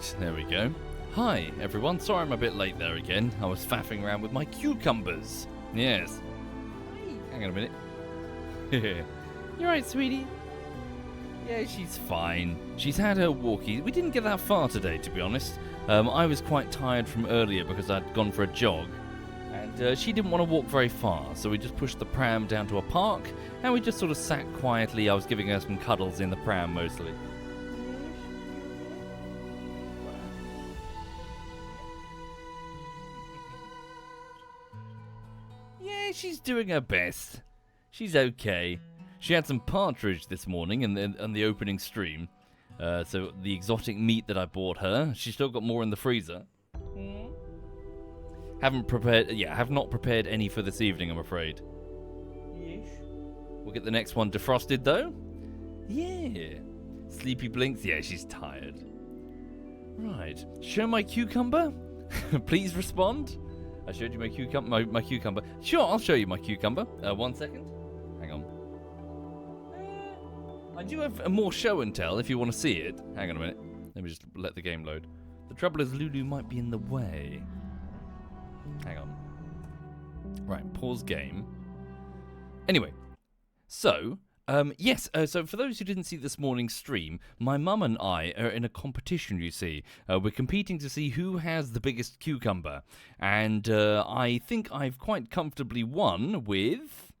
Right, there we go. Hi, everyone. Sorry I'm a bit late there again. I was faffing around with my cucumbers. Yes. Hang on a minute. You right, sweetie? Yeah, she's fine. She's had her walkie. We didn't get that far today, to be honest. I was quite tired from earlier because I'd gone for a jog. And she didn't want to walk very far, so we just pushed the pram down to a park, and we just sort of sat quietly. I was giving her some cuddles in the pram, mostly. Yeah, she's doing her best. She's okay. She had some partridge this morning in the opening stream. So the exotic meat that I bought her, she's still got more in the freezer. Have not prepared any for this evening, I'm afraid. Yes. We'll get the next one defrosted, though. Yeah. Sleepy blinks. Yeah, she's tired. Right. Show my cucumber? Please respond. I showed you my cucumber. Sure, I'll show you my cucumber. 1 second. Hang on. I do have a more show and tell if you want to see it. Hang on a minute. Let me just let the game load. The trouble is Lulu might be in the way. Hang on. Right, pause game. Anyway, so, so for those who didn't see this morning's stream, my mum and I are in a competition, you see. We're competing to see who has the biggest cucumber. And I think I've quite comfortably won with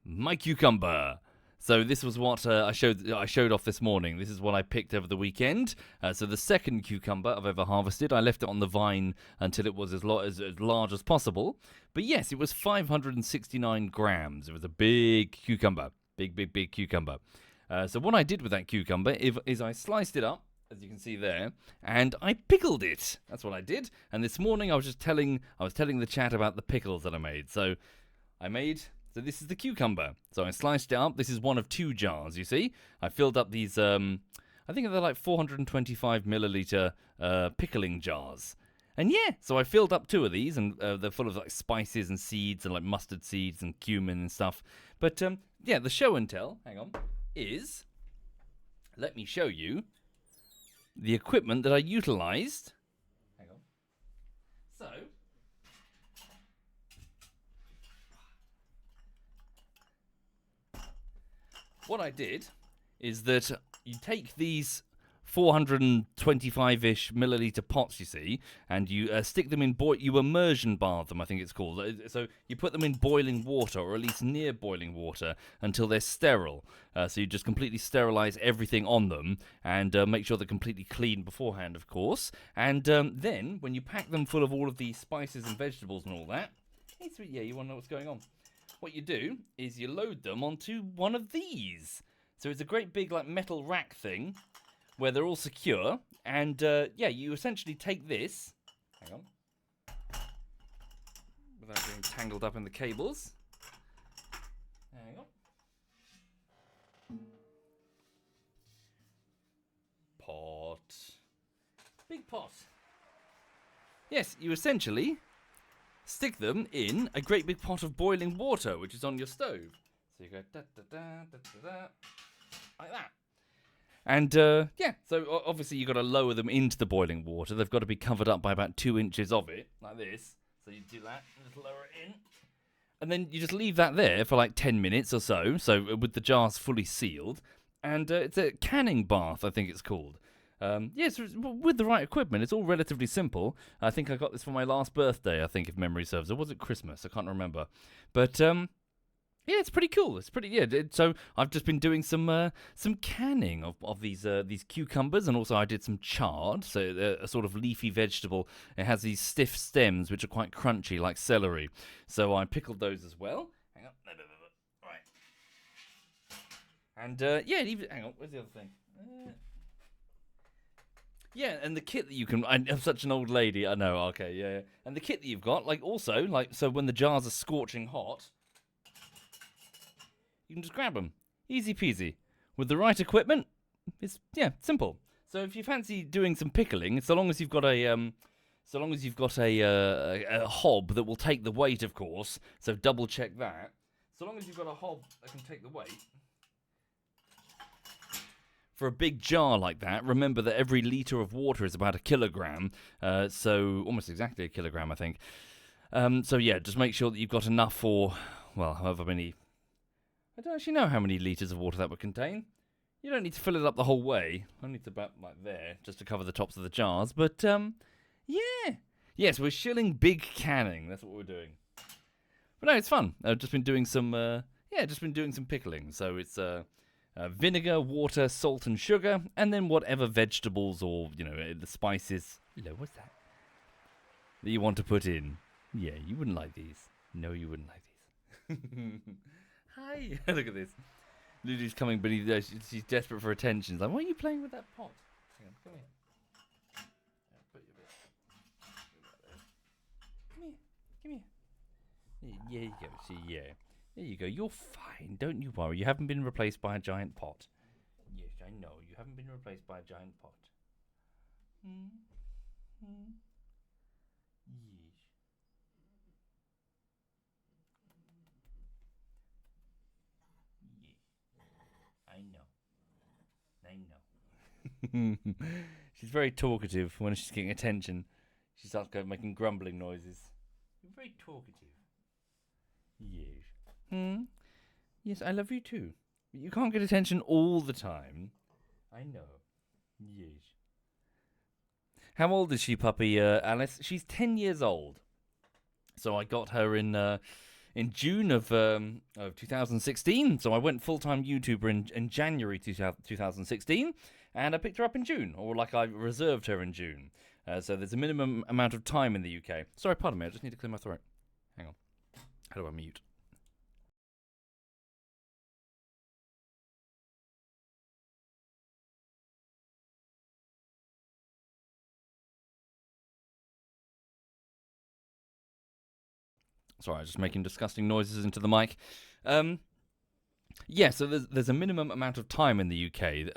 my cucumber. So this was what I showed off this morning. This is what I picked over the weekend. So the second cucumber I've ever harvested. I left it on the vine until it was as large as possible. But yes, it was 569 grams. It was a big cucumber. Big cucumber. So what I did with that cucumber is I sliced it up, as you can see there, and I pickled it. That's what I did. And this morning I was telling the chat about the pickles that I made. So this is the cucumber. So I sliced it up. This is one of 2 jars, you see. I filled up these, I think they're like 425 milliliter pickling jars. And yeah, so I filled up 2 of these, and they're full of like spices and seeds and like mustard seeds and cumin and stuff. But yeah, the show and tell, hang on, is, let me show you the equipment that I utilized. Hang on. So, what I did is that you take these 425-ish milliliter pots, you see, and you stick them in you immersion bath them, I think it's called. So you put them in boiling water, or at least near boiling water, until they're sterile. So you just completely sterilize everything on them, and make sure they're completely clean beforehand, of course. And then, when you pack them full of all of the spices and vegetables and all that, hey, sweet, yeah, you want to know what's going on? What you do is you load them onto one of these. So it's a great big like metal rack thing where they're all secure. And you essentially take this. Hang on. Without being tangled up in the cables. Hang on. Pot. Big pot. Yes, you essentially stick them in a great big pot of boiling water, which is on your stove. So you go da-da-da, like that. And, so obviously you've got to lower them into the boiling water. They've got to be covered up by about 2 inches of it, like this. So you do that, and just lower it in. And then you just leave that there for like 10 minutes or so with the jars fully sealed. And it's a canning bath, I think it's called. Yes, with the right equipment, it's all relatively simple. I think I got this for my last birthday, I think, if memory serves. Or was it Christmas? I can't remember. But, yeah, it's pretty cool. It's pretty, so I've just been doing some canning of these cucumbers, and also I did some chard, so a sort of leafy vegetable. It has these stiff stems, which are quite crunchy, like celery. So I pickled those as well. Hang on. Right. And, hang on, where's the other thing? Yeah, and the kit that you can... I'm such an old lady, I know, okay, yeah. And the kit that you've got, so when the jars are scorching hot, you can just grab them. Easy peasy. With the right equipment, it's, simple. So if you fancy doing some pickling, so long as you've got a hob that will take the weight, of course, so double check that. So long as you've got a hob that can take the weight... for a big jar like that, remember that every litre of water is about a kilogram, so almost exactly a kilogram, I think. So yeah, just make sure that you've got enough for, well, however many. I don't actually know how many litres of water that would contain. You don't need to fill it up the whole way. Only to about like there, just to cover the tops of the jars. But yeah, yes, we're shilling big canning. That's what we're doing. But no, it's fun. I've just been doing some, pickling. So it's vinegar, water, salt, and sugar, and then whatever vegetables or the spices. What's that? That you want to put in. Yeah, you wouldn't like these. No, you wouldn't like these. Hi, look at this. Lulu's coming, but she's desperate for attention. She's like, why are you playing with that pot? Hang on, come here. Put your bit. Come here. Yeah, you go. See, yeah. There you go. You're fine. Don't you worry. You haven't been replaced by a giant pot. Yes, I know. You haven't been replaced by a giant pot. Yes. I know. She's very talkative when she's getting attention. She starts making grumbling noises. You're very talkative. Yes. Yes, I love you too. You can't get attention all the time. I know. Yes. How old is she, puppy, Alice? She's 10 years old. So I got her in June of 2016. So I went full-time YouTuber in January 2016, and I picked her up in June, or like I reserved her in June. So there's a minimum amount of time in the UK. Sorry, pardon me, I just need to clear my throat. Hang on. How do I mute? Sorry, I was just making disgusting noises into the mic. Yeah, so there's a minimum amount of time in the UK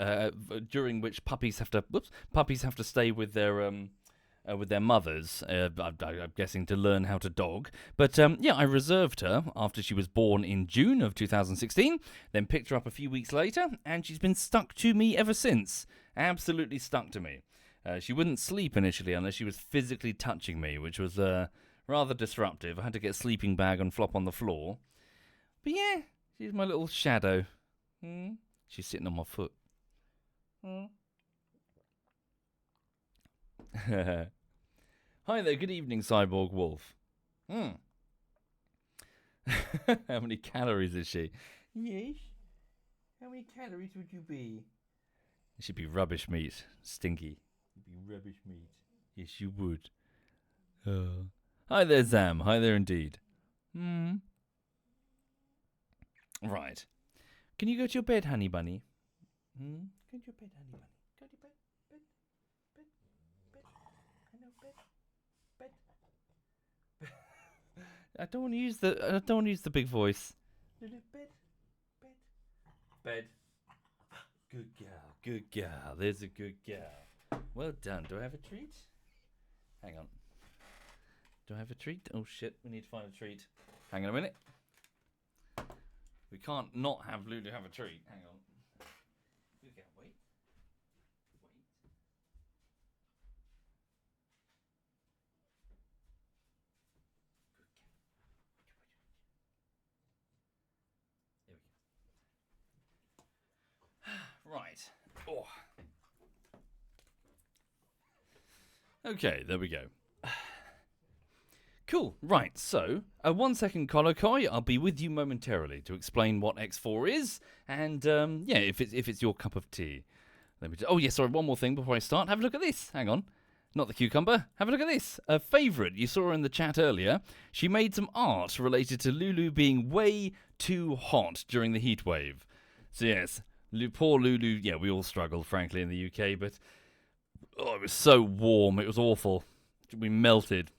during which puppies have to stay with their mothers. I'm guessing to learn how to dog. But yeah, I reserved her after she was born in June of 2016. Then picked her up a few weeks later, and she's been stuck to me ever since. Absolutely stuck to me. She wouldn't sleep initially unless she was physically touching me, which was rather disruptive. I had to get a sleeping bag and flop on the floor. But yeah, she's my little shadow. She's sitting on my foot. Hi there, good evening, Cyborg Wolf. How many calories is she? Yes. How many calories would you be? It should be rubbish meat. Stinky. It'd be rubbish meat. Yes, you would. Hi there, Zam. Hi there indeed. Right. Can you go to your bed, honey bunny? Go to your bed, honey bunny. Go to your bed. Bed. I know, bed. I don't want to use the big voice. Bed. Good girl. There's a good girl. Well done. Do I have a treat? Hang on. Do I have a treat? Oh shit, we need to find a treat. Hang on a minute. We can't not have Lulu have a treat. Hang on. Okay, wait. There we go. Right. Oh. Okay, there we go. Cool, right, so, 1 second, Kolokoi, I'll be with you momentarily to explain what X4 is, and, yeah, if it's your cup of tea. Sorry, one more thing before I start. Have a look at this. Hang on. Not the cucumber. Have a look at this. A favourite you saw in the chat earlier. She made some art related to Lulu being way too hot during the heat wave. So, yes, poor Lulu, yeah, we all struggled, frankly, in the UK, but, it was so warm. It was awful. We melted.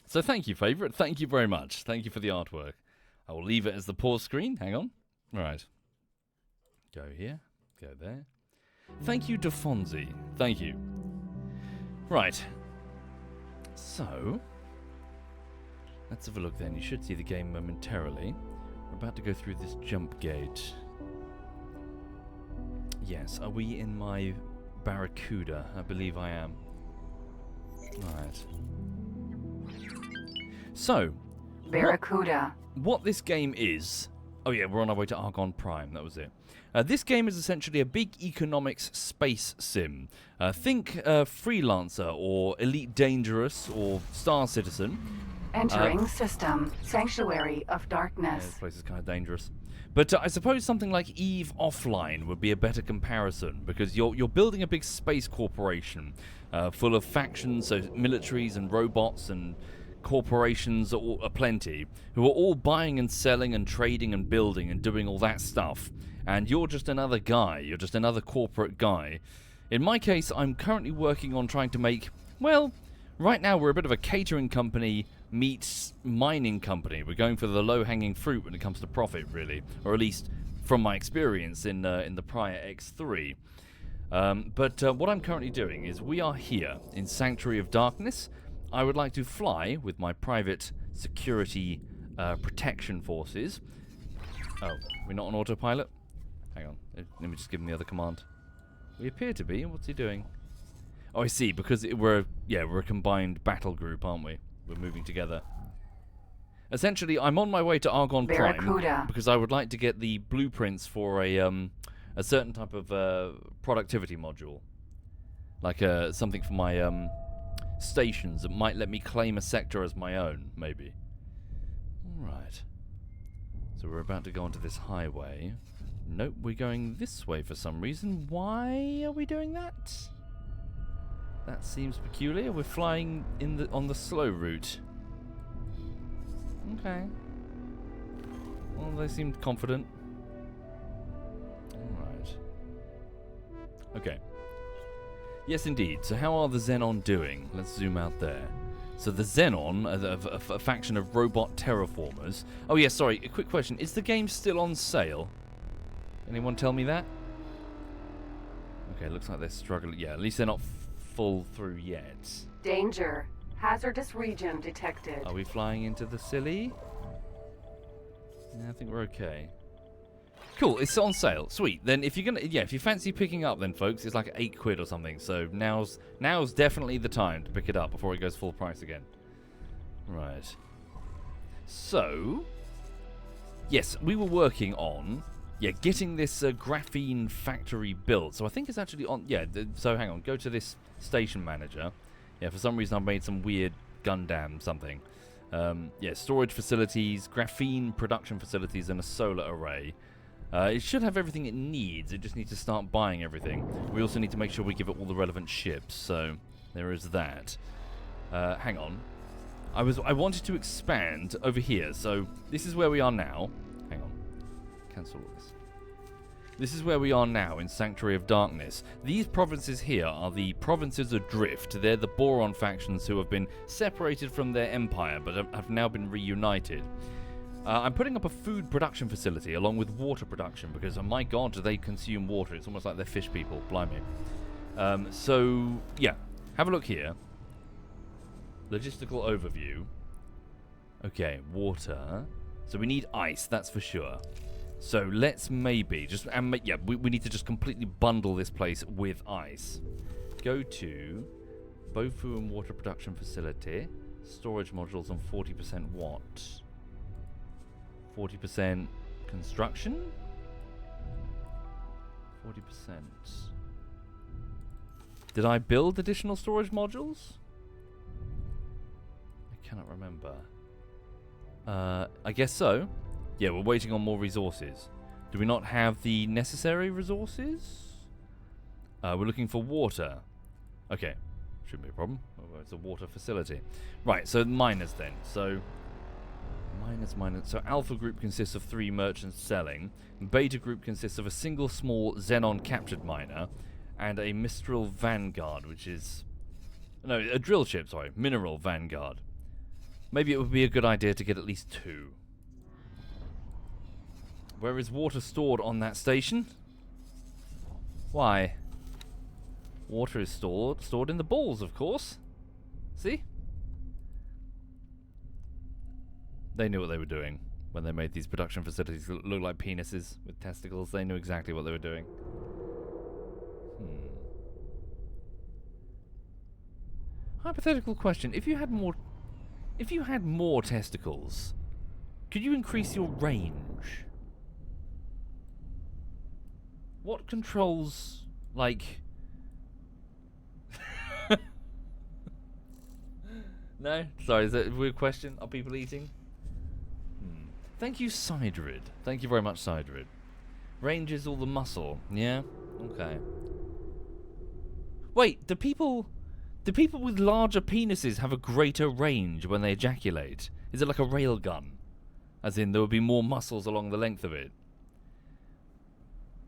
So thank you, favourite. Thank you very much. Thank you for the artwork. I will leave it as the pause screen. Hang on. Right. Go here. Go there. Thank you, DeFonzi. Thank you. Right. So, let's have a look then. You should see the game momentarily. We're about to go through this jump gate. Yes, are we in my Barracuda? I believe I am. Right. So, Barracuda. what this game is... Oh yeah, we're on our way to Argon Prime, that was it. This game is essentially a big economics space sim. Think Freelancer or Elite Dangerous or Star Citizen. Entering system. Sanctuary of Yeah, Darkness. this place is kind of dangerous. But I suppose something like EVE Offline would be a better comparison, because you're building a big space corporation full of factions, so militaries and robots and corporations aplenty, who are all buying and selling and trading and building and doing all that stuff. And you're just another guy. You're just another corporate guy. In my case, I'm currently working on trying to make, well, right now we're a bit of a catering company meets mining company. We're going for the low-hanging fruit when it comes to profit, really, or at least from my experience in the prior X3. But what I'm currently doing is we are here in Sanctuary of Darkness. I would like to fly with my private security protection forces. Oh, we're not on autopilot? Hang on, let me just give him the other command. We appear to be. What's he doing? Oh, I see, because we're a combined battle group, aren't we? We're moving together. Essentially, I'm on my way to Argon Prime because I would like to get the blueprints for a certain type of productivity module, like something for my stations that might let me claim a sector as my own, maybe. All right. So we're about to go onto this highway. Nope, we're going this way for some reason. Why are we doing that? That seems peculiar. We're flying on the slow route. Okay. Well, they seemed confident. Alright. Okay. Yes, indeed. So how are the Xenon doing? Let's zoom out there. So the Xenon, a faction of robot terraformers... Oh, yeah, sorry. A quick question. Is the game still on sale? Anyone tell me that? Okay, looks like they're struggling. Yeah, at least they're not full through yet. Danger. Hazardous region detected. Are we flying into the silly? Yeah, I think we're okay. Cool, it's on sale. Sweet. Then if you're if you fancy picking up then folks, it's like £8 or something. So now's definitely the time to pick it up before it goes full price again. Right. So, yes, we were working on getting this graphene factory built. So I think it's actually on... so hang on. Go to this station manager. Yeah, for some reason I've made some weird Gundam something. Storage facilities, graphene production facilities, and a solar array. It should have everything it needs. It just needs to start buying everything. We also need to make sure we give it all the relevant ships. So there is that. Hang on. I wanted to expand over here. So this is where we are now. Hang on. Cancel all this. This is where we are now in Sanctuary of Darkness. These provinces here are the provinces adrift. They're the Boron factions who have been separated from their empire but have now been reunited. I'm putting up a food production facility along with water production because, oh my god, do they consume water. It's almost like they're fish people. Blimey. So, yeah. Have a look here. Logistical overview. Okay, water. So we need ice, that's for sure. So let's maybe just... we need to just completely bundle this place with ice. Go to Bofu and Water Production Facility. Storage modules on 40% what? 40% construction? 40%. Did I build additional storage modules? I cannot remember. I guess so. Yeah, we're waiting on more resources. Do we not have the necessary resources? We're looking for water. Okay, shouldn't be a problem. It's a water facility. Right, so miners then. So, miners. So Alpha Group consists of 3 merchants selling. Beta Group consists of a single small Xenon captured miner and a Mistral Vanguard, which is... No, a drill ship, sorry. Mineral Vanguard. Maybe it would be a good idea to get at least 2. Where is water stored on that station? Why? Water is stored in the balls, of course. See? They knew what they were doing when they made these production facilities look like penises with testicles. They knew exactly what they were doing. Hypothetical question: if you had more testicles, could you increase your range? What controls, like... No? Sorry, is that a weird question? Are people eating? Thank you, Sidrid. Thank you very much, Sidrid. Range is all the muscle. Yeah? Okay. Wait, do people with larger penises have a greater range when they ejaculate? Is it like a railgun? As in, there would be more muscles along the length of it?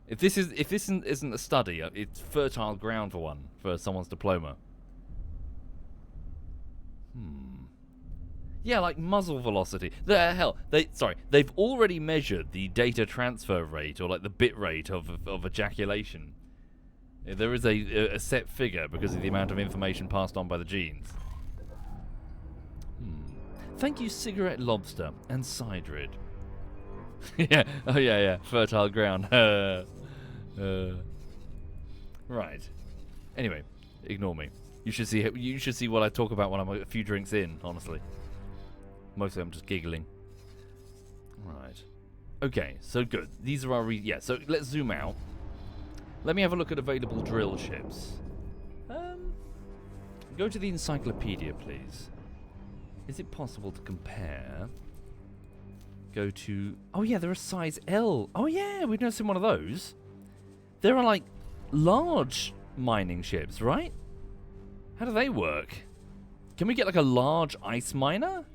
If this isn't a study, it's fertile ground for one, for someone's diploma. Yeah, like muzzle velocity. They've already measured the data transfer rate, or like the bit rate of ejaculation. There is a set figure because of the amount of information passed on by the genes. Thank you, Cigarette Lobster and Sidrid. Yeah, oh yeah, fertile ground. Right. Anyway, ignore me. You should see what I talk about when I'm a few drinks in, honestly. Mostly I'm just giggling. Right. Okay, so good. These are our... so let's zoom out. Let me have a look at available drill ships. Go to the encyclopedia, please. Is it possible to compare? Go to... Oh yeah, they're a size L. Oh yeah, we've never seen one of those. There are like large mining ships, right? How do they work? Can we get like a large ice miner?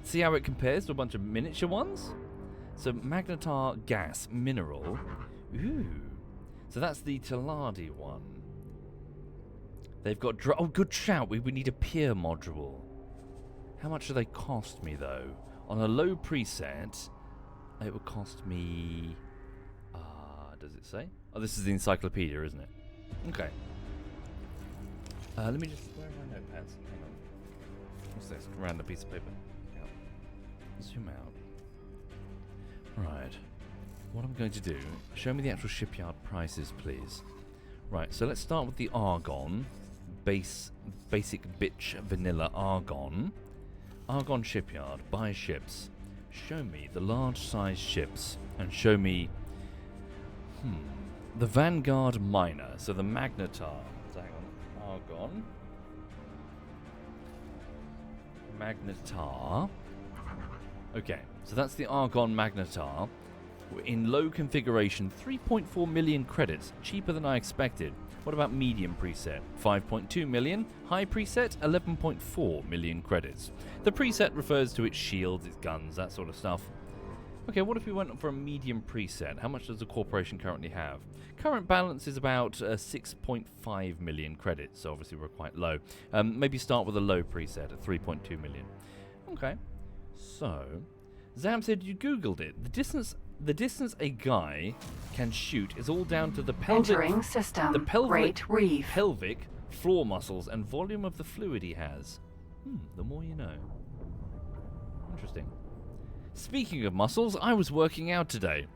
See how it compares to a bunch of miniature ones? So magnetar gas mineral. Ooh. So that's the Taladi one. They've got... oh, good shout. We need a pier module. How much do they cost me, though? On a low preset, it would cost me... does it say? Oh, this is the encyclopedia, isn't it? Okay. Let me just... Where are my notepads? Hang on. What's this? Random piece of paper. Hang on. Zoom out. Right. What I'm going to do... Show me the actual shipyard prices, please. Right, so let's start with the Argon. Basic bitch vanilla Argon. Argon shipyard. Buy ships. Show me the large size ships. And show me... the Vanguard miner. So the Magnetar. So hang on. Argon. Magnetar. Okay, so that's the Argon Magnetar. In low configuration, 3.4 million credits. Cheaper than I expected. What about medium preset? 5.2 million. High preset, 11.4 million credits. The preset refers to its shields, its guns, that sort of stuff. Okay, what if we went for a medium preset? How much does the corporation currently have? Current balance is about 6.5 million credits, so obviously we're quite low. Maybe start with a low preset at 3.2 million. Okay, so Zam said you googled it. The distance a guy can shoot is all down to the pelvic, Entering system. the pelvic, Great reef. pelvic floor muscles and volume of the fluid he has. The more you know. Interesting. Speaking of muscles, I was working out today.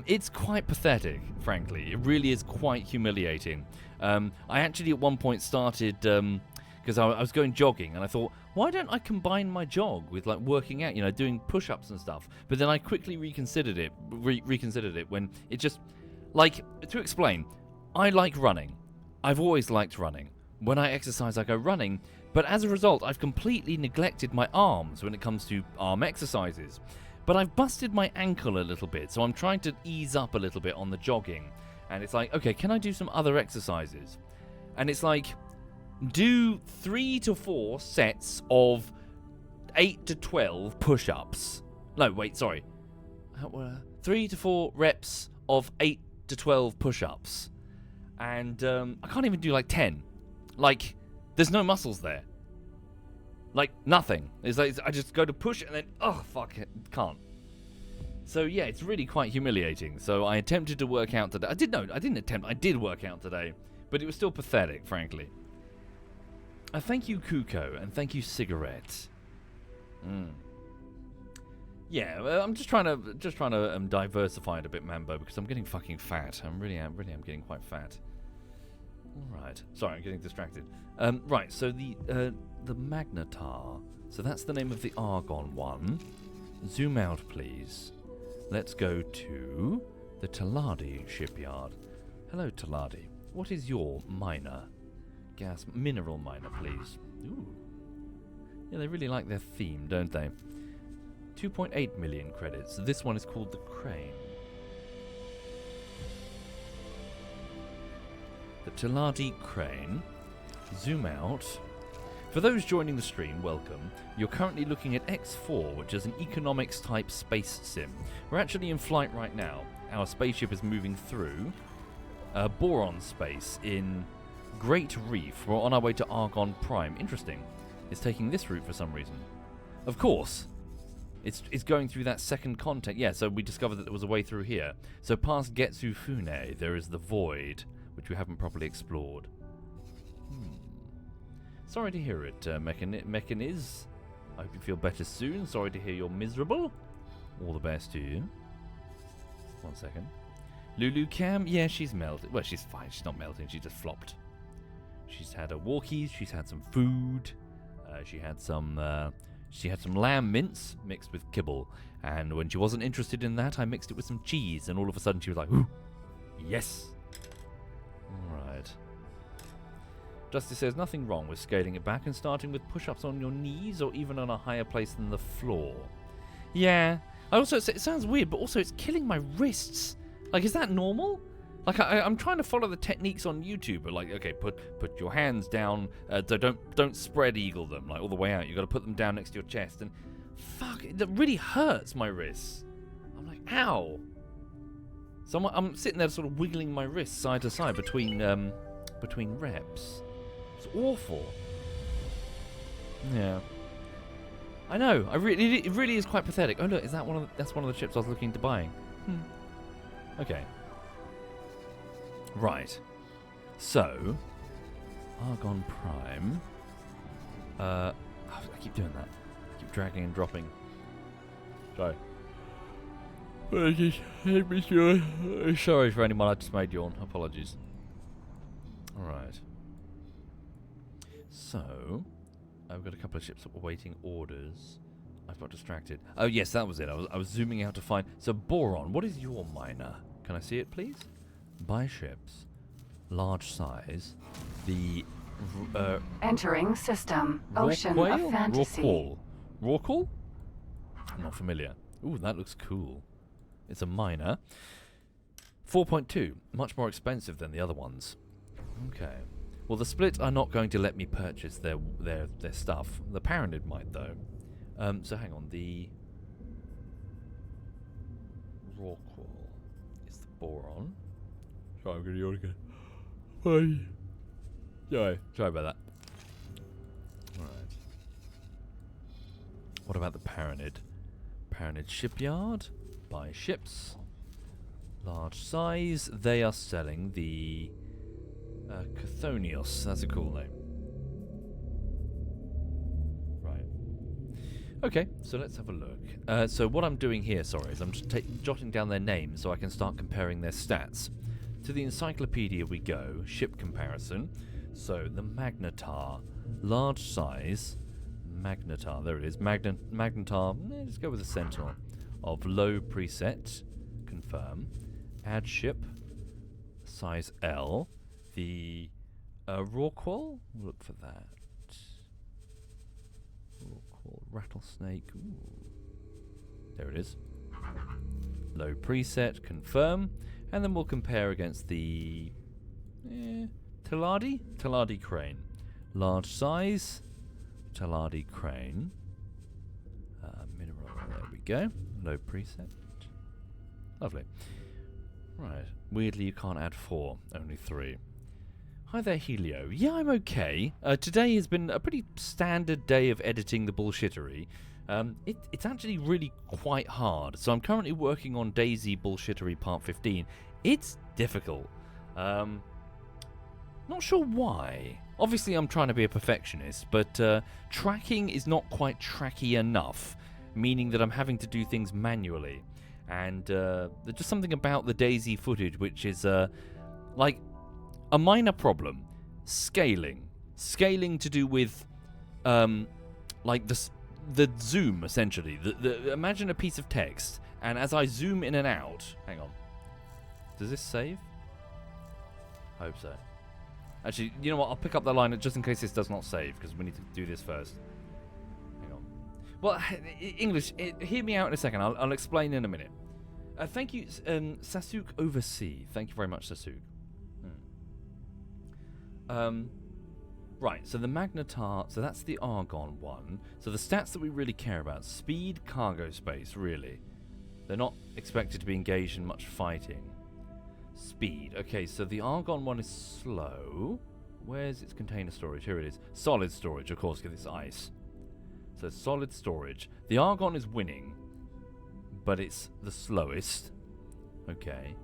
It's quite pathetic, frankly. It really is quite humiliating. I actually at one point started, because I was going jogging, and I thought, why don't I combine my jog with like working out, doing push-ups and stuff? But then I quickly reconsidered it when it just, like, to explain, I like running. I've always liked running. When I exercise, I go running. But as a result, I've completely neglected my arms when it comes to arm exercises. But I've busted my ankle a little bit, so I'm trying to ease up a little bit on the jogging. And it's like, okay, can I do some other exercises? And it's like, do 3 to 4 sets of 8 to 12 push-ups. No, wait, sorry. 3 to 4 reps of 8 to 12 push-ups. And I can't even do like 10. Like, there's no muscles there. Like, nothing. It's like, I just go to push and then, oh, fuck it, can't. So, yeah, it's really quite humiliating. So I attempted to work out today. I did work out today. But it was still pathetic, frankly. Thank you, Kuko, and thank you, Cigarette. Yeah, I'm just trying to diversify it a bit, Mambo, because I'm getting fucking fat. I'm getting quite fat. All right. Sorry, I'm getting distracted. Right. So the Magnetar. So that's the name of the Argon one. Zoom out, please. Let's go to the Taladi shipyard. Hello, Taladi. What is your miner? Mineral miner, please. Ooh. Yeah, they really like their theme, don't they? 2.8 million credits. This one is called the Crane. The Taladi Crane. Zoom out. For those joining the stream, welcome. You're currently looking at X4, which is an economics-type space sim. We're actually in flight right now. Our spaceship is moving through boron space in Great Reef. We're on our way to Argon Prime. Interesting. It's taking this route for some reason. Of course. It's going through that second contact. Yeah, so we discovered that there was a way through here. So past Getsu Fune, there is the Void, which we haven't properly explored. Sorry to hear it, Mechaniz. I hope you feel better soon. Sorry to hear you're miserable. All the best to you. 1 second. Lulu Cam, yeah, she's melted. Well, she's fine. She's not melting. She just flopped. She's had her walkies. She's had some food. She had some lamb mince mixed with kibble. And when she wasn't interested in that, I mixed it with some cheese. And all of a sudden, she was like, "Ooh, yes." All right. Justice says nothing wrong with scaling it back and starting with push-ups on your knees or even on a higher place than the floor. Yeah. I also, it sounds weird, but also it's killing my wrists. Like, is that normal? Like, I'm trying to follow the techniques on YouTube, but like, okay, put your hands down, so don't spread eagle them, like, all the way out. You got to put them down next to your chest, and fuck, it really hurts my wrists. I'm like, ow. So I'm sitting there sort of wiggling my wrists side to side between reps. It's awful. Yeah. I know. It really is quite pathetic. Oh look, is that that's one of the chips I was looking to buying? Okay. Right. So, Argon Prime. I keep doing that. I keep dragging and dropping. Sorry. Sorry for anyone I just made yawn. Apologies. Alright. So, I've got a couple of ships that were waiting orders. I've got distracted. Oh yes, that was it. I was zooming out to find... So, Boron, what is your miner? Can I see it, please? Buy ships. Large size. The... Entering system. Ocean of Fantasy. Rorqual? I'm not familiar. Ooh, that looks cool. It's a miner. 4.2. Much more expensive than the other ones. Okay. Well, the Split are not going to let me purchase their stuff. The Paranid might, though. So hang on. The Rorqual is the Boron. Sorry, I'm going to yawn again. Sorry about that. Alright. What about the Paranid? Paranid shipyard. Buy ships. Large size. They are selling the... Chthonios, that's a cool name. Right. Okay, so let's have a look. So what I'm doing here, sorry, is I'm just jotting down their names so I can start comparing their stats. To the encyclopedia we go, ship comparison. So the Magnetar, large size, Magnetar, there it is, Magnetar, let's go with the Sentinel, of low preset, confirm, add ship, size L. The Rorqual, look for that. Rorqual, rattlesnake. Ooh. There it is. Low preset, confirm, and then we'll compare against the Taladi Crane. Large size, Taladi Crane. Mineral, there we go. Low preset. Lovely. Right. Weirdly, you can't add 4, only 3. Hi there, Helio. Yeah, I'm okay. Today has been a pretty standard day of editing the bullshittery. It's actually really quite hard. So I'm currently working on Daisy Bullshittery Part 15. It's difficult. Not sure why. Obviously, I'm trying to be a perfectionist, but tracking is not quite tracky enough. meaning that I'm having to do things manually. And there's just something about the DayZ footage which is like a minor problem. Scaling to do with like the zoom, essentially. Imagine a piece of text, and as I zoom in and out, hang on, does this save? I hope so. Actually, you know what, I'll pick up the line just in case this does not save, because we need to do this first. Hang on. Well, English, hear me out in a second. I'll explain in a minute. Thank you, Sasuk Oversea. Thank you very much, Sasuk. Right, so the Magnetar, so that's the Argon one. So the stats that we really care about, speed, cargo space, really. They're not expected to be engaged in much fighting. Speed, okay, so the Argon one is slow. Where's its container storage? Here it is. Solid storage, of course, because it's ice. So solid storage. The Argon is winning, but it's the slowest. Okay.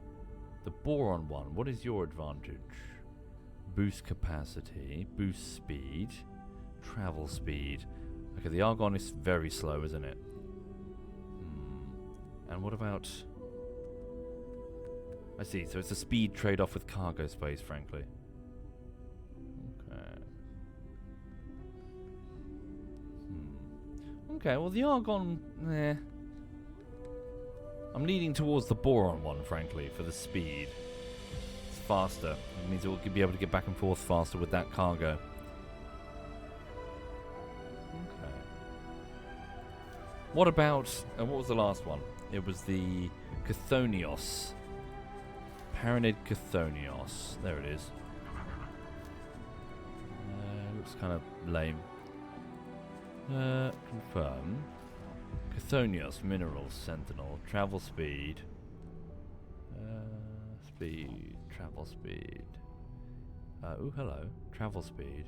The Boron one, what is your advantage? Boost capacity, boost speed, travel speed. Okay, the Argon is very slow, isn't it? And what about... I see, so it's a speed trade-off with cargo space, frankly. Okay. Okay, well the Argon... I'm leaning towards the Boron one, frankly, for the speed. Faster. It means we'll be able to get back and forth faster with that cargo. Okay. What about... what was the last one? It was the Chthonios. Paranid Chthonios. There it is. Looks kind of lame. Confirm. Chthonios, minerals, sentinel, travel speed. Speed, travel speed. Ooh, hello. Travel speed.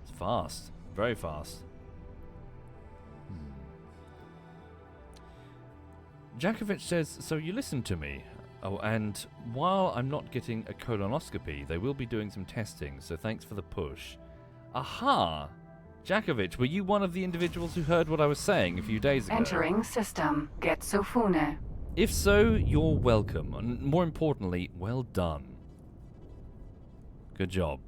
It's fast. Very fast. Jakovic says, so you listen to me. Oh, and while I'm not getting a colonoscopy, they will be doing some testing, so thanks for the push. Aha! Jakovic, were you one of the individuals who heard what I was saying a few days ago? Entering system. Get Sofune. If so, you're welcome, and more importantly, well done. Good job.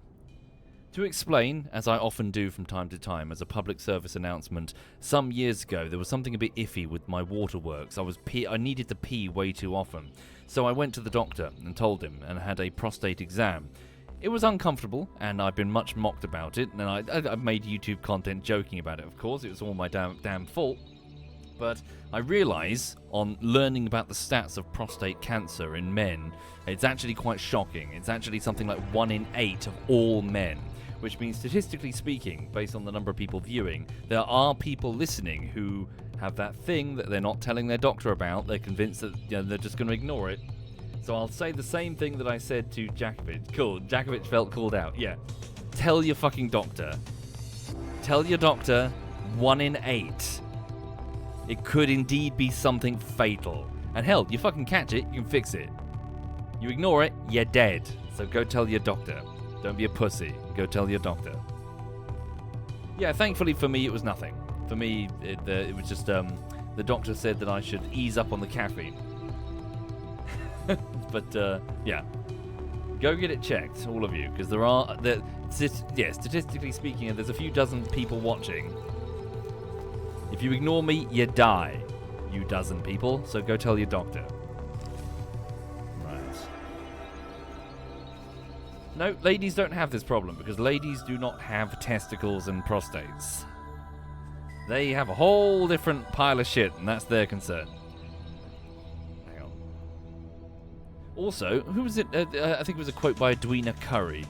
To explain, as I often do from time to time as a public service announcement, some years ago there was something a bit iffy with my waterworks. I needed to pee way too often, so I went to the doctor and told him and had a prostate exam. It was uncomfortable, and I've been much mocked about it, and I've made YouTube content joking about it, of course. It was all my damn fault. But I realise, on learning about the stats of prostate cancer in men, it's actually quite shocking. It's actually something like 1 in 8 of all men, which means, statistically speaking, based on the number of people viewing, there are people listening who have that thing that they're not telling their doctor about. They're convinced that they're just going to ignore it. So I'll say the same thing that I said to Jakovic. Cool, Jakovic felt called out. Yeah. Tell your fucking doctor. Tell your doctor 1 in 8. It could indeed be something fatal. And hell, you fucking catch it, you can fix it. You ignore it, you're dead. So go tell your doctor. Don't be a pussy. Go tell your doctor. Yeah, thankfully for me, it was nothing. For me, it was just, the doctor said that I should ease up on the caffeine. But, yeah. Go get it checked, all of you, because statistically speaking, there's a few dozen people watching. If you ignore me, you die. You dozen people, so go tell your doctor. Right. No, ladies don't have this problem, because ladies do not have testicles and prostates. They have a whole different pile of shit, and that's their concern. Hang on. Also, who was it? I think it was a quote by Edwina Curry.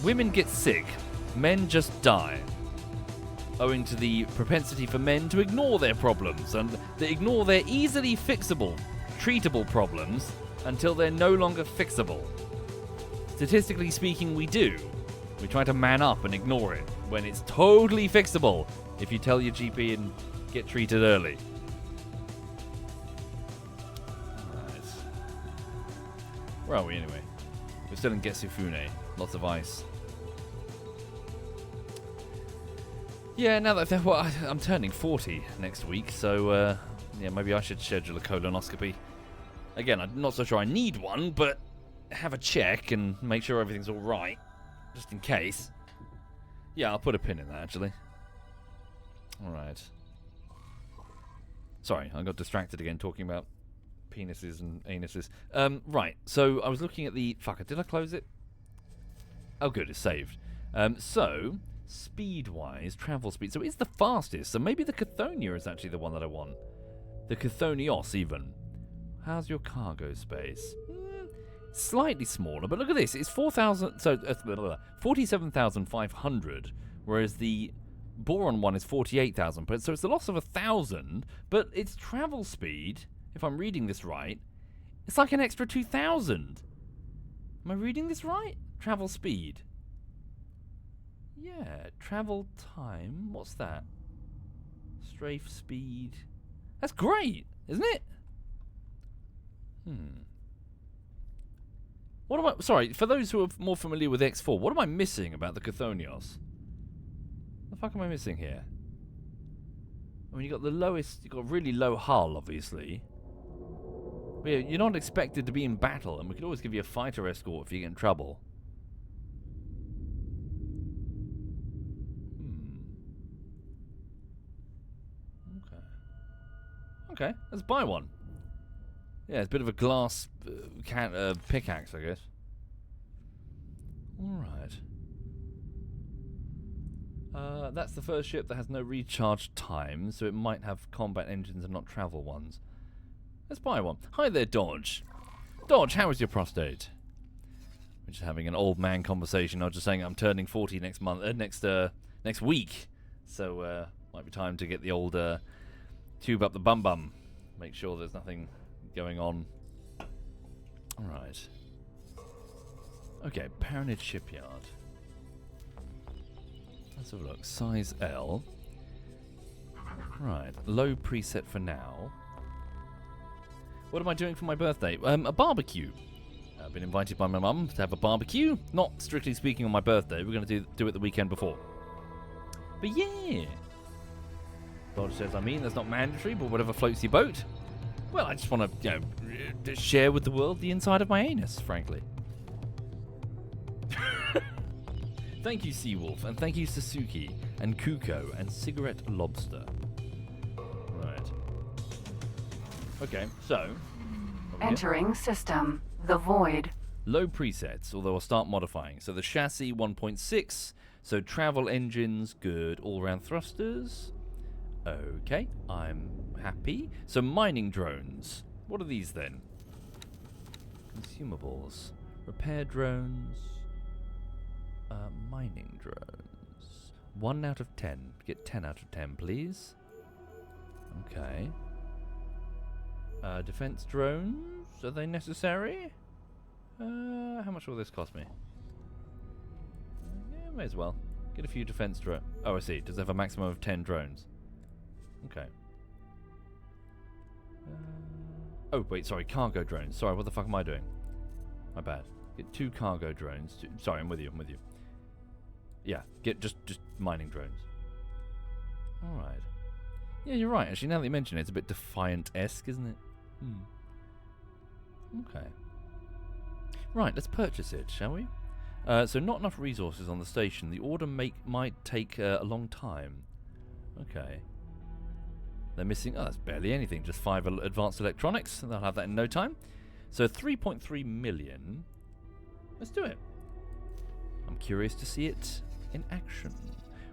Women get sick, men just die. Owing to the propensity for men to ignore their problems, and they ignore their easily fixable, treatable problems until they're no longer fixable. Statistically speaking, we do. We try to man up and ignore it, when it's totally fixable if you tell your GP and get treated early. Right. Where are we anyway? We're still in Getsufune. Lots of ice. Yeah, now that well, I'm turning 40 next week, so yeah, maybe I should schedule a colonoscopy. Again, I'm not so sure I need one, but have a check and make sure everything's all right, just in case. Yeah, I'll put a pin in that, actually. All right. Sorry, I got distracted again talking about penises and anuses. Right, so I was looking at the... Fuck, did I close it? Oh, good, it's saved. So, speed-wise, travel speed. So it's the fastest. So maybe the Chthonius is actually the one that I want. The Chthonios, even. How's your cargo space? Slightly smaller, but look at this. It's 4,000... So, 47,500, whereas the boron one is 48,000. But so it's the loss of 1,000, but its travel speed, if I'm reading this right, it's like an extra 2,000. Am I reading this right? Travel speed. Yeah, travel time. What's that? Strafe speed. That's great, isn't it? What am I... Sorry, for those who are more familiar with X4, what am I missing about the Chthonios? What the fuck am I missing here? I mean, you got the lowest... You got really low hull, obviously. But yeah, you're not expected to be in battle, and we could always give you a fighter escort if you get in trouble. Okay, let's buy one. Yeah, it's a bit of a glass pickaxe, I guess. Alright. That's the first ship that has no recharge time, so it might have combat engines and not travel ones. Let's buy one. Hi there, Dodge. Dodge, how is your prostate? We're just having an old man conversation. I was just saying I'm turning 40 next month, next week. So, might be time to get the old tube up the bum. Make sure there's nothing going on. Alright. Okay, Paranid Shipyard. Let's have a look. Size L. Right, low preset for now. What am I doing for my birthday? A barbecue. I've been invited by my mum to have a barbecue. Not strictly speaking on my birthday. We're going to do it the weekend before. But yeah. Dodge says, that's not mandatory, but whatever floats your boat. Well, I just want to, share with the world the inside of my anus, frankly. Thank you, Seawolf, and thank you, Sasuke, and Kuko, and Cigarette Lobster. Right. Okay, so... Entering system. The Void. Low presets, although I'll start modifying. So the chassis, 1.6. So travel engines, good. All-round thrusters. Okay, I'm happy. So mining drones. What are these then? Consumables. Repair drones. Mining drones. 1 out of 10. Get 10 out of 10, please. Okay. Defense drones. Are they necessary? How much will this cost me? Yeah, may as well. Get a few defense drones. Oh, I see. Does it have a maximum of 10 drones? Okay. Oh, wait, sorry. Cargo drones. Sorry, what the fuck am I doing? My bad. Get 2 cargo drones. Sorry, I'm with you. Yeah, get just mining drones. Alright. Yeah, you're right. Actually, now that you mention it, it's a bit Defiant-esque, isn't it? Okay. Right, let's purchase it, shall we? So not enough resources on the station. The order might take a long time. Okay. They're missing... Oh, that's barely anything. Just 5 advanced electronics. They'll have that in no time. So 3.3 million. Let's do it. I'm curious to see it in action.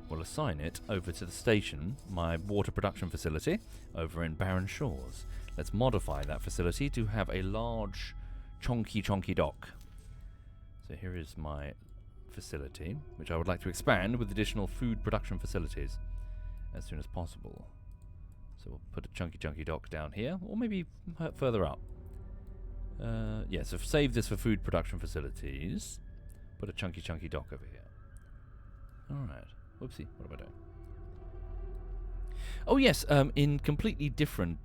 We'll assign it over to the station, my water production facility, over in Barren Shores. Let's modify that facility to have a large, chonky dock. So here is my facility, which I would like to expand with additional food production facilities as soon as possible. So we'll put a chunky dock down here, or maybe further up. Yeah, so save this for food production facilities. Put a chunky dock over here. Alright. Whoopsie, what am I doing? Oh yes, in completely different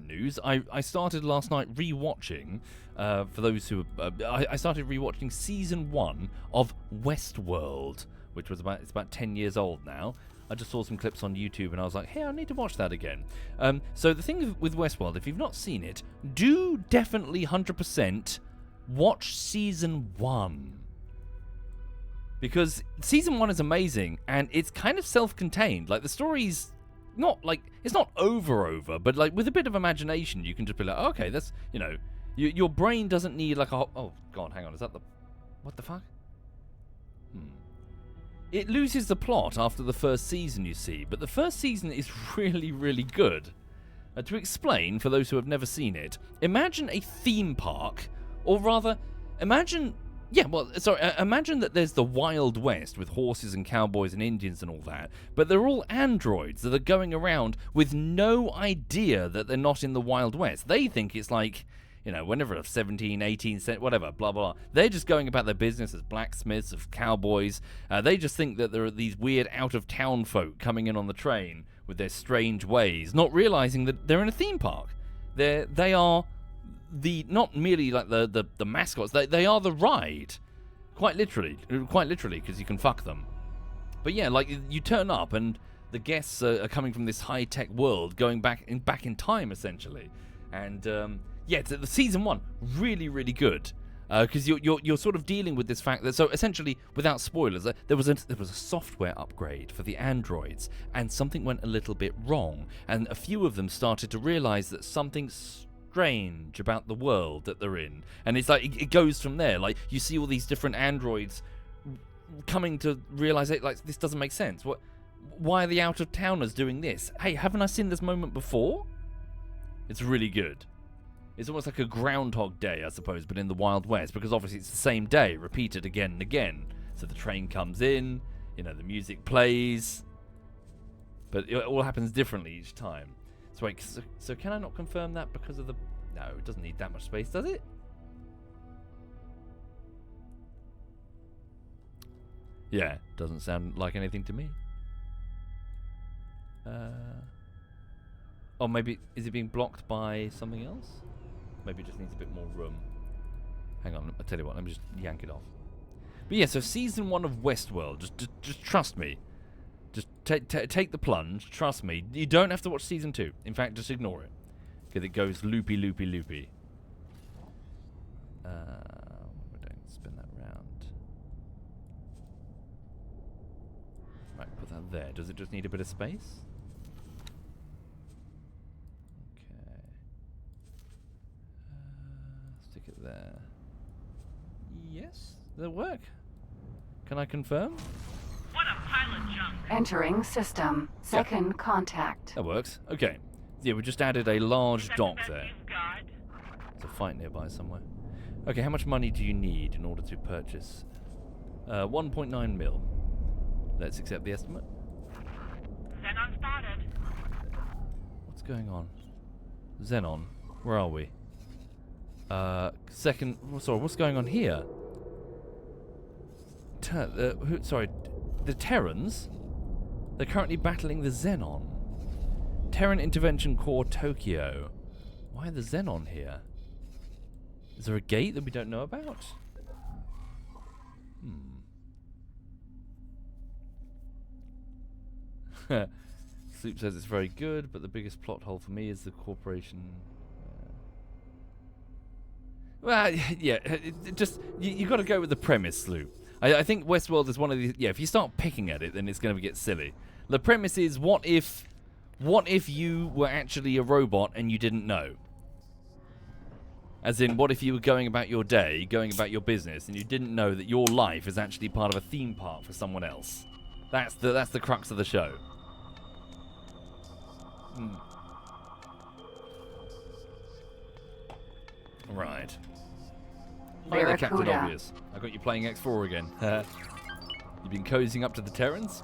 news, I started last night rewatching. For those who I started rewatching season 1 of Westworld, which was it's about 10 years old now. I just saw some clips on YouTube and I was like, hey, I need to watch that again. So the thing with Westworld, if you've not seen it, do definitely 100% watch Season 1. Because Season 1 is amazing and it's kind of self-contained. Like, the story's not, like, it's not over, but, like, with a bit of imagination, you can just be like, oh, okay, that's, you know, your brain doesn't need, like, oh, God, hang on, is that the, what the fuck? It loses the plot after the first season, you see, but the first season is really, really good. To explain, for those who have never seen it, imagine a theme park, or rather, imagine that there's the Wild West with horses and cowboys and Indians and all that, but they're all androids that are going around with no idea that they're not in the Wild West. They think it's like, you know, whenever 17, 18, whatever, blah, blah, blah. They're just going about their business as blacksmiths, as cowboys. They just think that there are these weird out-of-town folk coming in on the train with their strange ways, not realizing that they're in a theme park. They are not merely like the mascots, they are the ride. Quite literally, because you can fuck them. But yeah, like, you turn up and the guests are coming from this high-tech world, going back in time, essentially. And, yeah, the Season 1, really, really good. Because you're sort of dealing with this fact that, so essentially, without spoilers, there was a software upgrade for the androids, and something went a little bit wrong, and a few of them started to realize that something's strange about the world that they're in, and it's like it goes from there. Like, you see all these different androids coming to realize it, like, this doesn't make sense. Why are the out-of-towners doing this? Hey, haven't I seen this moment before? It's really good. It's almost like a Groundhog Day, I suppose, but in the Wild West, because obviously it's the same day, repeated again and again. So the train comes in, you know, the music plays, but it all happens differently each time. So wait, so can I not confirm that because of the... No, it doesn't need that much space, does it? Yeah, doesn't sound like anything to me. Oh, maybe, is it being blocked by something else? Maybe it just needs a bit more room. Hang on, I'll tell you what, let me just yank it off. But yeah, so Season 1 of Westworld, just trust me. Just take the plunge, trust me. You don't have to watch Season 2. In fact, just ignore it. Because it goes loopy. Don't spin that round. Right, put that there. Does it just need a bit of space? Stick it there. Yes, that'll work. Can I confirm? What a pile of junk. Entering system. Second contact. That works. Okay. Yeah, we just added a large dock there. God. There's a fight nearby somewhere. Okay, how much money do you need in order to purchase? 1.9 mil. Let's accept the estimate. Xenon spotted. What's going on? Xenon, where are we? Sorry, what's going on here? The Terrans? They're currently battling the Xenon. Terran Intervention Corps Tokyo. Why the Xenon here? Is there a gate that we don't know about? Sloop says it's very good, but the biggest plot hole for me is the corporation. Well, yeah, you got to go with the premise, Sloop. I think Westworld is one of these. Yeah, if you start picking at it, then it's going to get silly. The premise is, what if you were actually a robot and you didn't know? As in, what if you were going about your day, going about your business, and you didn't know that your life is actually part of a theme park for someone else? That's the crux of the show. Right. Hi there, Captain Obvious. I got you playing X4 again. You've been cozying up to the Terrans?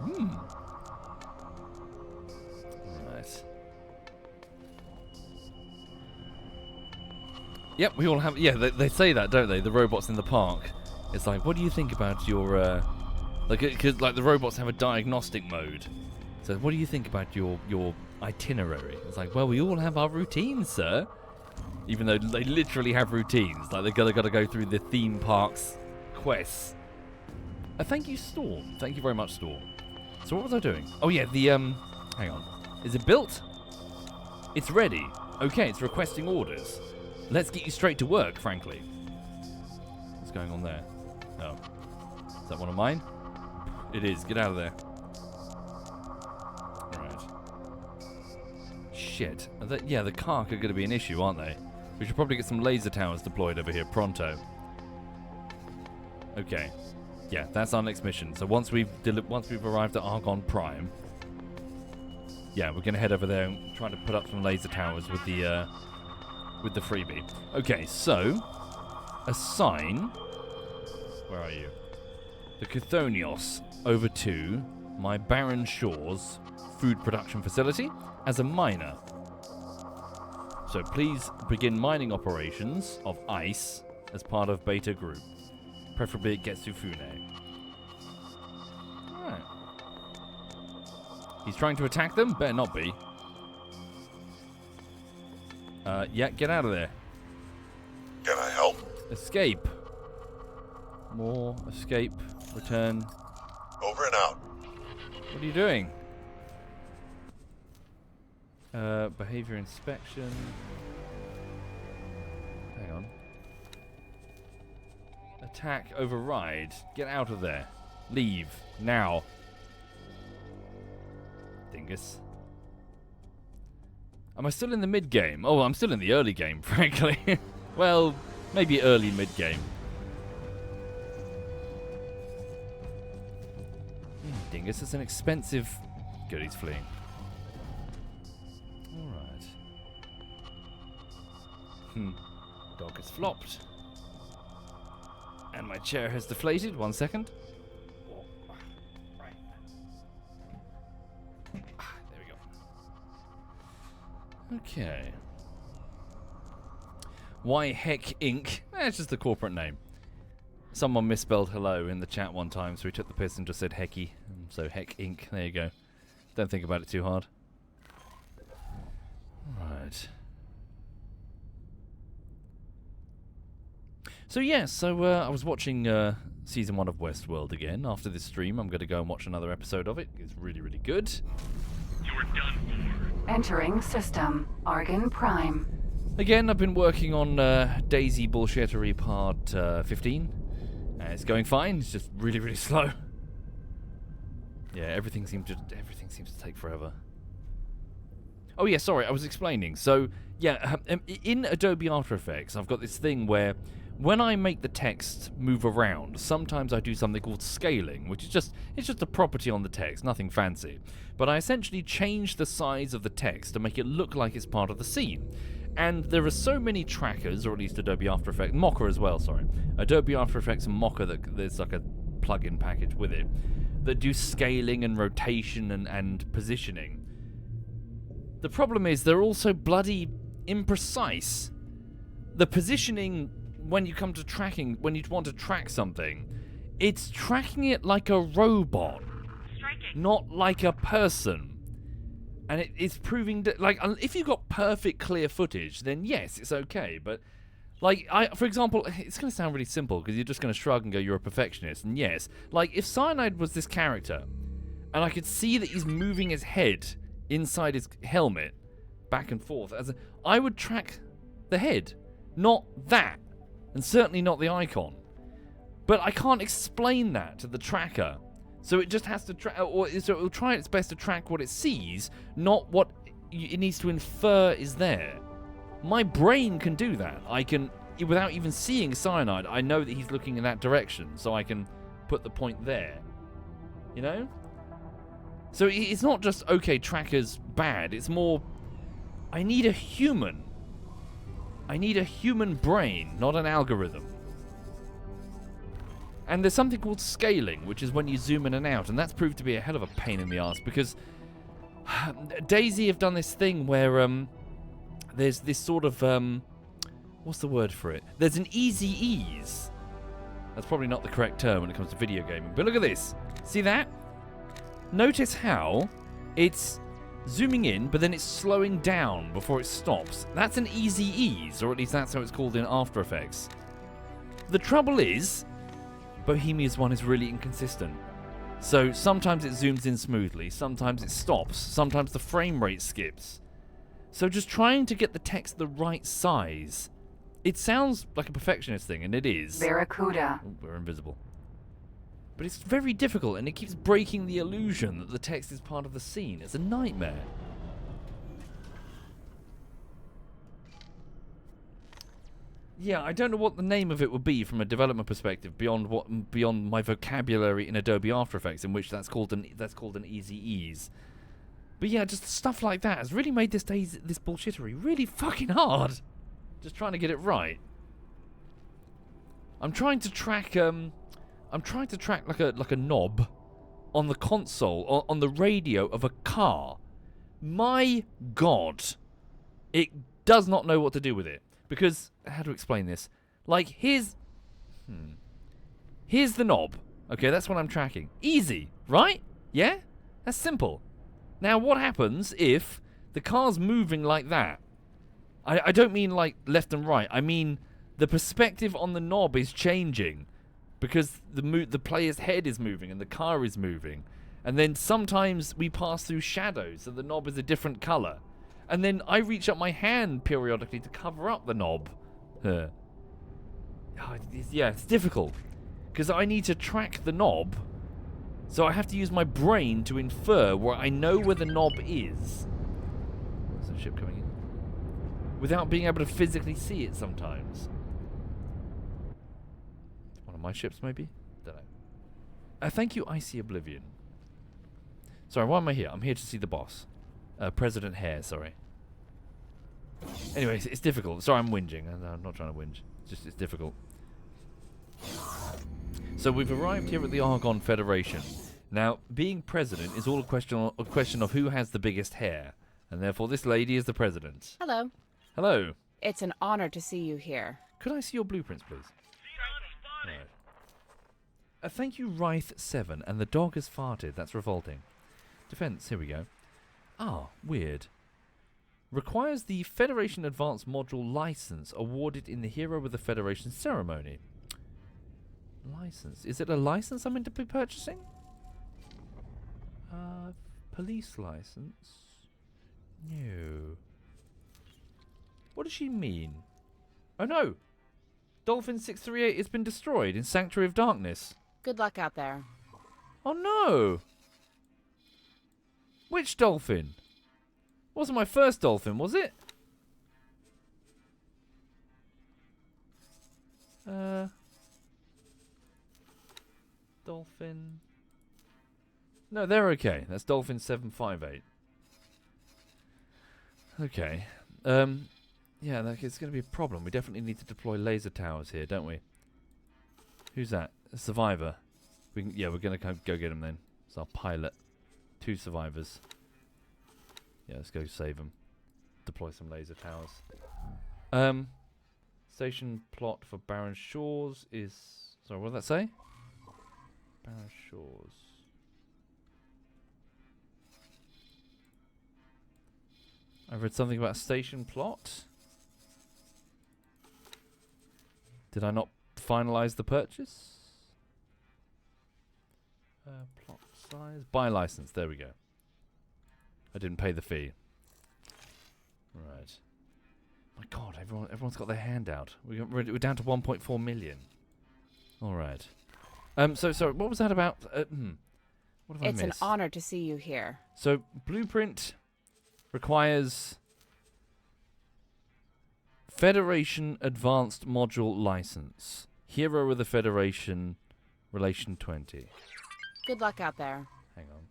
Nice. Yep, we all have... Yeah, they say that, don't they? The robots in the park. It's like, what do you think about your... Because like, the robots have a diagnostic mode. So what do you think about your itinerary? It's like, well, we all have our routines, sir. Even though they literally have routines. Like, they've got to go through the theme park's quests. Thank you, Storm. Thank you very much, Storm. So what was I doing? Oh yeah, the hang on. Is it built? It's ready. Okay, it's requesting orders. Let's get you straight to work, frankly. What's going on there? Oh. Is that one of mine? It is. Get out of there. Right. Shit. Yeah, the Kark are going to be an issue, aren't they? We should probably get some laser towers deployed over here pronto. Okay. Yeah, that's our next mission. So once we've arrived at Argon Prime, yeah, we're going to head over there and try to put up some laser towers with the freebie. Okay, so assign. Where are you? The Chthonios over to my Barren Shores food production facility as a miner. So please begin mining operations of ice as part of Beta Group. Preferably at Getsufune. Alright. He's trying to attack them? Better not be. Yeah, get out of there. Can I help? Escape. More. Escape. Return. Over and out. What are you doing? Behavior inspection. Hang on. Attack, override. Get out of there. Leave. Now. Dingus. Am I still in the mid-game? Oh, I'm still in the early game, frankly. Well, maybe early mid-game. Dingus, it's an expensive... Good, he's fleeing. Alright. Dog has flopped. And my chair has deflated. 1 second. There we go. Okay. Why Heck Inc? It's just the corporate name. Someone misspelled hello in the chat one time, so we took the piss and just said Hecky. So Heck Inc. There you go. Don't think about it too hard. Right. So yeah, I was watching season 1 of Westworld again. After this stream, I'm going to go and watch another episode of it. It's really, really good. You're done for. Entering system. Argon Prime. Again, I've been working on Daisy Bullshittery Part 15. It's going fine. It's just really, really slow. Yeah, everything seems to take forever. Oh yeah, sorry, I was explaining. So yeah, in Adobe After Effects, I've got this thing where when I make the text move around, sometimes I do something called scaling, which is just a property on the text, nothing fancy. But I essentially change the size of the text to make it look like it's part of the scene. And there are so many trackers, or at least Adobe After Effects, Mocha as well, sorry. Adobe After Effects and Mocha, there's like a plugin package with it, that do scaling and rotation and positioning. The problem is they're also bloody imprecise. The positioning, when you come to tracking, when you want to track something, it's tracking it like a robot, Striking. not like a person. And it's proving that, like, if you've got perfect clear footage, then yes, it's okay. But, like, for example, it's going to sound really simple because you're just going to shrug and go, you're a perfectionist. And yes, like, if Cyanide was this character, and I could see that he's moving his head inside his helmet back and forth, I would track the head, not that, and certainly not the icon. But I can't explain that to the tracker. So it just has to track, so it will try its best to track what it sees, not what it needs to infer is there. My brain can do that. I can, without even seeing Cyanide, I know that he's looking in that direction, so I can put the point there. You know? So it's not just, okay, tracker's bad. It's more, I need a human. I need a human brain, not an algorithm. And there's something called scaling, which is when you zoom in and out, and that's proved to be a hell of a pain in the ass because Daisy have done this thing where there's this sort of what's the word for it? There's an easy ease. That's probably not the correct term when it comes to video gaming, but look at this. See that? Notice how it's zooming in, but then it's slowing down before it stops. That's an easy ease, or at least that's how it's called in After Effects. The trouble is, Bohemia's one is really inconsistent. So sometimes it zooms in smoothly, sometimes it stops, sometimes the frame rate skips. So just trying to get the text the right size. It sounds like a perfectionist thing, and it is. Barracuda. Oh, we're invisible. But it's very difficult, and it keeps breaking the illusion that the text is part of the scene. It's a nightmare. Yeah, I don't know what the name of it would be from a development perspective beyond my vocabulary in Adobe After Effects, in which that's called an easy ease. But yeah, just stuff like that has really made this bullshittery really fucking hard. Just trying to get it right. I'm trying to track like a knob on the console on the radio of a car. My God, it does not know what to do with it. Because, how to explain this? Like, here's the knob. Okay, that's what I'm tracking. Easy, right? Yeah? That's simple. Now, what happens if the car's moving like that? I don't mean, like, left and right. I mean, the perspective on the knob is changing. Because the player's head is moving and the car is moving. And then sometimes we pass through shadows, so the knob is a different color. And then I reach up my hand periodically to cover up the knob. Yeah, it's difficult. Because I need to track the knob. So I have to use my brain to infer where I know where the knob is. There's a ship coming in. Without being able to physically see it sometimes. One of my ships, maybe? Don't know. Thank you, Icy Oblivion. Sorry, why am I here? I'm here to see the boss. President Hare, sorry. Anyway, it's difficult. Sorry, I'm whinging. I'm not trying to whinge. It's difficult. So we've arrived here at the Argon Federation. Now, being president is all a question of who has the biggest hair, and therefore this lady is the president. Hello. Hello. It's an honor to see you here. Could I see your blueprints, please? Right. Thank you, Wraith7, and the dog has farted. That's revolting. Defense, here we go. Ah, weird. Requires the Federation Advanced Module license awarded in the Hero with the Federation ceremony. License. Is it a license I'm meant to be purchasing? Police license? No. What does she mean? Oh no! Dolphin 638 has been destroyed in Sanctuary of Darkness. Good luck out there. Oh no! Which dolphin? Wasn't my first dolphin, was it? Dolphin. No, they're okay. That's Dolphin 758. Okay. Yeah, it's going to be a problem. We definitely need to deploy laser towers here, don't we? Who's that? A survivor. We're going to go get him then. It's our pilot. 2 survivors. Yeah, let's go save them. Deploy some laser towers. Station plot for Barren Shores is... Sorry, what did that say? Barren Shores. I read something about a station plot. Did I not finalize the purchase? Plot size. Buy license. There we go. I didn't pay the fee. Right. My God, everyone's got their hand out. We're down to 1.4 million. All right. So what was that about? What have I It's missed? an honor to see you here. So blueprint requires Federation Advanced Module License. Hero of the Federation, Relation 20. Good luck out there. Hang on.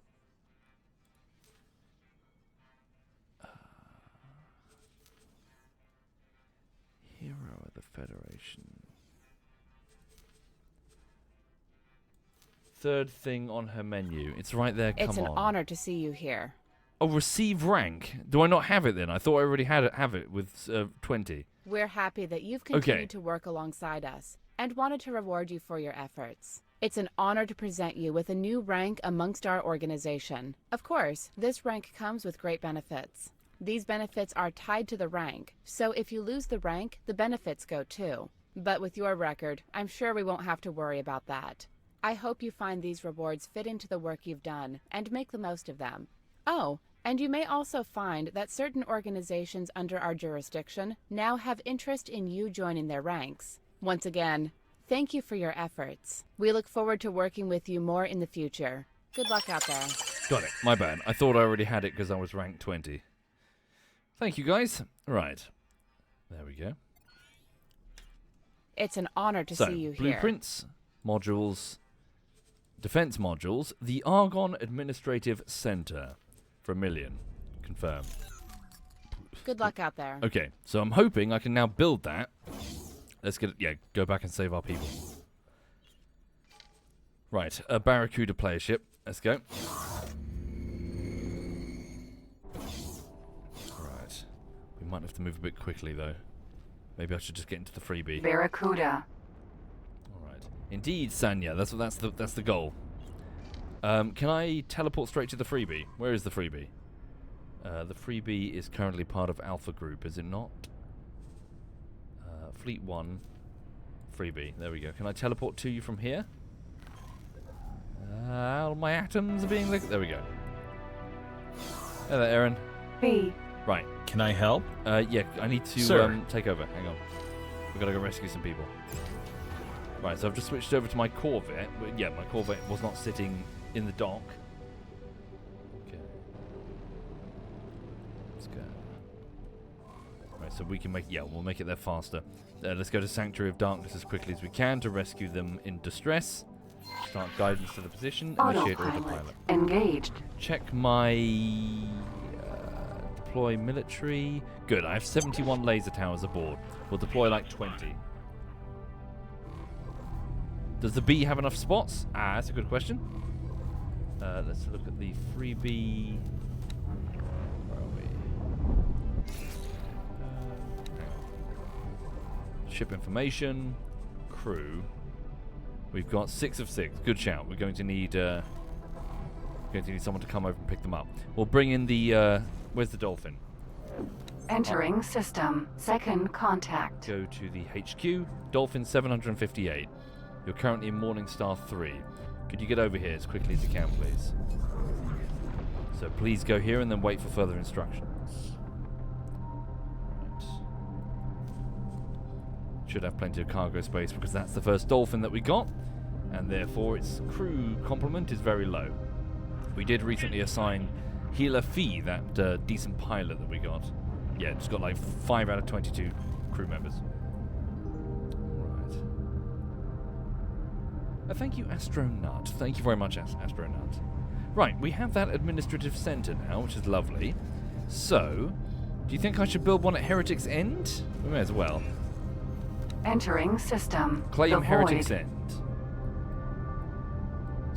Hero of the Federation. Third thing on her menu. It's right there. Come on. It's an honor to see you here. Oh, receive rank. Do I not have it then? I thought I already have it with 20. We're happy that you've continued to work alongside us and wanted to reward you for your efforts. It's an honor to present you with a new rank amongst our organization. Of course, this rank comes with great benefits. These benefits are tied to the rank, so if you lose the rank, the benefits go too. But with your record, I'm sure we won't have to worry about that. I hope you find these rewards fit into the work you've done and make the most of them. Oh, and you may also find that certain organizations under our jurisdiction now have interest in you joining their ranks. Once again, thank you for your efforts. We look forward to working with you more in the future. Good luck out there. Got it. My bad. I thought I already had it because I was ranked 20. Thank you, guys. Right. There we go. It's an honor to So, see you here. blueprints, modules, defense modules, the Argonne Administrative Center for 1 million. Confirm. Good luck out there. Okay, so I'm hoping I can now build that. Let's get it. Yeah, go back and save our people. Right, a Barracuda player ship. Let's go. Right. We might have to move a bit quickly, though. Maybe I should just get into the freebie. Barracuda. All right. Indeed, Sanya. That's the goal. Can I teleport straight to the freebie? Where is the freebie? The freebie is currently part of Alpha Group, is it not? Fleet 1. Freebie. There we go. Can I teleport to you from here? All my atoms are being licked. There we go. Hello, Aaron. B. Right. Can I help? Yeah, I need to Sir. take over. Hang on. We've got to go rescue some people. Right, so I've just switched over to my Corvette. But yeah, my Corvette was not sitting in the dock. Okay. Let's go. Right, so we can make... Yeah, we'll make it there faster. Let's go to Sanctuary of Darkness as quickly as we can to rescue them in distress. Start guidance to the position. Initiate autopilot. Engaged. Check my... deploy military. Good, I have 71 laser towers aboard. We'll deploy like 20. Does the B have enough spots? That's a good question. Let's look at the freebie. Where are we? Ship information. Crew. We've got 6 of 6. Good shout. We're going to need someone to come over and pick them up. We'll bring in the... where's the Dolphin? Entering system. Second contact. Go to the HQ. Dolphin 758. You're currently in Morningstar 3. Could you get over here as quickly as you can, please? So please go here and then wait for further instructions. Right. Should have plenty of cargo space because that's the first Dolphin that we got, and therefore its crew complement is very low. We did recently assign Healer Fee, that decent pilot that we got. Yeah, it's got like 5 out of 22 crew members. Thank you, Astronaut. Thank you very much, Astronaut. Right, we have that administrative center now, which is lovely. So, do you think I should build one at Heretic's End? We may as well. Entering system. Claim The Heretic's void. End.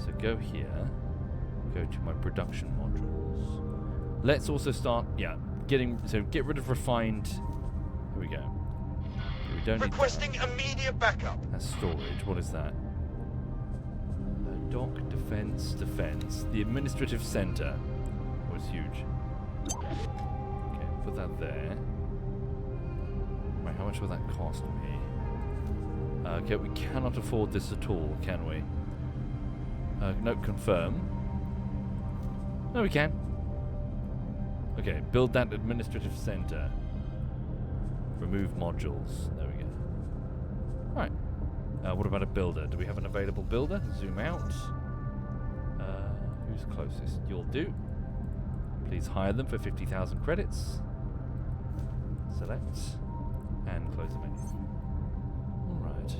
So go here. Go to my production modules. Let's also start, get rid of refined. Here we go. We don't need Requesting immediate backup. that's storage. What is that? Dock, defense. The administrative center. Oh, it's huge. Okay, put that there. Right, how much will that cost me? Okay, we cannot afford this at all, can we? Nope, confirm. No, we can. Okay, build that administrative center. Remove modules. There we go. Right. What about a builder? Do we have an available builder? Zoom out. Who's closest? You'll do. Please hire them for 50,000 credits. Select. And close the menu. Alright.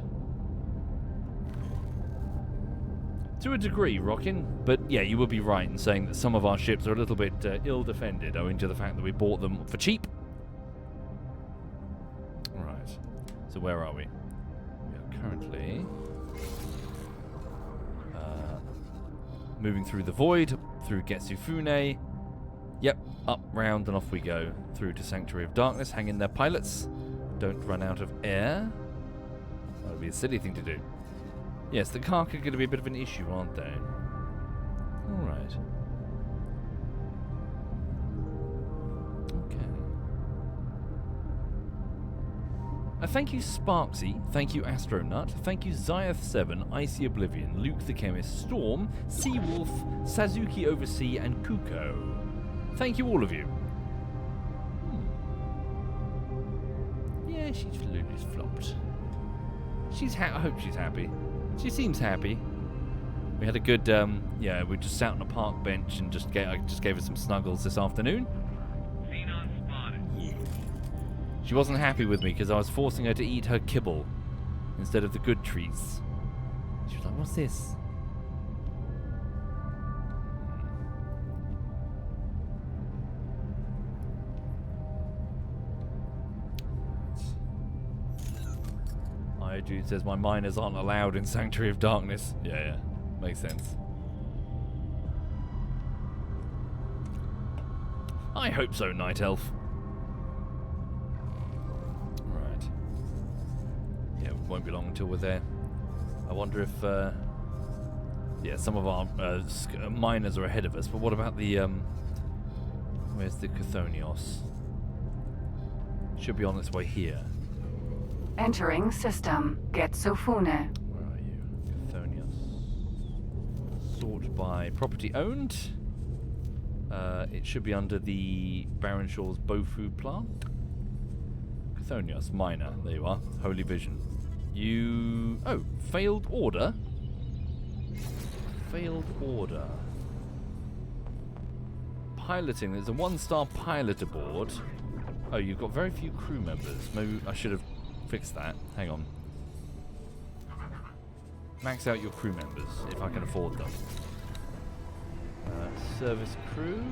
To a degree, Rockin'. But yeah, you would be right in saying that some of our ships are a little bit ill-defended owing to the fact that we bought them for cheap. Alright. So where are we? Currently moving through the void, through Getsufune. Yep, up, round, and off we go. Through to Sanctuary of Darkness. Hang in there, pilots. Don't run out of air. That would be a silly thing to do. Yes, the Kark are going to be a bit of an issue, aren't they? Alright. Thank you, Sparksy. Thank you, Astronut. Thank you, Zyeth7, Icy Oblivion, Luke the Chemist, Storm, Seawolf, Sazuki Oversea, and Kuko. Thank you, all of you. Yeah, Lulu's flopped. I hope she's happy. She seems happy. We had a good, we just sat on a park bench and I just gave her some snuggles this afternoon. Xenon spotted. She wasn't happy with me because I was forcing her to eat her kibble instead of the good treats. She was like, what's this? Jude says my miners aren't allowed in Sanctuary of Darkness. Yeah, makes sense. I hope so, Night Elf. Right. Yeah, it won't be long until we're there. I wonder if, some of our miners are ahead of us, but what about the, where's the Chthonios? Should be on its way here. Entering system. Getsofune. Where are you? Chthonios. Sort by property owned. It should be under the Baron Shaw's Bofu plant. Chthonios, miner. There you are. Holy Vision. Failed order? Failed order. Piloting. There's a 1-star pilot aboard. Oh, you've got very few crew members. Maybe I should have fix that. Hang on. Max out your crew members, if I can afford them. Service crew.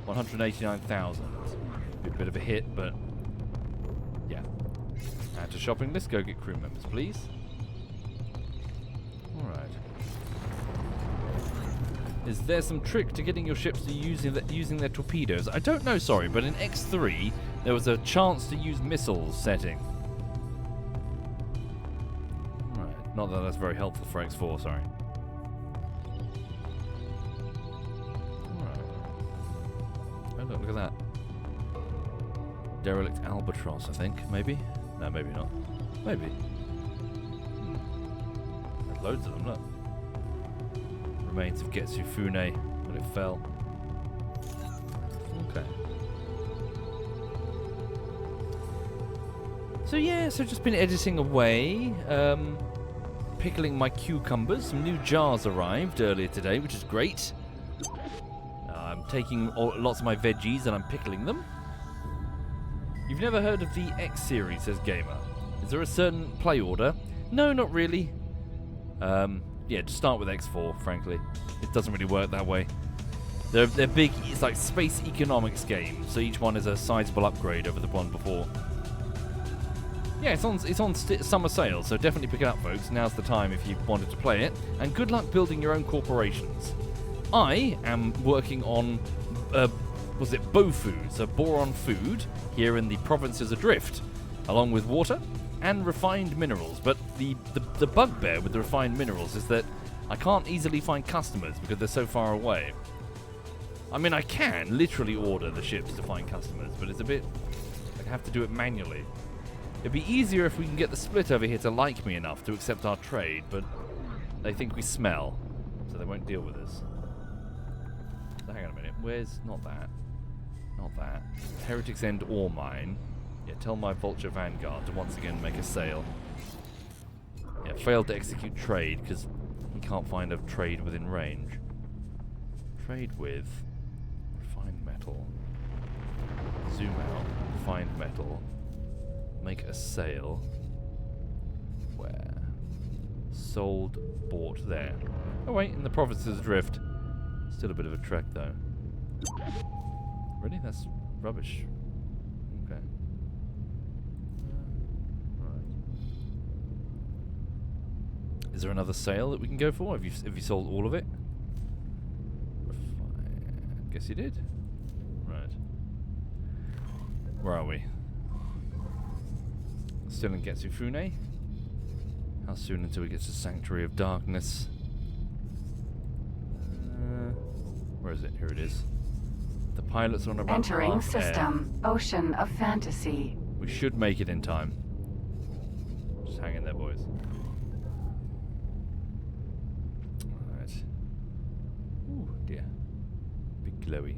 189,000. Be a bit of a hit, but yeah. Add to shopping list. Go get crew members, please. Alright. Is there some trick to getting your ships to using their torpedoes? I don't know, sorry, but in X3 there was a chance to use missiles setting. Right, not that that's very helpful for X4, sorry. Alright. Oh look at that. Derelict Albatross, I think, maybe? No, maybe not. Maybe. There's loads of them, look. Remains of Getsufune when it fell. Okay. So just been editing away, pickling my cucumbers. Some new jars arrived earlier today, which is great. I'm taking lots of my veggies and I'm pickling them. You've never heard of the X series, says Gamer. Is there a certain play order? No, not really. Just start with X4, frankly. It doesn't really work that way. They're big, it's like space economics games, so each one is a sizable upgrade over the one before. Yeah, it's on summer sale, so definitely pick it up, folks. Now's the time if you wanted to play it. And good luck building your own corporations. I am working on, Bofu, so boron food, here in the provinces adrift, along with water and refined minerals. But the bugbear with the refined minerals is that I can't easily find customers because they're so far away. I mean, I can literally order the ships to find customers, but it's a bit... I have to do it manually. It'd be easier if we can get the split over here to like me enough to accept our trade, but they think we smell, so they won't deal with us. So hang on a minute. Where's... Not that. Not that. Heretics End ore mine. Yeah, tell my Vulture Vanguard to once again make a sale. Yeah, failed to execute trade because he can't find a trade within range. Trade with refined metal. Zoom out. Refined metal. Make a sale. Where? Sold, bought there. Oh wait, in the provinces adrift. Still a bit of a trek though. Really? That's rubbish. Okay. Is there another sale that we can go for? Have you sold all of it? Guess you did. Right. Where are we? Still in Getsufune. How soon until we get to Sanctuary of Darkness? Where is it? Here it is. The pilot's on a run Entering half system. air. Ocean of Fantasy. We should make it in time. Just hang in there, boys. Alright. Ooh, dear. Big glowy.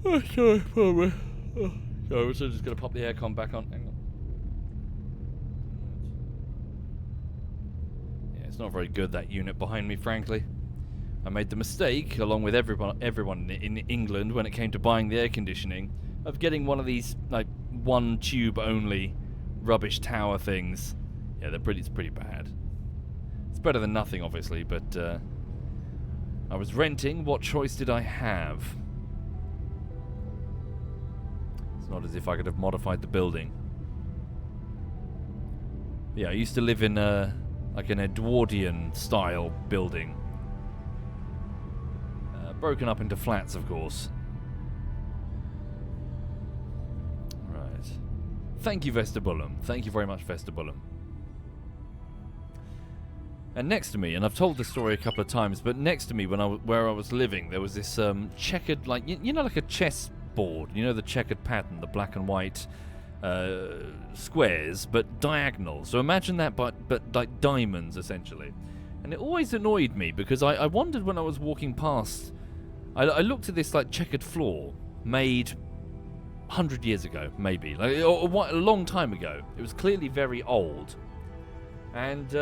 Oh, sorry, sorry. Oh, sorry, we're just gonna pop the aircon back on. Hang on. Yeah, it's not very good, that unit behind me, frankly. I made the mistake, along with everyone in England, when it came to buying the air conditioning, of getting one of these, like, one tube only rubbish tower things. Yeah, it's pretty bad. It's better than nothing, obviously, but I was renting. What choice did I have? It's not as if I could have modified the building. Yeah, I used to live in like an Edwardian style building. Broken up into flats, of course. Right. Thank you, Vestibullum. Thank you very much, Vestibullum. And next to me, and I've told this story a couple of times, but next to me, where I was living, there was this checkered, like you know, like a chess board. You know, the checkered pattern, the black and white squares, but diagonal. So imagine that, but like diamonds, essentially. And it always annoyed me because I wondered when I was walking past. I looked at this like checkered floor made 100 years ago, maybe, like a long time ago. It was clearly very old, and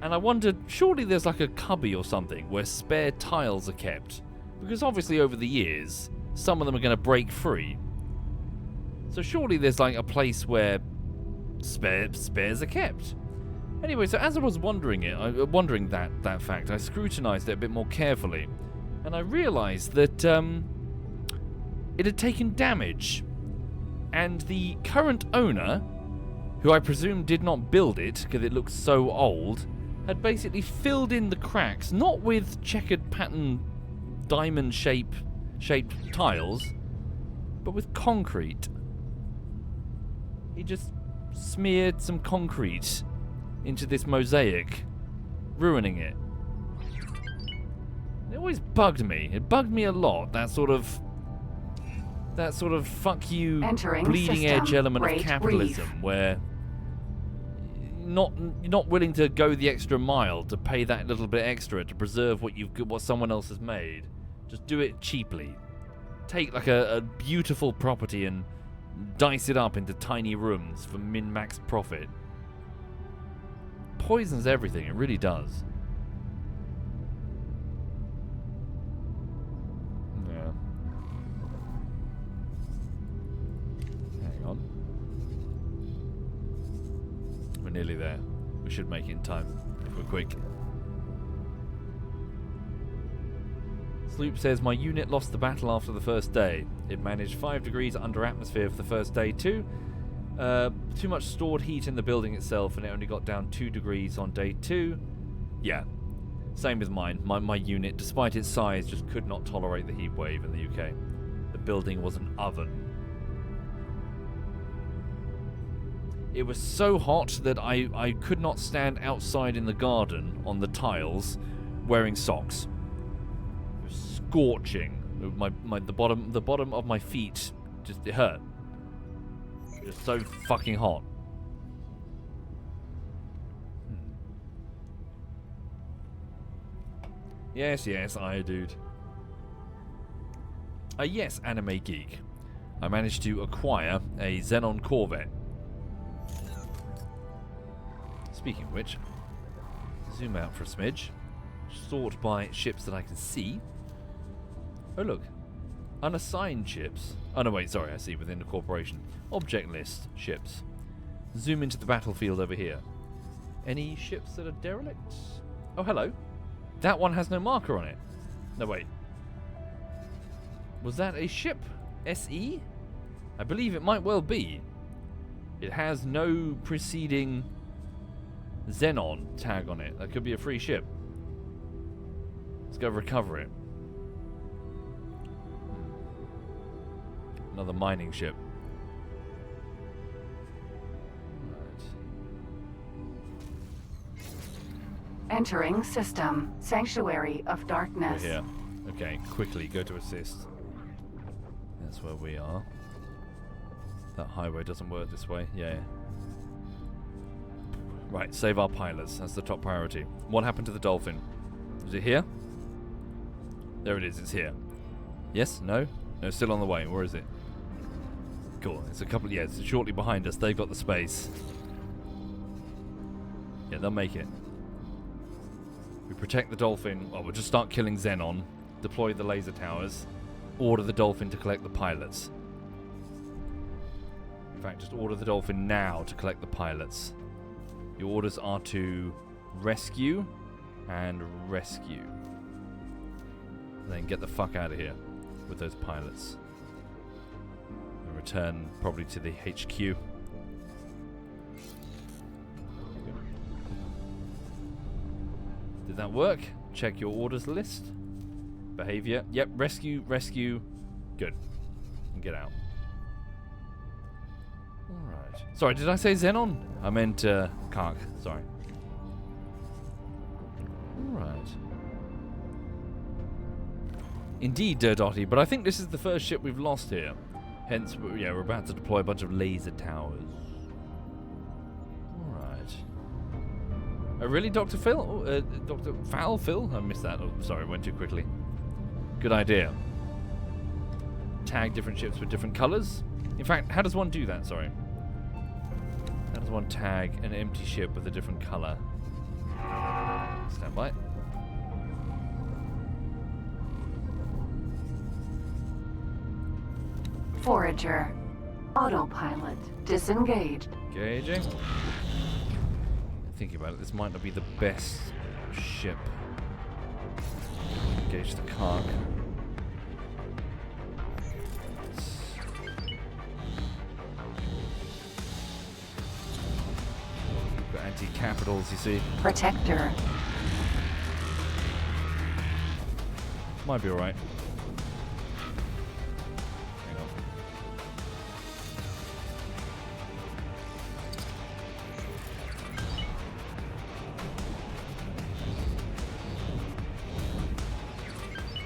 I wondered, surely there's like a cubby or something where spare tiles are kept, because obviously over the years some of them are going to break free. So surely there's like a place where spares are kept. Anyway, so as I was wondering that fact, I scrutinized it a bit more carefully, and I realized that it had taken damage, and the current owner, who I presume did not build it because it looks so old, had basically filled in the cracks, not with checkered pattern diamond shaped tiles, but with concrete. He just smeared some concrete into this mosaic, ruining it. It always bugged me. It bugged me a lot, that sort of fuck you bleeding edge element of capitalism, where you're not willing to go the extra mile to pay that little bit extra to preserve what someone else has made. Just do it cheaply. Take like a beautiful property and dice it up into tiny rooms for min-max profit. Poisons everything, it really does. Yeah. Hang on. We're nearly there. We should make it in time, if we're quick. Sloop says, my unit lost the battle after the first day. It managed 5 degrees under atmosphere for the first day too. Too much stored heat in the building itself, and it only got down 2 degrees on day 2. Yeah, same with mine. My unit, despite its size, just could not tolerate the heat wave in the UK. The building was an oven. It was so hot that I could not stand outside in the garden on the tiles wearing socks. It was scorching. The bottom of my feet it hurt. It was so fucking hot. Yes, I dude. Yes, Anime Geek. I managed to acquire a Xenon Corvette. Speaking of which, zoom out for a smidge. Sort by ships that I can see. Oh look, unassigned ships. Oh no, wait, sorry, I see, within the corporation. Object list ships. Zoom into the battlefield over here. Any ships that are derelict? Oh, hello. That one has no marker on it. No, wait. Was that a ship? SE? I believe it might well be. It has no preceding Xenon tag on it. That could be a free ship. Let's go recover it. Another mining ship. Entering system. Sanctuary of Darkness. We're here. Okay, quickly go to assist. That's where we are. That highway doesn't work this way. Yeah. Right, save our pilots. That's the top priority. What happened to the dolphin? Is it here? There it is. It's here. Yes? No? No, still on the way. Where is it? Cool. It's a couple... Yeah, it's shortly behind us. They've got the space. Yeah, they'll make it. We protect the dolphin. Well, we'll just start killing Xenon. Deploy the laser towers. Order the dolphin to collect the pilots. In fact, just order the dolphin now to collect the pilots. Your orders are to rescue and rescue. And then get the fuck out of here with those pilots. And return probably to the HQ. Did that work? Check your orders list. Behavior. Yep, rescue, rescue. Good. And get out. Alright. Sorry, did I say Xenon? I meant Kark. Sorry. Alright. Indeed, Dotty, but I think this is the first ship we've lost here. Hence, we're about to deploy a bunch of laser towers. Alright. Oh, really, Dr. Phil? Oh, Dr. Foul Phil? I missed that. Oh, sorry, went too quickly. Good idea. Tag different ships with different colors. In fact, how does one do that? Sorry. How does one tag an empty ship with a different color? Stand by. Forager. Autopilot disengaged. Engaging. Thinking about it, this might not be the best ship. Engage the Kark. Got anti-capitals, you see. Protector. Might be alright. Hang on.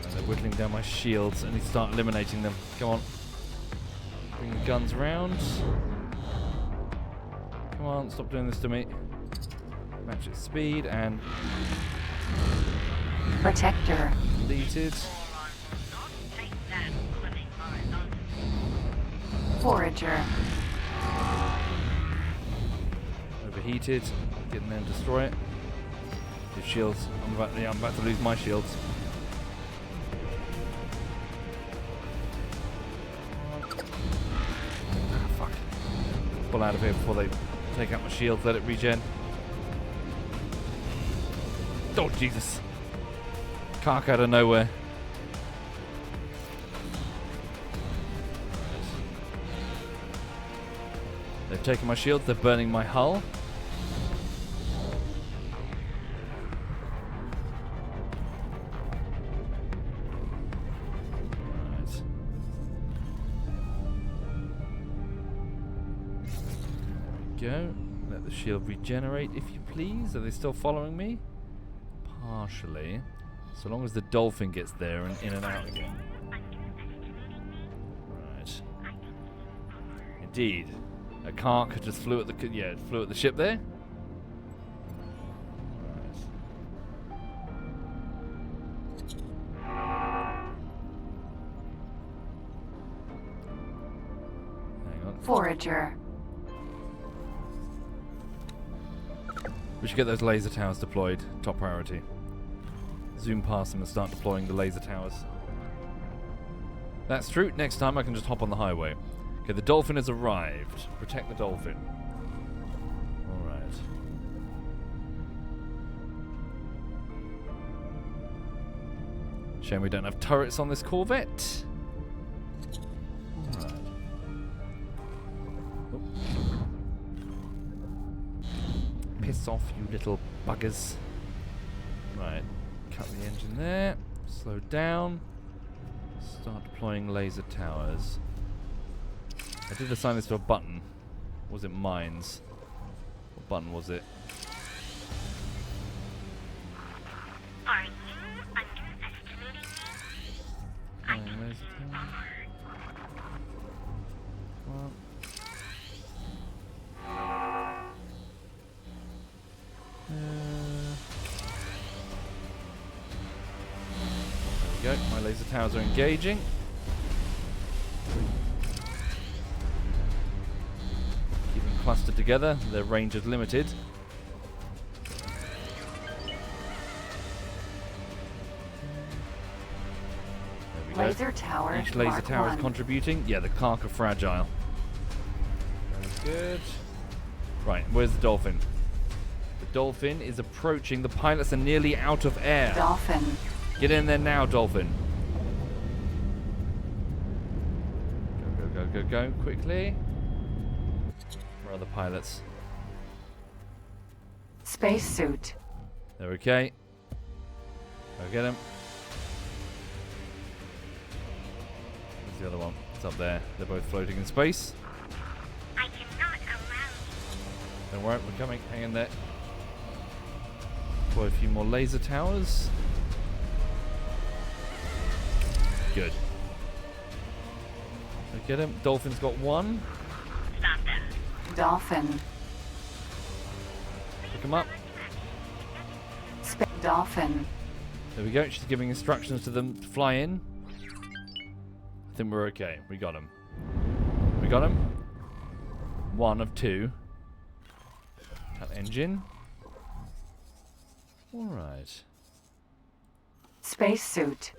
And they're whittling down my shields. I need to start eliminating them. Come on. Bring the guns round. Come on, stop doing this to me. Match its speed and Protector. deleted. Forager. Overheated. Getting them to destroy it. His shields. I'm about to lose my shields. Ah, fuck. Pull out of here before they take out my shields. Let it regen. Oh, Jesus. Kark out of nowhere. They've taken my shields. They're burning my hull. Right. There we go. Let the shield regenerate, if you please. Are they still following me? Partially. So long as the dolphin gets there and in and out again. Right. Indeed. A Kark just flew at the ship there. Right. Hang on. Forager. We should get those laser towers deployed. Top priority. Zoom past them and start deploying the laser towers. That's true. Next time I can just hop on the highway. Okay, the dolphin has arrived. Protect the dolphin. Alright. Shame we don't have turrets on this Corvette. Alright. Oh. Piss off, you little buggers. Right. Cut the engine there. Slow down. Start deploying laser towers. I did assign this to a button. Or was it mines? What button was it? Are you underestimating me? I can estimate. Laser tower. Right. Cut the engine there. Slow down. Start deploying laser towers. I did assign this to a button. Was it mines? Or button was it? Laser tower. Are you underestimating me? I can estimate. There we go. My laser towers are engaging. Keep them clustered together. Their range is limited. There we go. Laser tower. Each laser Mark tower 1. is contributing. Yeah, the Kark are fragile. Very good. Right, where's the dolphin? The dolphin is approaching. The pilots are nearly out of air. Dolphin. Get in there now, dolphin. Go, go, go, go, go, quickly. Where are the pilots? Spacesuit. They're okay. Go get him. Where's the other one? It's up there. They're both floating in space. I cannot allow you. Don't worry, we're coming. Hang in there. Deploy a few more laser towers. Good. Go get him. Dolphin's got one. Stop them. Dolphin. Pick him up. Dolphin. There we go. She's giving instructions to them to fly in. I think we're okay. We got him. We got him. One of two. That engine. Alright. Spacesuit.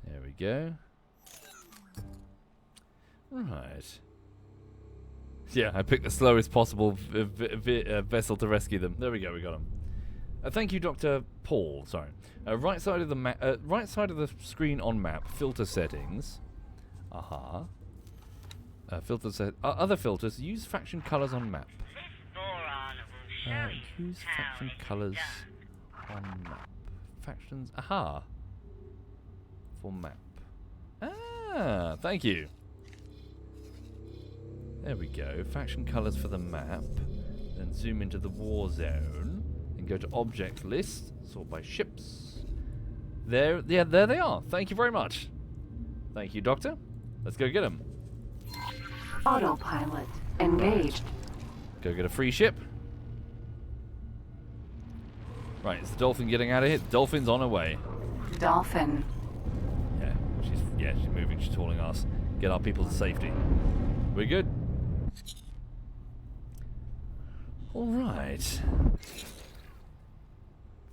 There we go. Right. Yeah, I picked the slowest possible vessel to rescue them. There we go, we got them. Thank you, Dr. Paul. Sorry. Right side of the right side of the screen on map. Filter settings. Aha. Filter set. Other filters. Use faction colors on map. This boron will show you Use how faction it's colors done. on map. Factions. Aha. For map. Ah, thank you. There we go. Faction colors for the map. Then zoom into the war zone. And go to object list. Sort by ships. There they are. Thank you very much. Thank you, Doctor. Let's go get them. Autopilot. Engaged. Go get a free ship. Right, is the dolphin getting out of here? The dolphin's on her way. Dolphin. Yeah, she's moving. She's hauling us. Get our people to safety. We're good. All right.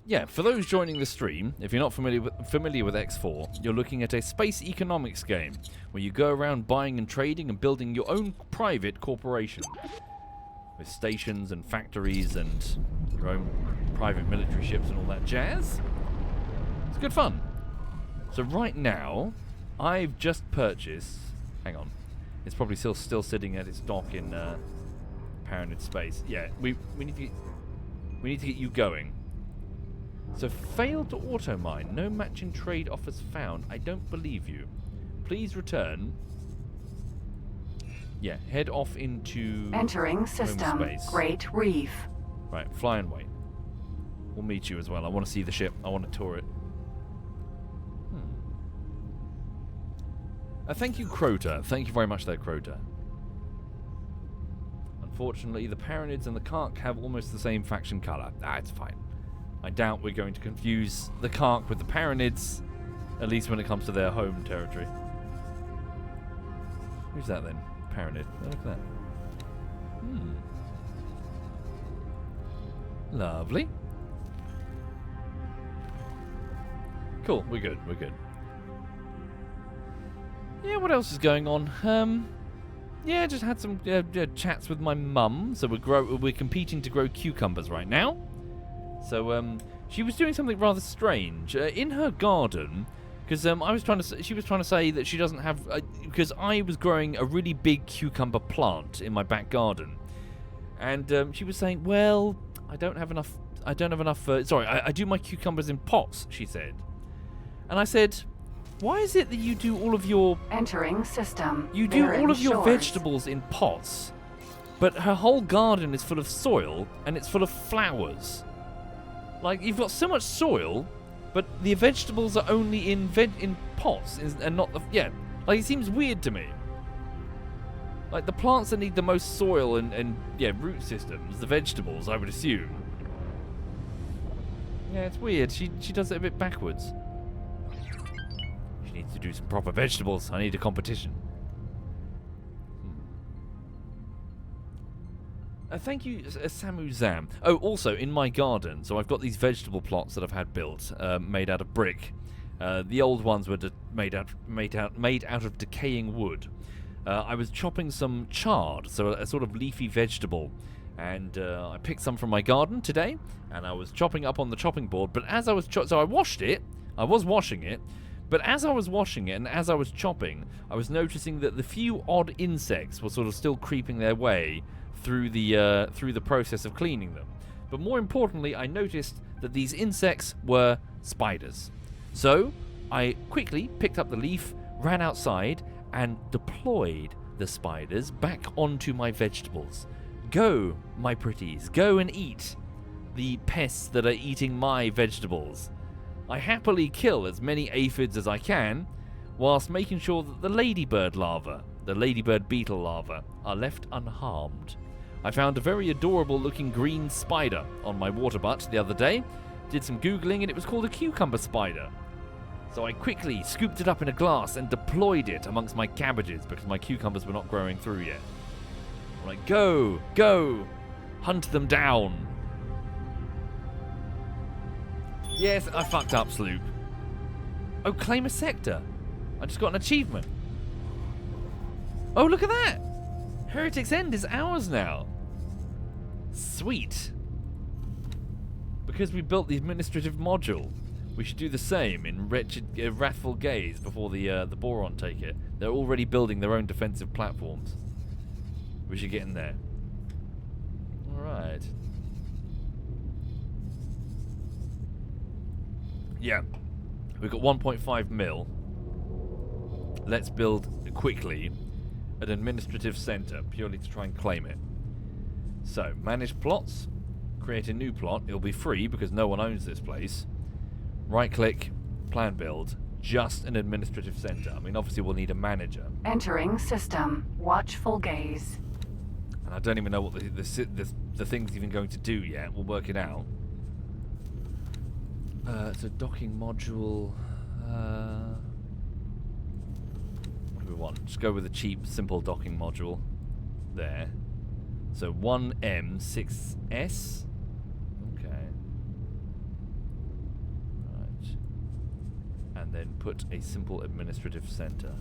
Yeah, for those joining the stream, if you're not familiar with X4, you're looking at a space economics game where you go around buying and trading and building your own private corporation with stations and factories and your own private military ships and all that jazz. It's good fun. So right now, I've just purchased. Hang on, it's probably still sitting at its dock in Paranid space. Yeah, we need to get you going. So failed to auto mine. No matching trade offers found. I don't believe you. Please return. Yeah, head off into Entering home system. space. Great Reef. Right, fly and wait. We'll meet you as well. I want to see the ship. I want to tour it. Thank you, Crota. Thank you very much there, Crota. Unfortunately, the Paranids and the Kark have almost the same faction color. It's fine. I doubt we're going to confuse the Kark with the Paranids, at least when it comes to their home territory. Who's that then? Paranid. Oh, look at that. Lovely. Cool, we're good, we're good. Yeah, what else is going on? Yeah, just had some chats with my mum. So we're competing to grow cucumbers right now. So she was doing something rather strange in her garden, because she was trying to say that she doesn't have, because I was growing a really big cucumber plant in my back garden, and she was saying, well, I don't have enough. Sorry, I do my cucumbers in pots, she said, and I said, why is it that you do all of your Entering system. You do Bearing all of your shores. vegetables in pots, but her whole garden is full of soil and it's full of flowers. Like, you've got so much soil, but the vegetables are only in pots and not the Like, it seems weird to me. Like, the plants that need the most soil and root systems, the vegetables, I would assume. Yeah, it's weird. She does it a bit backwards. need to do some proper vegetables. I need a competition. Thank you, Samu Zam. Oh, also, in my garden, so I've got these vegetable plots that I've had built, made out of brick. The old ones were made out of decaying wood. I was chopping some chard, so a sort of leafy vegetable, and I picked some from my garden today, and I was chopping up on the chopping board. But as I was so I washed it. I was washing it, but as I was washing it and as I was chopping, I was noticing that the few odd insects were sort of still creeping their way through the process of cleaning them. But more importantly, I noticed that these insects were spiders. So I quickly picked up the leaf, ran outside, and deployed the spiders back onto my vegetables. Go, my pretties, go and eat the pests that are eating my vegetables. I happily kill as many aphids as I can, whilst making sure that the ladybird larvae, the ladybird beetle larvae, are left unharmed. I found a very adorable looking green spider on my water butt the other day, did some googling, and it was called a cucumber spider. So I quickly scooped it up in a glass and deployed it amongst my cabbages because my cucumbers were not growing through yet. I'm like, go, hunt them down. Yes, I fucked up, Sloop. Oh, claim a sector. I just got an achievement. Oh, look at that. Heretic's End is ours now. Sweet. Because we built the administrative module, we should do the same in Wrathful Gaze before the Boron take it. They're already building their own defensive platforms. We should get in there. Alright. Yeah. We've got 1.5 mil. Let's build quickly an administrative center, purely to try and claim it. So, manage plots. Create a new plot. It'll be free because no one owns this place. Right-click, plan build. Just an administrative center. I mean, obviously we'll need a manager. Entering system. Watchful gaze. And I don't even know what the thing's even going to do yet. We'll work it out. So docking module. What do we want? Just go with a cheap, simple docking module. There. So 1M6S. Okay. Right. And then put a simple administrative center.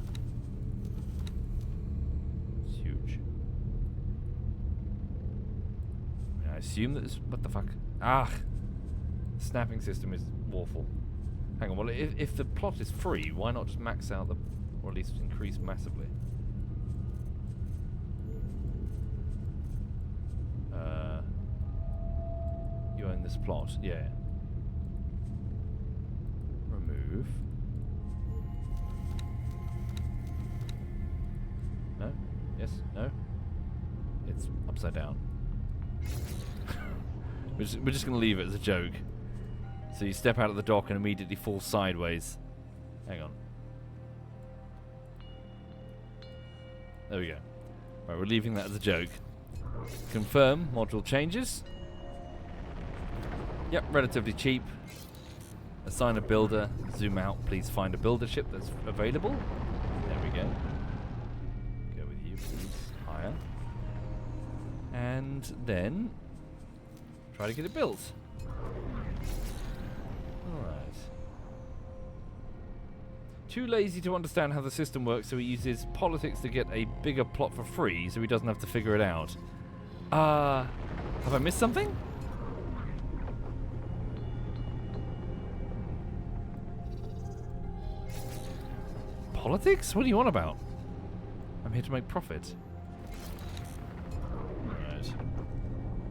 It's huge. I assume that this. What the fuck? Ah! Snapping system is awful. Hang on, well, if the plot is free, why not just max out the. Or at least increase massively? You own this plot, yeah. Remove. No? Yes? No? It's upside down. We're just going to leave it as a joke. So you step out of the dock and immediately fall sideways. Hang on. There we go. Right, we're leaving that as a joke. Confirm module changes. Yep, relatively cheap. Assign a builder. Zoom out. Please find a builder ship that's available. There we go. Go with you, please. Higher. And then try to get it built. Alright. Too lazy to understand how the system works, so he uses politics to get a bigger plot for free so he doesn't have to figure it out. Have I missed something? Politics? What are you on about? I'm here to make profit. Right.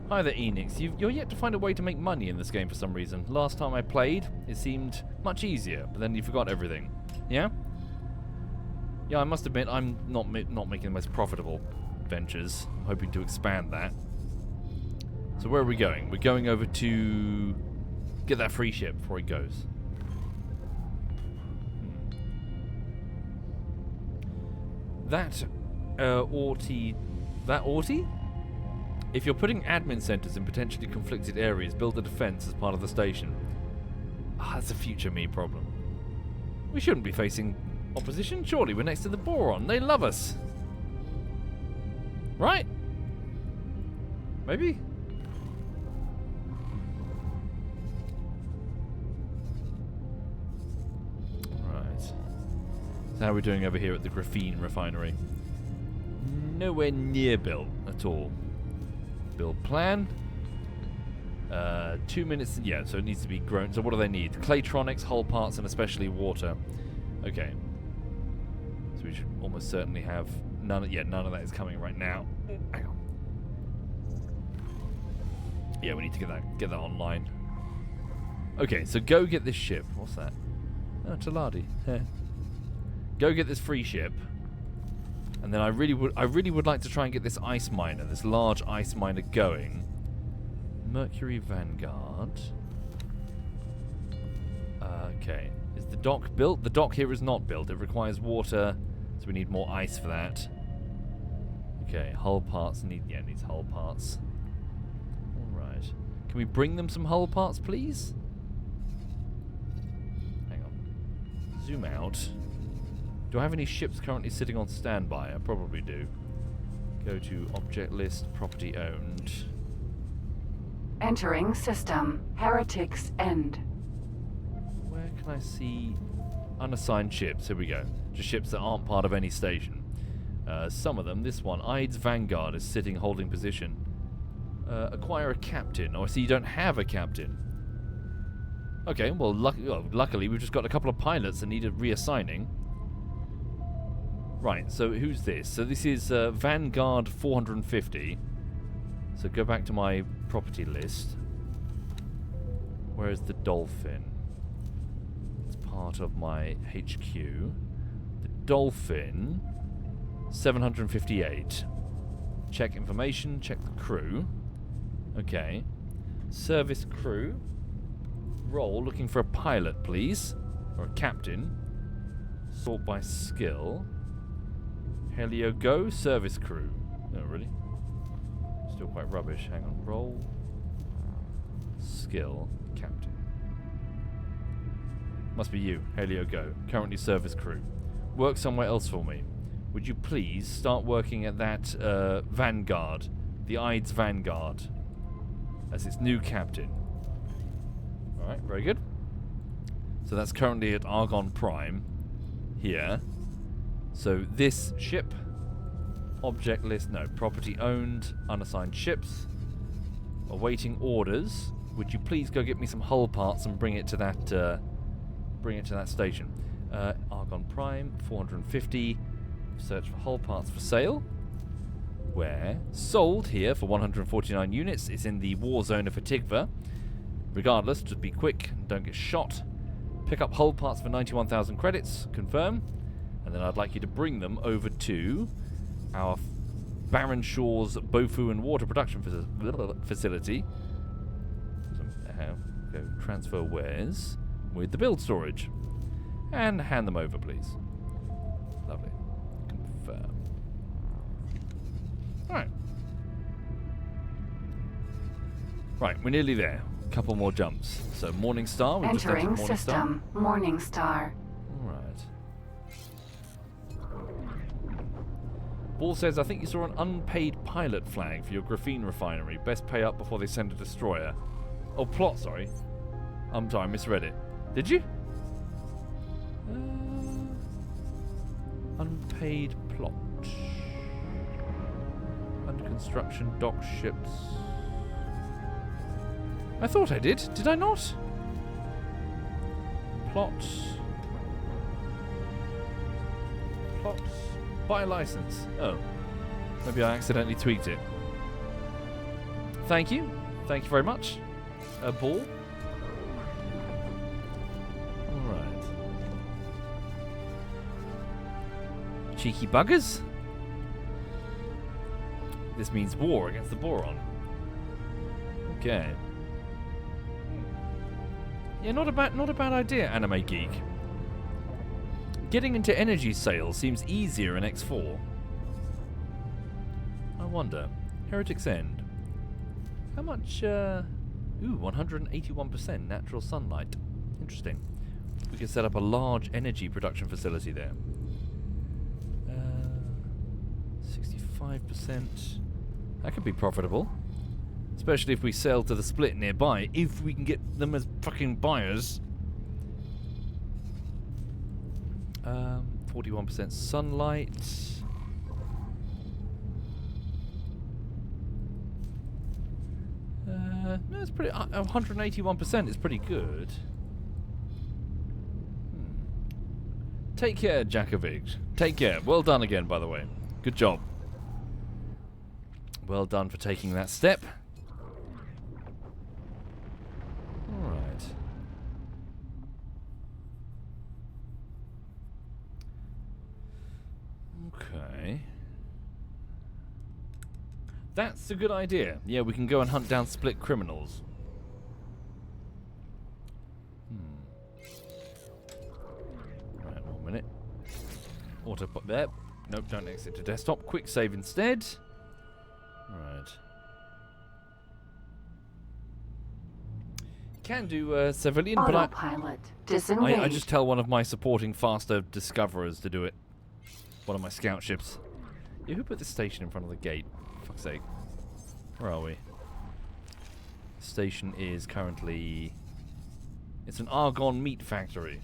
Hi there, Enix. You're yet to find a way to make money in this game for some reason. Last time I played, it seemed much easier, but then you forgot everything. Yeah? Yeah, I must admit, I'm not making the most profitable ventures. I'm hoping to expand that. So where are we going? We're going over to get that free ship before he goes. That Orty? If you're putting admin centers in potentially conflicted areas, build a defense as part of the station. Ah, that's a future me problem. We shouldn't be facing Opposition? Surely we're next to the boron. They love us. Right? Maybe? Right. So how are we doing over here at the graphene refinery? Nowhere near built at all. Build plan. 2 minutes. Yeah, so it needs to be grown. So what do they need? Claytronics, hull parts, and especially water. Okay. So we should almost certainly have none. Yeah, none of that is coming right now. Hang on. Yeah, we need to get that online. Okay, so go get this ship. What's that? Oh, Taladi. Go get this free ship. And then I really would like to try and get this ice miner, this large ice miner going. Mercury Vanguard. Okay. Is the dock built? The dock here is not built. It requires water, so we need more ice for that. Okay, hull parts needs hull parts. Alright. Can we bring them some hull parts, please? Hang on. Zoom out. Do I have any ships currently sitting on standby? I probably do. Go to object list, property owned. Entering system. Heretics End. Where can I see unassigned ships? Here we go. Just ships that aren't part of any station. Some of them. This one, Ides Vanguard, is sitting holding position. Acquire a captain. Oh, I see you don't have a captain. Okay, well, luckily we've just got a couple of pilots that needed reassigning. Right, so who's this? So this is Vanguard 450. So go back to my property list. Where is the Dolphin? It's part of my HQ. The Dolphin, 758. Check information, check the crew. Okay. Service crew. Role, looking for a pilot, please. Or a captain. Sort by skill. Helio go, service crew. No, really? Still quite rubbish. Hang on. Role. Skill. Captain. Must be you. Helio go. Currently service crew. Work somewhere else for me. Would you please start working at that Vanguard. The Ides Vanguard. As its new captain. Alright, very good. So that's currently at Argon Prime. Here. So this ship, object list, no, property owned, unassigned ships, awaiting orders. Would you please go get me some hull parts and bring it to that station? Argon Prime, 450. Search for hull parts for sale. Where sold here for 149 units. It's in the war zone of Hatigva. Regardless, just be quick and don't get shot. Pick up hull parts for 91,000 credits. Confirm. And then I'd like you to bring them over to our Baron Shaw's Bofu and water production facility. Go transfer wares with the build storage. And hand them over, please. Lovely. Confirm. Alright. Right, we're nearly there. A couple more jumps. So Morningstar. We've just Entering entered Morningstar. system. Morningstar. Alright. Ball says, I think you saw an unpaid pilot flag for your graphene refinery. Best pay up before they send a destroyer. Oh, plot, sorry. I'm sorry, I misread it. Did you? Unpaid plot. Under construction, dock ships. I thought I did. Did I not? Plots. Plots. Buy license. Oh. Maybe I accidentally tweaked it. Thank you. Thank you very much. A ball. Alright. Cheeky buggers. This means war against the boron. Okay. Yeah, not a bad idea, Anime Geek. Getting into energy sales seems easier in X4. I wonder. Heretic's End. How much, 181% natural sunlight. Interesting. We can set up a large energy production facility there. 65%. That could be profitable. Especially if we sell to the split nearby. If we can get them as fucking buyers. 41% sunlight. No, it's pretty. 181% is pretty good. Take care, Jakovic. Take care. Well done again, by the way. Good job. Well done for taking that step. Alright. Okay. That's a good idea. Yeah, we can go and hunt down split criminals. Right, 1 minute. Auto pop there. Nope, don't exit to desktop. Quick save instead. Right. Can do civilian, but Autopilot disengaged. I just tell one of my supporting faster discoverers to do it. One of my scout ships. Yeah, who put this station in front of the gate? For fuck's sake. Where are we? The station is currently... It's an argon meat factory.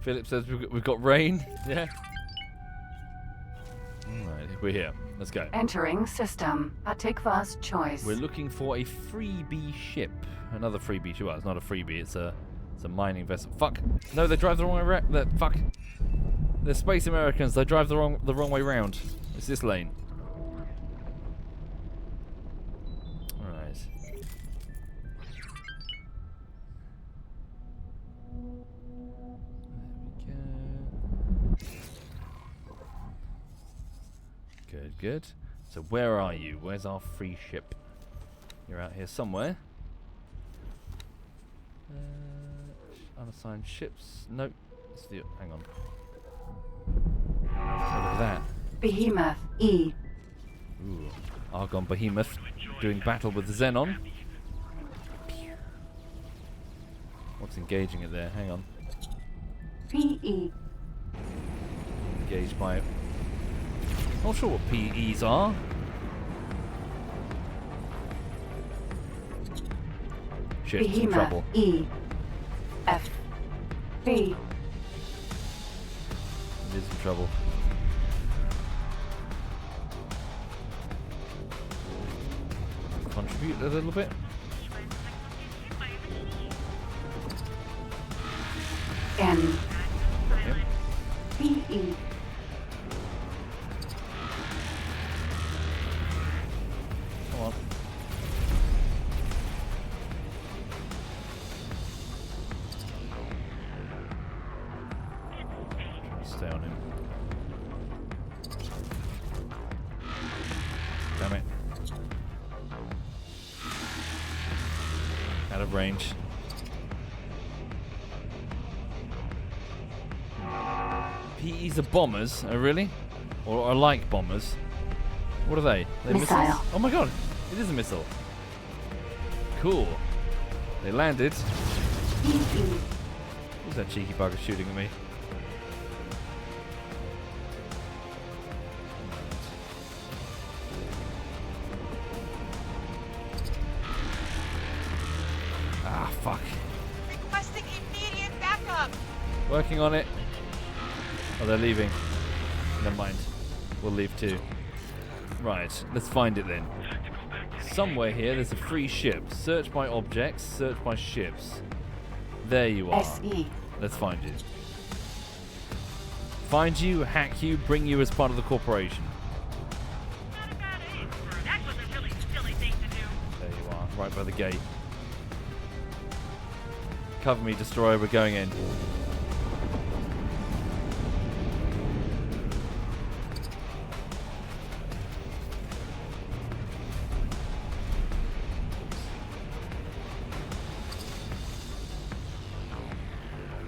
Philip says we've got rain. Yeah. Alright, we're here. Let's go. Entering system. Atikva's choice. We're looking for a freebie ship. Another freebie ship. Well, it's not a freebie. It's a mining vessel. Fuck. No, they drive the wrong way. Fuck. They're Space Americans. They drive the wrong way round. It's this lane. All right. There we go. Good. So where are you? Where's our free ship? You're out here somewhere. Unassigned ships. Nope. It's the. Hang on. Look at that. Behemoth E. Ooh. Argon Behemoth doing battle with the Xenon. What's engaging it there? Hang on. PE. Engaged by. Not sure what PEs are. Shit, it's in Behemoth trouble. E. F. B. It is in trouble. Contribute a little bit. N. Yep. PE. Come on. Trying to stay on him. Damn it. Out of range. PEs are bombers, oh really? Or are like bombers? What are they? They're Missile. missiles? Oh my god, it is a missile. Cool. They landed. PE. Who's that cheeky bugger shooting at me? Ah, fuck. Requesting immediate backup. Working on it. Oh, they're leaving. Never mind. We'll leave too. Right, let's find it then. Somewhere here, there's a free ship. Search by objects, search by ships. There you are. SE. Let's find you. Find you, hack you, bring you as part of the corporation. That was a really silly thing to do. There you are, right by the gate. Cover me, destroyer, we're going in.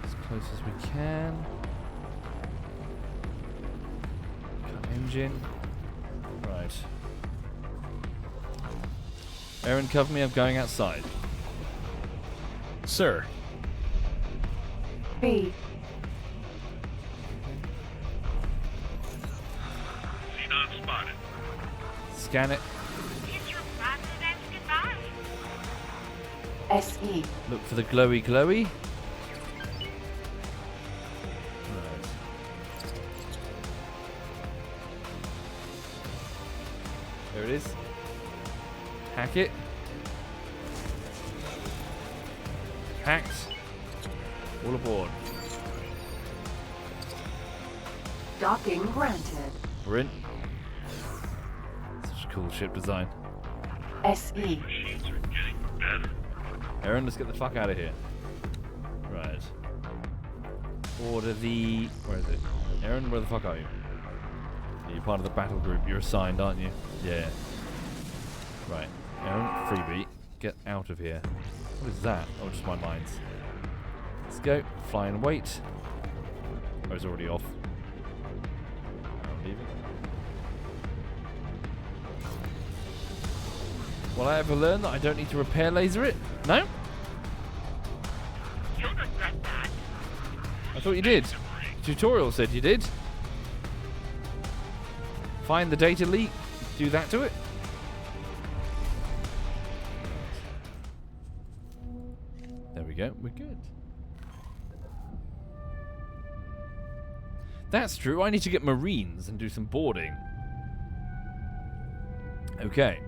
As close as we can. Cut engine. Right. Aaron, cover me. I'm going outside. Sir. B. Xenon spotted. Scan it. Kiss your president goodbye. SE. Look for the glowy glowy. Right. There it is. Hack it. Hacked. All aboard. Docking granted. We're in. Such a cool ship design. SE. Machines are getting better. Aaron, let's get the fuck out of here. Right. Order the... Where is it? Aaron, where the fuck are you? Yeah, you're part of the battle group. You're assigned, aren't you? Yeah. Right. Aaron, freebie. Get out of here. What is that? Oh, just my mines. Let's go. Fly and wait. Oh, it's already off. I'm leaving. Will I ever learn that I don't need to repair laser it? No? You'll regret that. I thought you did. Tutorial said you did. Find the data leak. Do that to it. There we go. We're good. That's true. I need to get Marines and do some boarding. Okay.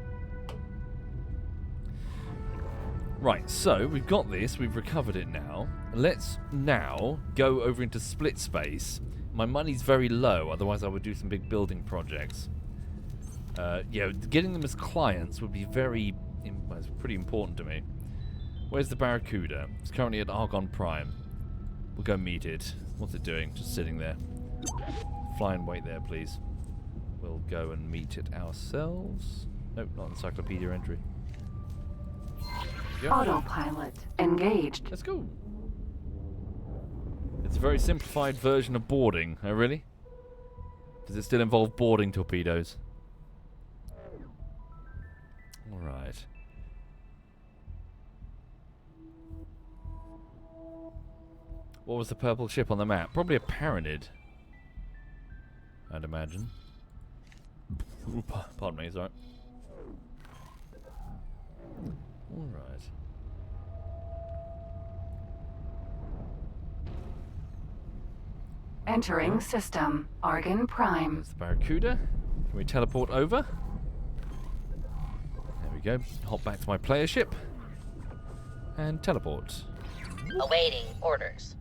Right, so we've got this. We've recovered it now. Let's now go over into split space. My money's very low, otherwise I would do some big building projects. Yeah, getting them as clients would be very... it's pretty important to me. Where's the Barracuda? It's currently at Argon Prime. We'll go meet it. What's it doing? Just sitting there. Fly and wait there, please. We'll go and meet it ourselves. Nope, not encyclopedia entry. Yep. Autopilot engaged. Let's go. It's a very simplified version of boarding. Oh, really? Does it still involve boarding torpedoes? Alright. What was the purple ship on the map? Probably a Paranid, I'd imagine. Ooh, pardon me, sorry. Alright. Entering system. Argon Prime. There's the Barracuda. Can we teleport over? There we go. Hop back to my player ship. And teleport. Awaiting orders.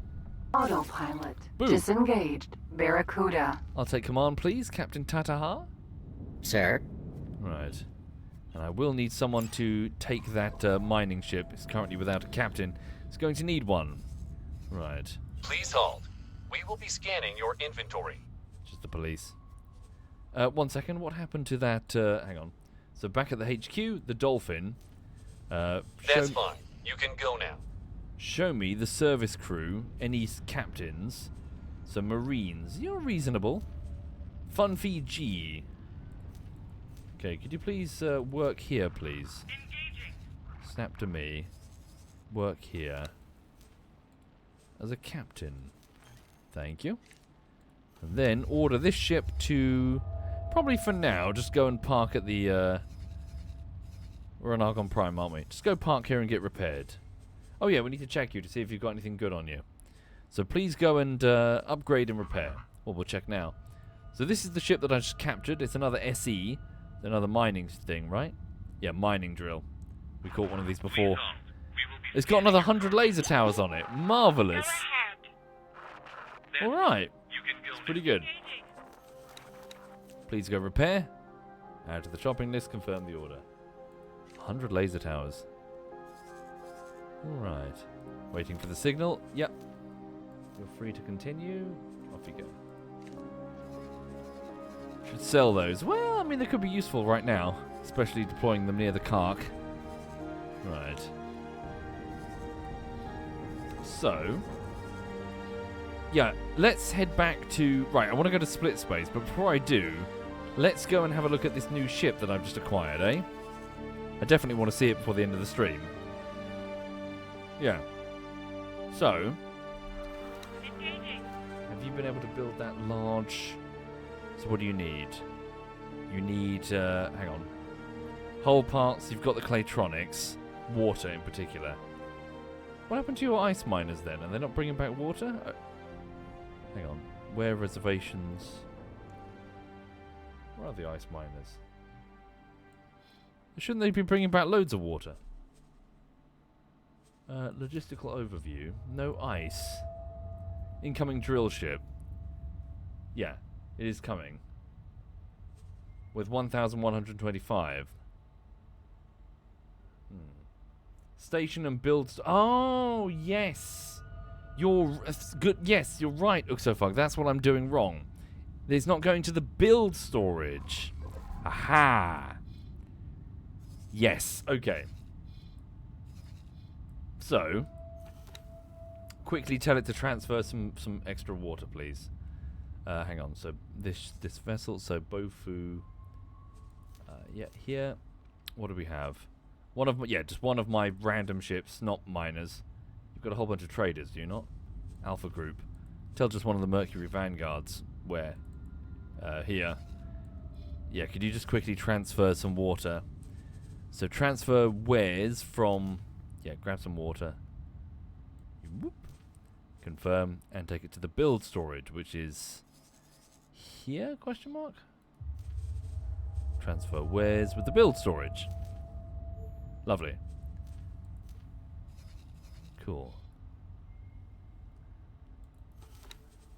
Autopilot Boom. disengaged. Barracuda. I'll take command, please, Captain Tataha. Sir. Right. And I will need someone to take that mining ship. It's currently without a captain. It's going to need one. Right. Please hold. We will be scanning your inventory. Just the police. 1 second. What happened to that? Hang on. So back at the HQ, the Dolphin. That's fine. You can go now. Show me the service crew, any captains, some Marines. You're reasonable. Fun fee G. Okay, could you please work here, please? Engaging. Snap to me. Work here. As a captain. Thank you. And then order this ship to... Probably for now, just go and park at the... We're on Argon Prime, aren't we? Just go park here and get repaired. Oh yeah, we need to check you to see if you've got anything good on you. So please go and upgrade and repair. Well, we'll check now. So this is the ship that I just captured. It's another SE. Another mining thing, right? Yeah, mining drill. We caught one of these before. It's got another 100 laser towers on it. Marvelous. Alright. It's pretty good. Please go repair. Add to the shopping list. Confirm the order. 100 laser towers. Alright. Waiting for the signal. Yep. You're free to continue. Off you go. Should sell those. Well, I mean, they could be useful right now. Especially deploying them near the Kark. Right. So. Yeah, let's head back to... Right, I want to go to split space. But before I do, let's go and have a look at this new ship that I've just acquired, eh? I definitely want to see it before the end of the stream. Yeah. So, Engaging. have you been able to build that large... So what do you need? You need, hang on. Hull parts, you've got the Claytronics. Water in particular. What happened to your ice miners then? Are they not bringing back water? Hang on. Where reservations? Where are the ice miners? Shouldn't they be bringing back loads of water? Logistical overview. No ice. Incoming drill ship. Yeah, it is coming. With 1,125. Station and build... Oh, yes! You're... good. Yes, you're right, Uxofug. That's what I'm doing wrong. It's not going to the build storage. Aha! Yes, okay. So, quickly tell it to transfer some extra water, please. Hang on. So this vessel. So Bofu. Yeah, here. What do we have? Just one of my random ships, not miners. You've got a whole bunch of traders, do you not? Alpha Group. Tell just one of the Mercury Vanguards where. Here. Yeah, could you just quickly transfer some water? So transfer wares from... Yeah, grab some water. Whoop. Confirm and take it to the build storage, which is here, question mark? Transfer wares with the build storage. Lovely. Cool.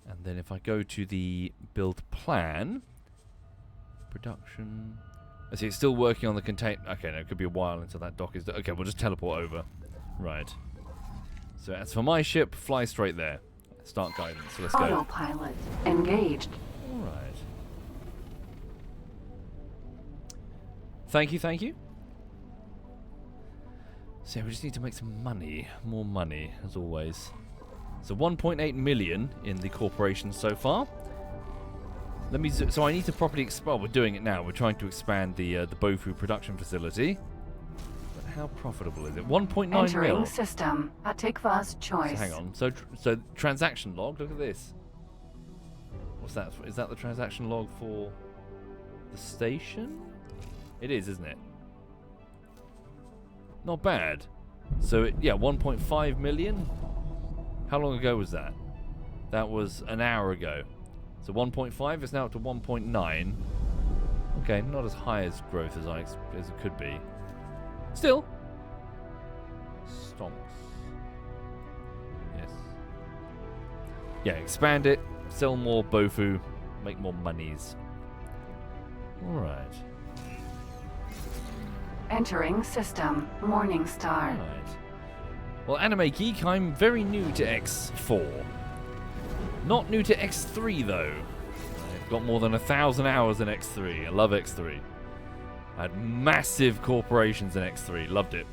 And then if I go to the build plan, production... I see it's still working on the contain... Okay, no, it could be a while until that dock is... Okay, we'll just teleport over. Right. So as for my ship, fly straight there. Start guidance, so let's go. Autopilot engaged. Alright. Thank you, thank you. So we just need to make some money. More money, as always. So 1.8 million in the corporation so far. Let me... So I need to properly expand... Well, we're doing it now. We're trying to expand the Bofu production facility. But how profitable is it? 1.9 Entering mil. system at Tikva's choice. So hang on. So transaction log. Look at this. What's that? Is that the transaction log for the station? It is, isn't it? Not bad. So yeah, 1.5 million. How long ago was that? That was an hour ago. So 1.5 is now up to 1.9. Okay, not as high as growth as as it could be. Still. Stonks. Yes. Yeah, expand it, sell more Bofu, make more monies. Alright. Entering system. Morning Star. Alright. Well, Anime Geek, I'm very new to X4. Not new to X3 though. I've got more than 1,000 hours in X3. I love X3. I had massive corporations in X3. Loved it.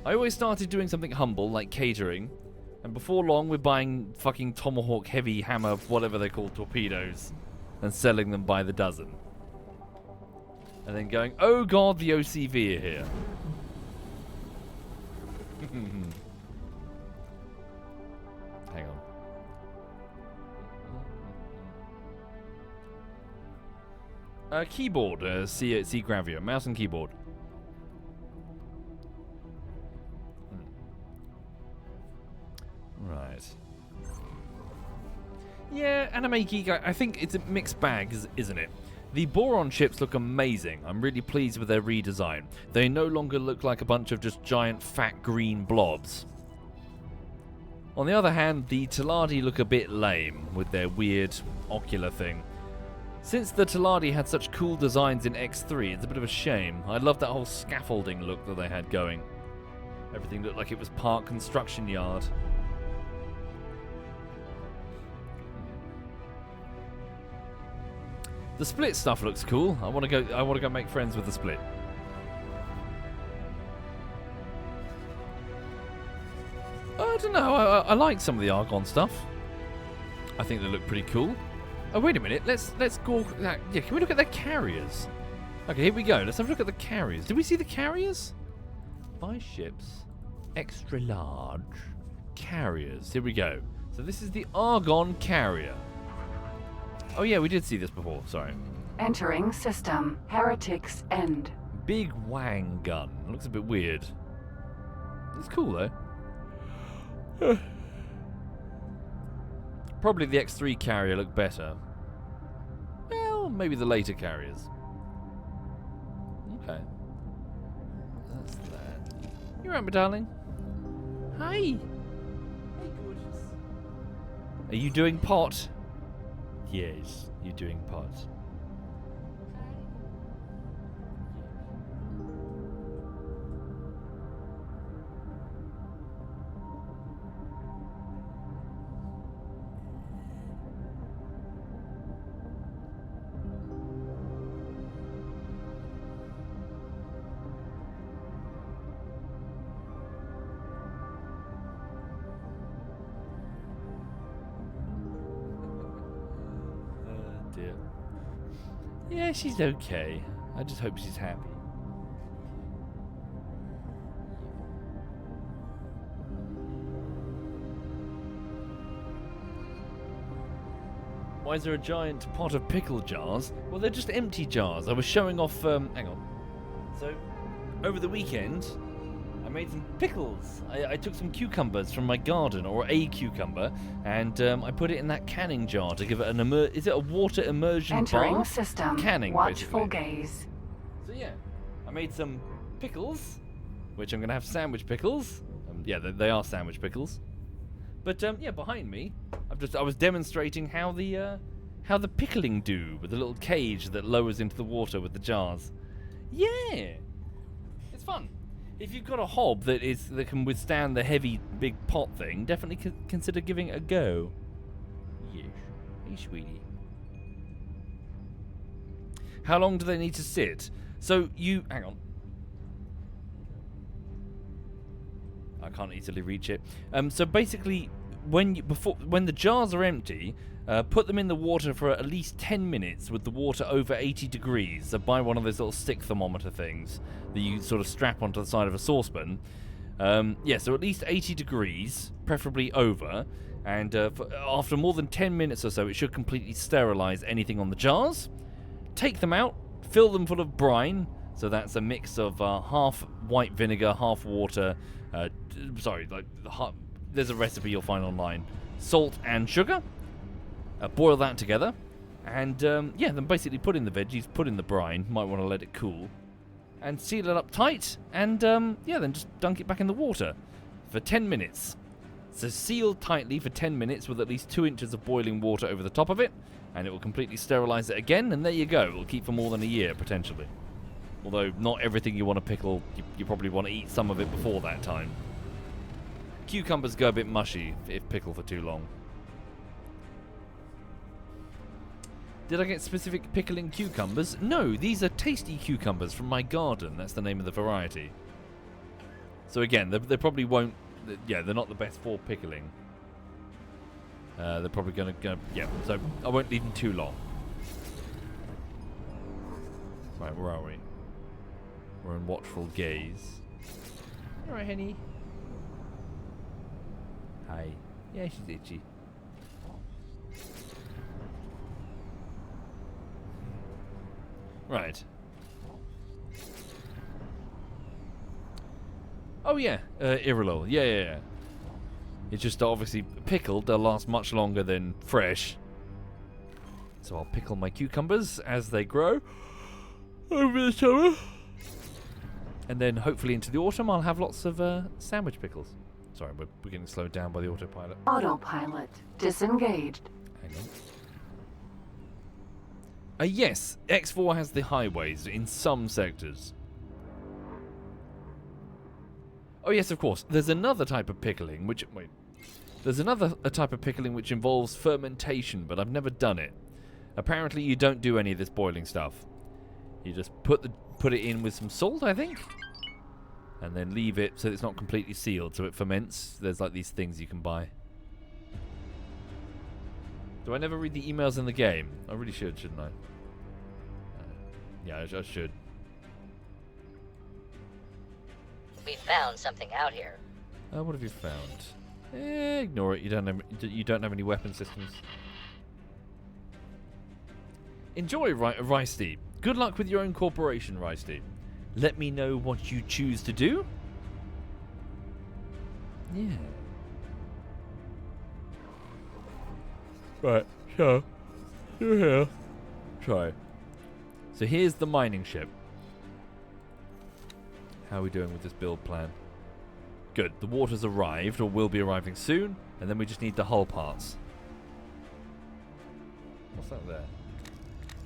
I always started doing something humble, like catering. And before long, we're buying fucking Tomahawk heavy hammer, whatever they're called, torpedoes. And selling them by the dozen. And then going, oh god, the OCV are here. Hang on. Keyboard, C Gravio, mouse and keyboard. Right. Yeah, Anime Geek, I think it's a mixed bag, isn't it? The Boron ships look amazing. I'm really pleased with their redesign. They no longer look like a bunch of just giant fat green blobs. On the other hand, the Taladi look a bit lame with their weird ocular thing. Since the Taladi had such cool designs in X3, it's a bit of a shame. I love that whole scaffolding look that they had going. Everything looked like it was Park Construction Yard. The Split stuff looks cool. I want to go make friends with the Split. I don't know. I like some of the Argon stuff. I think they look pretty cool. Oh, wait a minute. Let's go. Yeah, can we look at their carriers? Okay, here we go. Let's have a look at the carriers. Did we see the carriers? Buy ships. Extra large. Carriers. Here we go. So this is the Argon carrier. Oh yeah, we did see this before. Sorry. Entering system. Heretics End. Big Wang gun. Looks a bit weird. It's cool though. Probably the X3 carrier looked better. Well, maybe the later carriers. Okay. That's that. You alright, my darling? Hi. Hey, gorgeous. Are you doing pot? Yes, you're doing pot. Dear. Yeah, she's okay. I just hope she's happy. Why is there a giant pot of pickle jars? Well, they're just empty jars. I was showing off. Hang on. So, over the weekend, I made some pickles. I took some cucumbers from my garden, or a cucumber, and I put it in that canning jar to give it an is it a water immersion Entering bath? system. Canning, Watchful basically. gaze. So yeah, I made some pickles, which I'm gonna have sandwich pickles. Yeah, they are sandwich pickles. But yeah, behind me, I was demonstrating how the pickling do with the little cage that lowers into the water with the jars. Yeah, it's fun. If you've got a hob that can withstand the heavy big pot thing, definitely consider giving it a go. Yes. Hey, sweetie. How long do they need to sit? So hang on. I can't easily reach it. So basically, when the jars are empty, put them in the water for at least 10 minutes with the water over 80 degrees. So buy one of those little stick thermometer things that you sort of strap onto the side of a saucepan. Yeah, so at least 80 degrees, preferably over. And after more than 10 minutes or so, it should completely sterilize anything on the jars. Take them out, fill them full of brine. So that's a mix of half white vinegar, half water. There's a recipe you'll find online. Salt and sugar. Boil that together. And yeah, then basically put in the veggies, put in the brine. Might want to let it cool. And seal it up tight. And yeah, then just dunk it back in the water for 10 minutes. So seal tightly for 10 minutes with at least 2 inches of boiling water over the top of it. And it will completely sterilize it again. And there you go. It will keep for more than a year, potentially. Although not everything you want to pickle, you probably want to eat some of it before that time. Cucumbers go a bit mushy if pickled for too long. Did I get specific pickling cucumbers? No, these are tasty cucumbers from my garden. That's the name of the variety. So again, they probably won't... Yeah, they're not the best for pickling. They're probably going to... Yeah, so I won't leave them too long. Right, where are we? We're in watchful gaze. Alright, Henny. Hi. Yeah, she's itchy. Right. Oh yeah, Irilol. Yeah. It's just obviously pickled. They'll last much longer than fresh. So I'll pickle my cucumbers as they grow over the summer. And then hopefully into the autumn I'll have lots of sandwich pickles. Sorry, we're getting slowed down by the autopilot. Autopilot disengaged. Hang on. Yes, X4 has the highways in some sectors. Oh yes, of course. There's another type of pickling which... Wait. There's a type of pickling which involves fermentation, but I've never done it. Apparently you don't do any of this boiling stuff. You just put it in with some salt, I think? And then leave it so it's not completely sealed, so it ferments. There's like these things you can buy. Do I never read the emails in the game? I really should, shouldn't I? Yeah, I should. We found something out here. What have you found? Ignore it. You don't have any weapon systems. Enjoy, Ricey. Good luck with your own corporation, Ricey. Let me know what you choose to do. Yeah. Right, so you're here. Try. So here's the mining ship. How are we doing with this build plan? Good. The water's arrived, or will be arriving soon, and then we just need the hull parts. What's that there?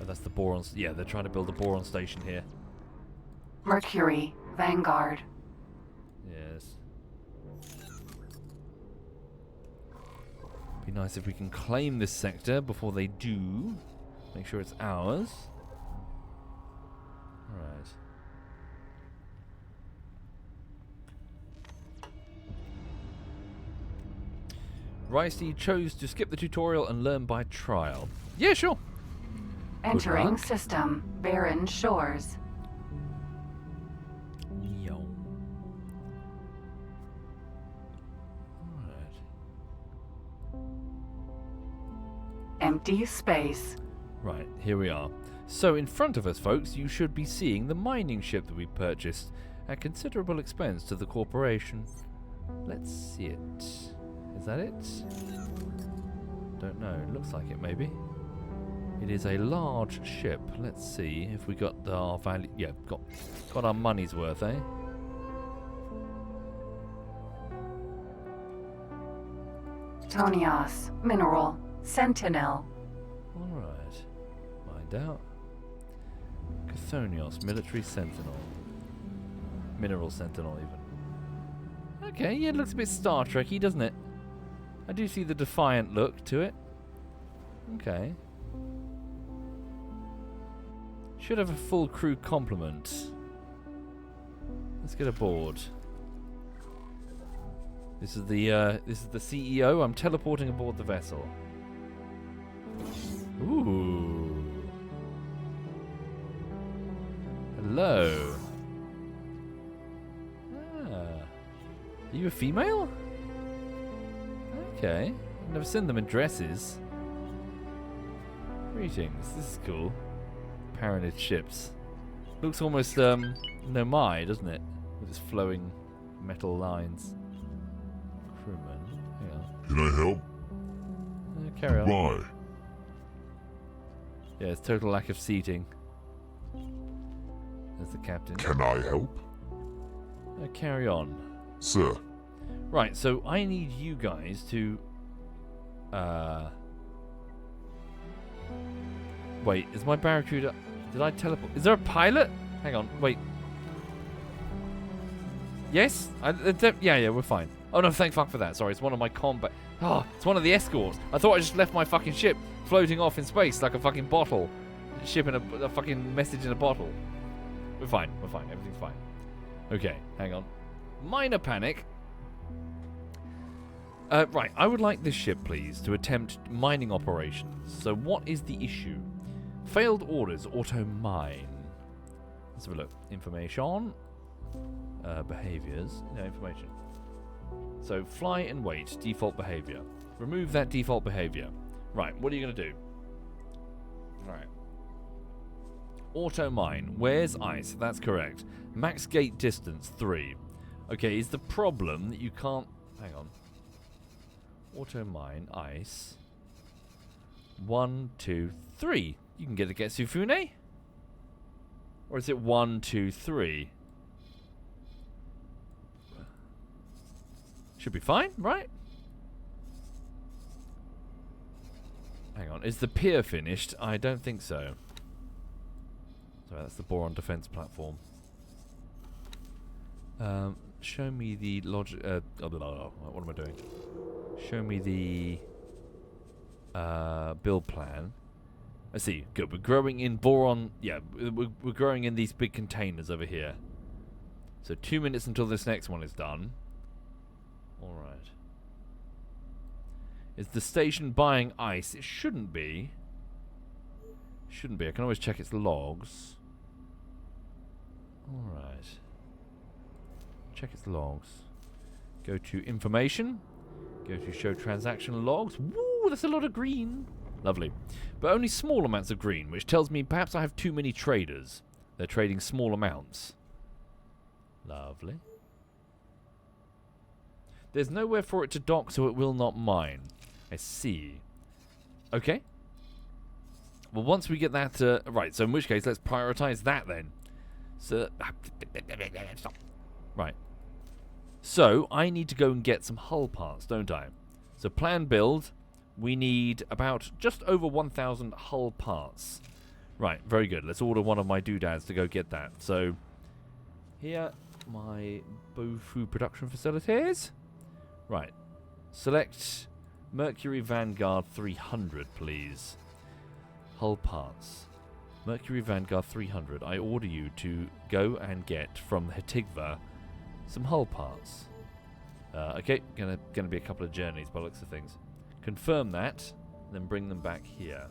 Oh, that's the boron. Yeah, they're trying to build a boron station here. Mercury, Vanguard. Yes. Be nice if we can claim this sector before they do. Make sure it's ours. Alright. Ricey chose to skip the tutorial and learn by trial. Yeah, sure. Entering luck. system, barren shores. Yo. Alright. Empty space. Right, here we are. So in front of us, folks, you should be seeing the mining ship that we purchased at considerable expense to the corporation. Let's see it. Is that it? Don't know. Looks like it, maybe. It is a large ship. Let's see if we got our value. Yeah, got our money's worth, eh? Tonias, mineral, sentinel. Alright. Find out. Chthonios, military sentinel. Mineral sentinel, even. Okay, yeah, it looks a bit Star Trek-y, doesn't it? I do see the defiant look to it. Okay. Should have a full crew complement. Let's get aboard. This is the CEO. I'm teleporting aboard the vessel. Ooh. Hello. Ah. Are you a female? Okay. I've never seen them in dresses. Greetings. This is cool. Paranid ships. Looks almost Nomai, doesn't it? With its flowing metal lines. Crewman. Hang on. Can I help? Carry on. Why? Yeah, it's total lack of seating. There's the captain. Can I help? Carry on. Sir. Right, so I need you guys to... Wait, is my barracuda... Did I teleport? Is there a pilot? Hang on, wait. Yes? Yeah, we're fine. Oh no, thank fuck for that. Sorry, it's one of my combat... Oh, it's one of the escorts. I thought I just left my fucking ship floating off in space like a fucking bottle. Ship in a fucking message in a bottle. We're fine, everything's fine. Okay, hang on. Minor panic. Right, I would like this ship, please, to attempt mining operations. So what is the issue? Failed orders, auto mine. Let's have a look. Information. Behaviors. No, information. So fly and wait, default behavior. Remove that default behavior. Right, what are you going to do? Alright. Auto mine. Where's ice? That's correct. Max gate distance, 3. Okay, is the problem that you can't... Hang on. Auto mine, ice. 1, 2, 3. You can get a Getsufune? Or is it 1, 2, 3? Should be fine, right? Hang on, is the pier finished? I don't think so. Sorry, that's the boron defense platform. Show me the logic. What am I doing? Show me the build plan. I see. Good. We're growing in boron. Yeah, we're growing in these big containers over here. So 2 minutes until this next one is done. All right. Is the station buying ice? It shouldn't be. Shouldn't be. I can always check its logs. All right. check its logs. Go to information. Go to show transaction logs. Woo, that's a lot of green. Lovely. But only small amounts of green, which tells me perhaps I have too many traders. They're trading small amounts. Lovely. There's nowhere for it to dock, so it will not mine. I see. Okay. Well, once we get that... right, so in which case, let's prioritize that then. So... Right. So, I need to go and get some hull parts, don't I? So, plan build. We need about just over 1,000 hull parts. Right, very good. Let's order one of my doodads to go get that. So, here, my Bofu production facilities. Right. Select Mercury Vanguard 300, please. Hull parts. Mercury Vanguard 300. I order you to go and get from Hatigva some hull parts. Okay, gonna be a couple of journeys by the looks of things. Confirm that, then bring them back here.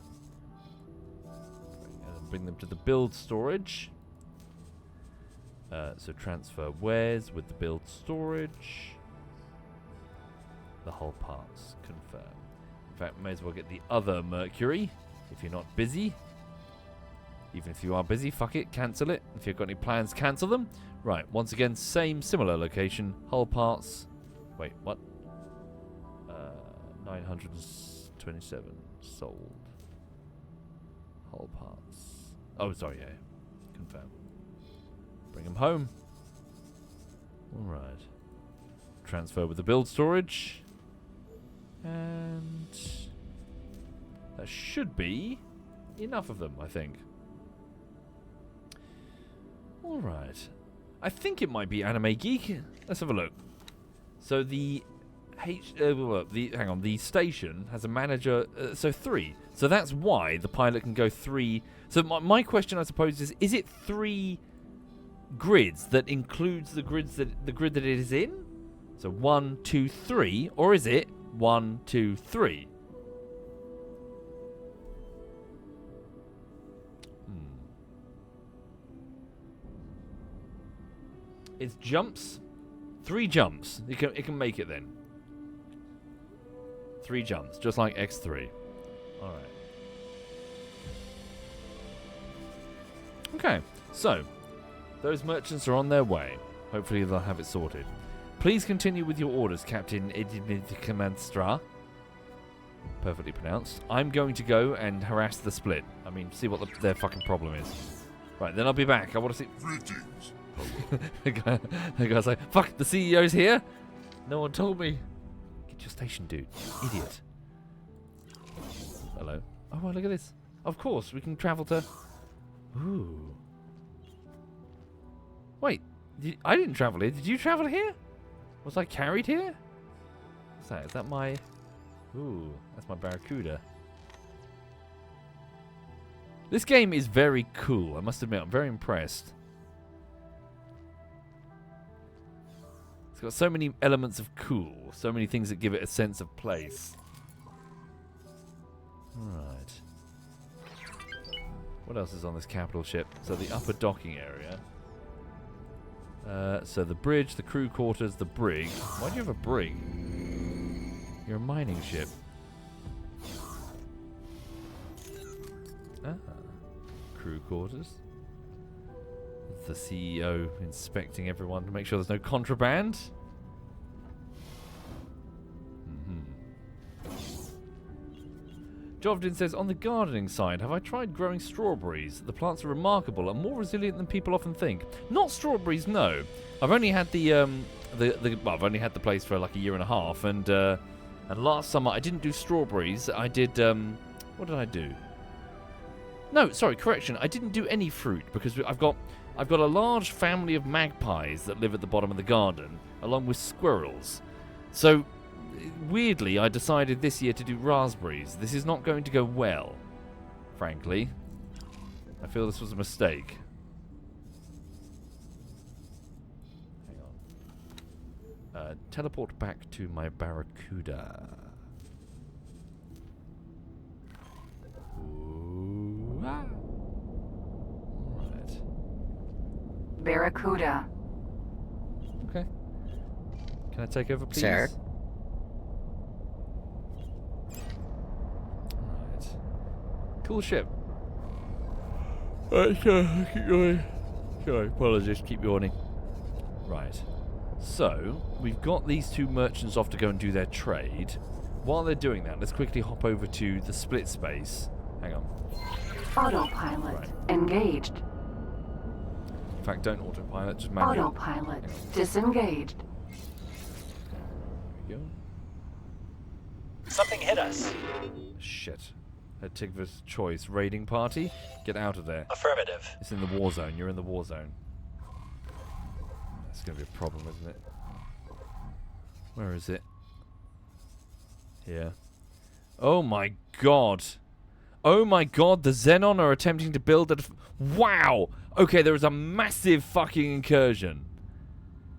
Bring them to the build storage. So transfer wares with the build storage. The hull parts. Confirm. In fact, may as well get the other Mercury if you're not busy. Even if you are busy, fuck it, cancel it. If you've got any plans, cancel them. Right, once again, similar location. Hull parts. Wait, what? 927 sold. Hull parts. Oh, sorry, yeah. Confirm. Bring them home. Alright. Transfer with the build storage. And that should be enough of them, I think. Alright. I think it might be Anime Geek. Let's have a look. So the the station has a manager, so 3. So that's why the pilot can go 3. So my question, I suppose, is it 3 grids that includes the grid that it is in? So 1, 2, 3, or is it 1, 2, 3? It's jumps. 3 jumps. It can make it then. 3 jumps, just like X3. Alright. Okay, so those merchants are on their way. Hopefully they'll have it sorted. Please continue with your orders, Captain Edimidikamanstra. Perfectly pronounced. I'm going to go and harass the split. I mean, see what their fucking problem is. Right, then I'll be back. I want to see... Greetings. The guy's like, fuck, the CEO's here? No one told me. Get your station, dude. Idiot. Hello. Oh, well, look at this. Of course, we can travel to... Ooh. Wait, I didn't travel here. Did you travel here? Was I carried here? What's that? Is that my... Ooh, that's my Barracuda. This game is very cool, I must admit. I'm very impressed. It's got so many elements of cool. So many things that give it a sense of place. Alright. What else is on this capital ship? So the upper docking area. So the bridge, the crew quarters, the brig. Why do you have a brig? You're a mining ship. Ah. Crew quarters. The CEO inspecting everyone to make sure there's no contraband. Jovdin says, on the gardening side, have I tried growing strawberries? The plants are remarkable and more resilient than people often think. Not strawberries, no. I've only had well, I've only had the place for like a year and a half, and last summer I didn't do strawberries. I did what did I do? No, sorry, correction. I didn't do any fruit because I've got a large family of magpies that live at the bottom of the garden, along with squirrels. So weirdly, I decided this year to do raspberries. This is not going to go well, frankly. I feel this was a mistake. Hang on. Teleport back to my Barracuda. Ooh. Ah. All right. Barracuda. Okay. Can I take over, please? Sir? Alright. Cool ship. Alright, so, keep going. Sorry, apologies, keep yawning. Right. So, we've got these two merchants off to go and do their trade. While they're doing that, let's quickly hop over to the split space. Hang on. Autopilot engaged. In fact, don't autopilot, just manual. Autopilot disengaged. There we go. Something hit us. Shit. At Tigver's choice. Raiding party? Get out of there. Affirmative. It's in the war zone. You're in the war zone. That's going to be a problem, isn't it? Where is it? Here. Oh my god. Oh my god, the Xenon are attempting to build a... Wow! Okay, there is a massive fucking incursion.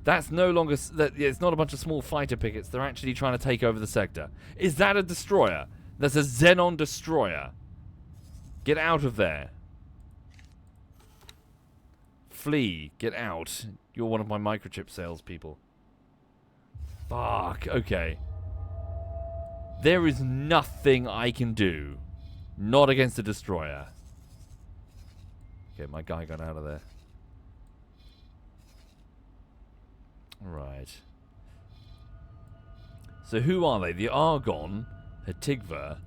That's no longer... It's not a bunch of small fighter pickets. They're actually trying to take over the sector. Is that a destroyer? That's a Xenon destroyer. Get out of there. Flee. Get out. You're one of my microchip salespeople. Fuck. Okay. There is nothing I can do. Not against a destroyer. Okay, my guy got out of there. Right. So who are they? The Argon, Hatigva.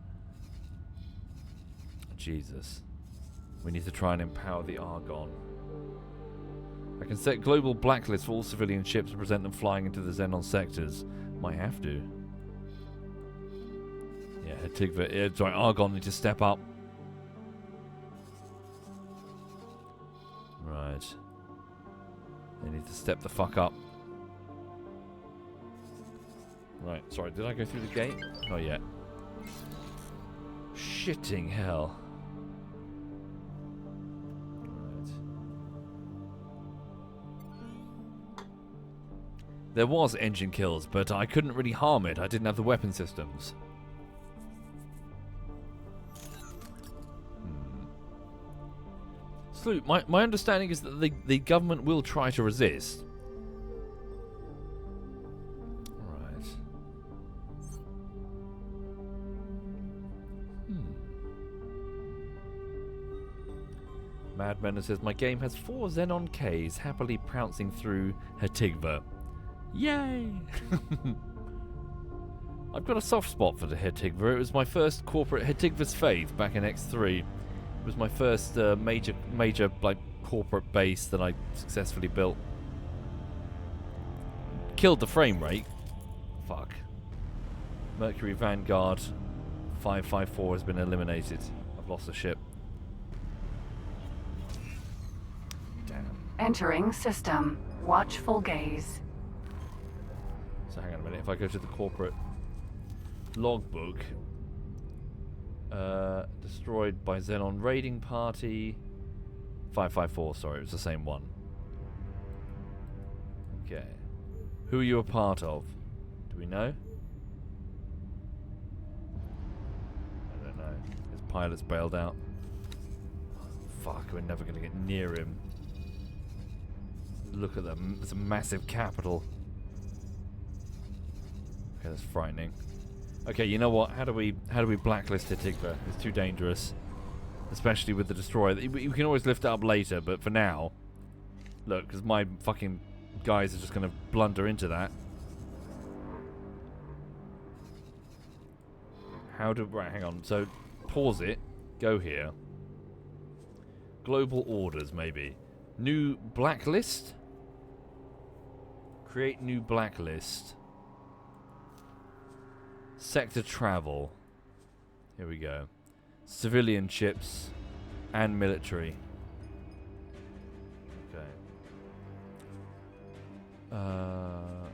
Jesus. We need to try and empower the Argon. I can set global blacklist for all civilian ships and present them flying into the Xenon sectors. Might have to. Yeah, Hatigva. Sorry, Argon need to step up. Right. They need to step the fuck up. Right, sorry, did I go through the gate? Not yet. Shitting hell. Right. There was engine kills, but I couldn't really harm it. I didn't have the weapon systems. Sloot, my understanding is that the government will try to resist. Right. Madman says, my game has 4 Xenon Ks happily pouncing through Hatigva. Yay! I've got a soft spot for the Hatigva. It was my first corporate Hatigva's Faith back in X3. It was my first major like corporate base that I successfully built. Killed the frame rate. Fuck. Mercury Vanguard 554 has been eliminated. I've lost a ship. Damn. Entering system. Watchful gaze. So hang on a minute. If I go to the corporate logbook. Destroyed by Xenon raiding party 554, sorry, it was the same one. Okay. Who are you a part of? Do we know? I don't know. His pilot's bailed out. Fuck, we're never gonna get near him. Look at them, it's a massive capital. Okay, that's frightening. Okay, you know what? How do we blacklist Hatigva? It's too dangerous, especially with the destroyer. We can always lift it up later, but for now, look, because my fucking guys are just gonna blunder into that. Right? Hang on. So pause it. Go here. Global orders, maybe. New blacklist. Create new blacklist. Sector travel. Here we go. Civilian ships and military. Okay. Right.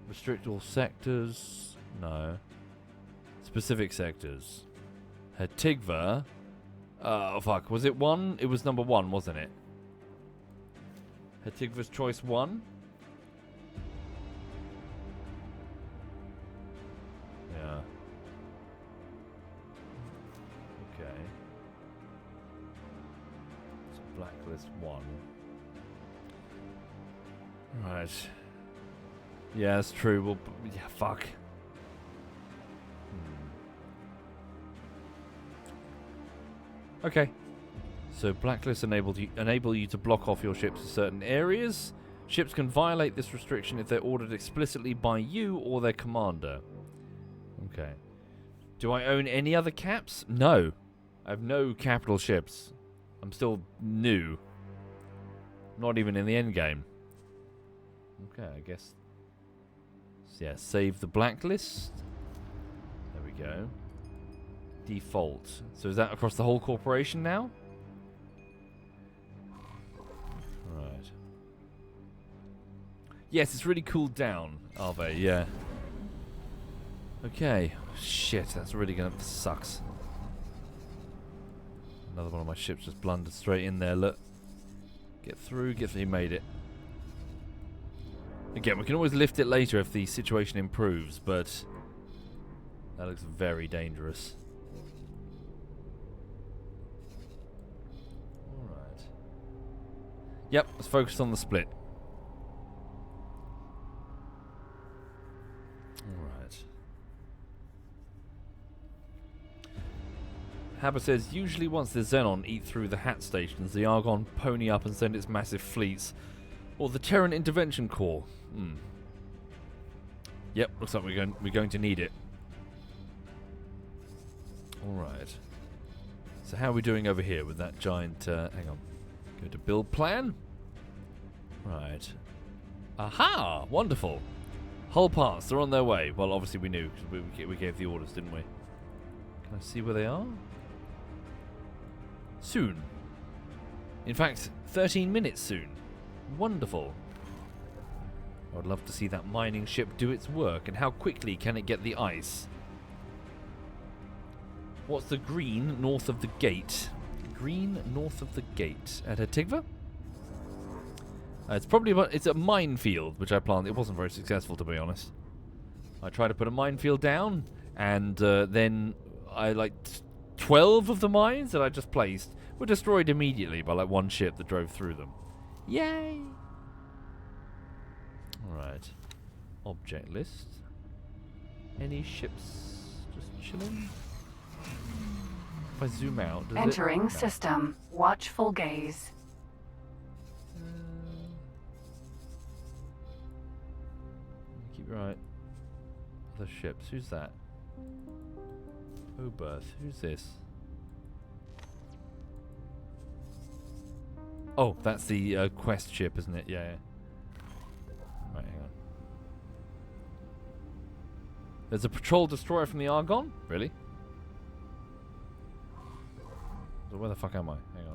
Restrict all sectors. No. Specific sectors. Hatigva. Oh fuck. Was it 1? It was number 1, wasn't it? Hatigva's choice 1. Yeah. Okay. So blacklist 1. Right. Yeah, that's true. Well, yeah, fuck. Okay. So blacklists enable you to block off your ships in certain areas. Ships can violate this restriction if they're ordered explicitly by you or their commander. Okay. Do I own any other caps? No. I have no capital ships. I'm still new. Not even in the end game. Okay, I guess. So yeah, save the blacklist. There we go. Default. So is that across the whole corporation now? Right. Yes, it's really cooled down, Arve, yeah. Okay. Shit, that's really gonna sucks. Another one of my ships just blundered straight in there, look. Get through, he made it. Again, we can always lift it later if the situation improves, but that looks very dangerous. Alright. Yep, let's focus on the split. Alright. Haber says, usually once the Xenon eat through the hat stations, the Argon pony up and send its massive fleets. Or the Terran Intervention Corps. Yep, looks like we're going to need it. Alright. So how are we doing over here with that giant... hang on. Go to build plan. Right. Aha! Wonderful. Hull parts, they're on their way. Well, obviously we knew, because we gave the orders, didn't we? Can I see where they are? Soon. In fact, 13 minutes soon. Wonderful. I would love to see that mining ship do its work, and how quickly can it get the ice? What's the green north of the gate? Green north of the gate. At Antigua? It's probably it's a minefield, which I planted. It wasn't very successful, to be honest. I tried to put a minefield down, and then I, like, 12 of the mines that I just placed were destroyed immediately by, like, one ship that drove through them. Yay! Alright. Object list. Any ships just chilling? If I zoom out, does Entering No. system. Watchful gaze. Keep right. Other ships. Who's that? Oberth. Who's this? Oh, that's the quest ship, isn't it? Yeah. Right, hang on. There's a patrol destroyer from the Argon? Really? So where the fuck am I? Hang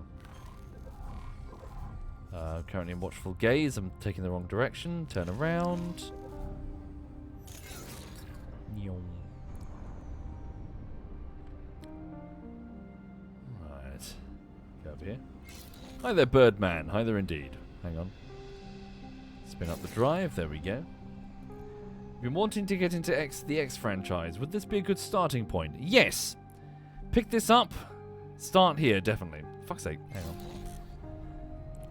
on. Currently in watchful gaze. I'm taking the wrong direction. Turn around. Right. Go over here. Hi there, Birdman. Hi there indeed. Hang on. Spin up the drive. There we go. Been wanting to get into the X franchise. Would this be a good starting point? Yes! Pick this up. Start here, definitely. Fuck's sake. Hang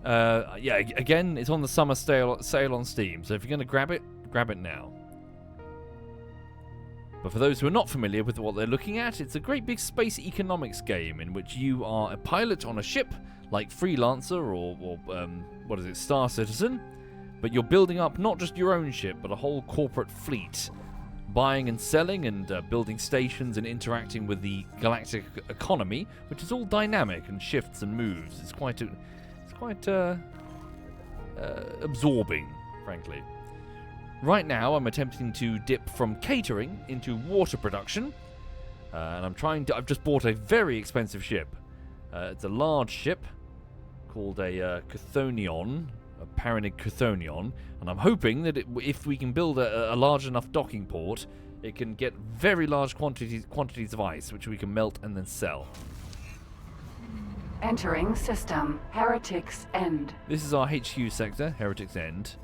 on. Yeah, again, it's on the summer sale on Steam. So if you're going to grab it now. But for those who are not familiar with what they're looking at, it's a great big space economics game in which you are a pilot on a ship, like Freelancer or what is it, Star Citizen, but you're building up not just your own ship, but a whole corporate fleet, buying and selling and building stations and interacting with the galactic economy, which is all dynamic and shifts and moves. It's quite absorbing, frankly. Right now, I'm attempting to dip from catering into water production, and I've just bought a very expensive ship. It's a large ship called a Chthonion, a Paranid Chthonion, and I'm hoping that if we can build a large enough docking port, it can get very large quantities of ice, which we can melt and then sell. Entering system. Heretics End. This is our HQ sector, Heretics End.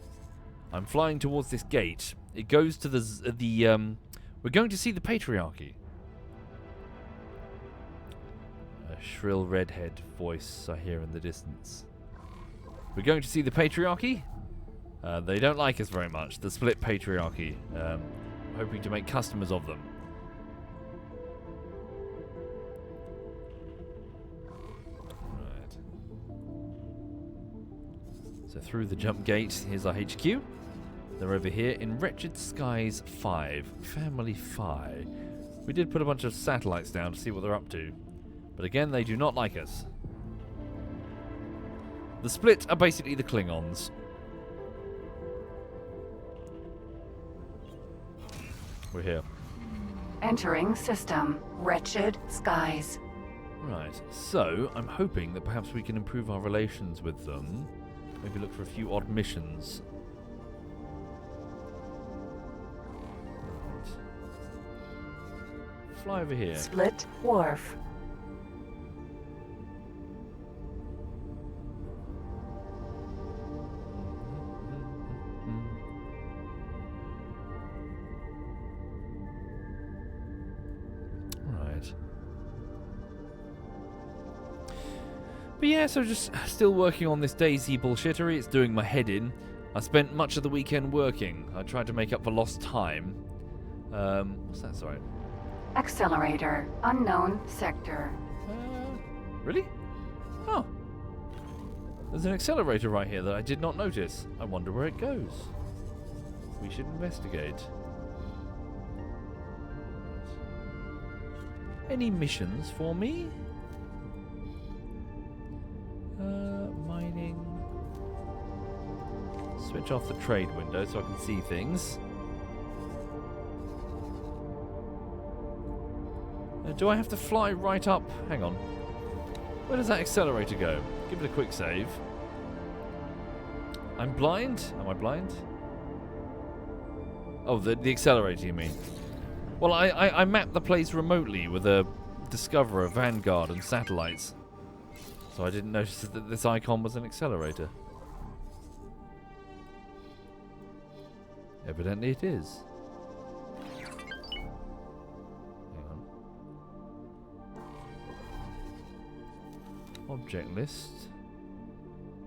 I'm flying towards this gate. It goes to we're going to see the Patriarchy. A shrill redhead voice I hear in the distance. We're going to see the Patriarchy? They don't like us very much. The split patriarchy. Hoping to make customers of them. Right. So through the jump gate, here's our HQ. They're over here in Wretched Skies 5. Family Phi. We did put a bunch of satellites down to see what they're up to. But again, they do not like us. The split are basically the Klingons. We're here. Entering system. Wretched Skies. Right, so I'm hoping that perhaps we can improve our relations with them. Maybe look for a few odd missions. Right. Fly over here. Split Wharf. But yeah, so just still working on this DayZ bullshittery. It's doing my head in. I spent much of the weekend working. I tried to make up for lost time. What's that? Sorry. Accelerator. Unknown sector. Really? Oh. There's an accelerator right here that I did not notice. I wonder where it goes. We should investigate. Any missions for me? Mining. Switch off the trade window so I can see things. Do I have to fly right up? Hang on. Where does that accelerator go? Give it a quick save. I'm blind? Am I blind? Oh, the accelerator you mean? Well, I mapped the place remotely with a Discoverer, Vanguard and satellites. So I didn't notice that this icon was an accelerator. Evidently it is. Hang on. Object list.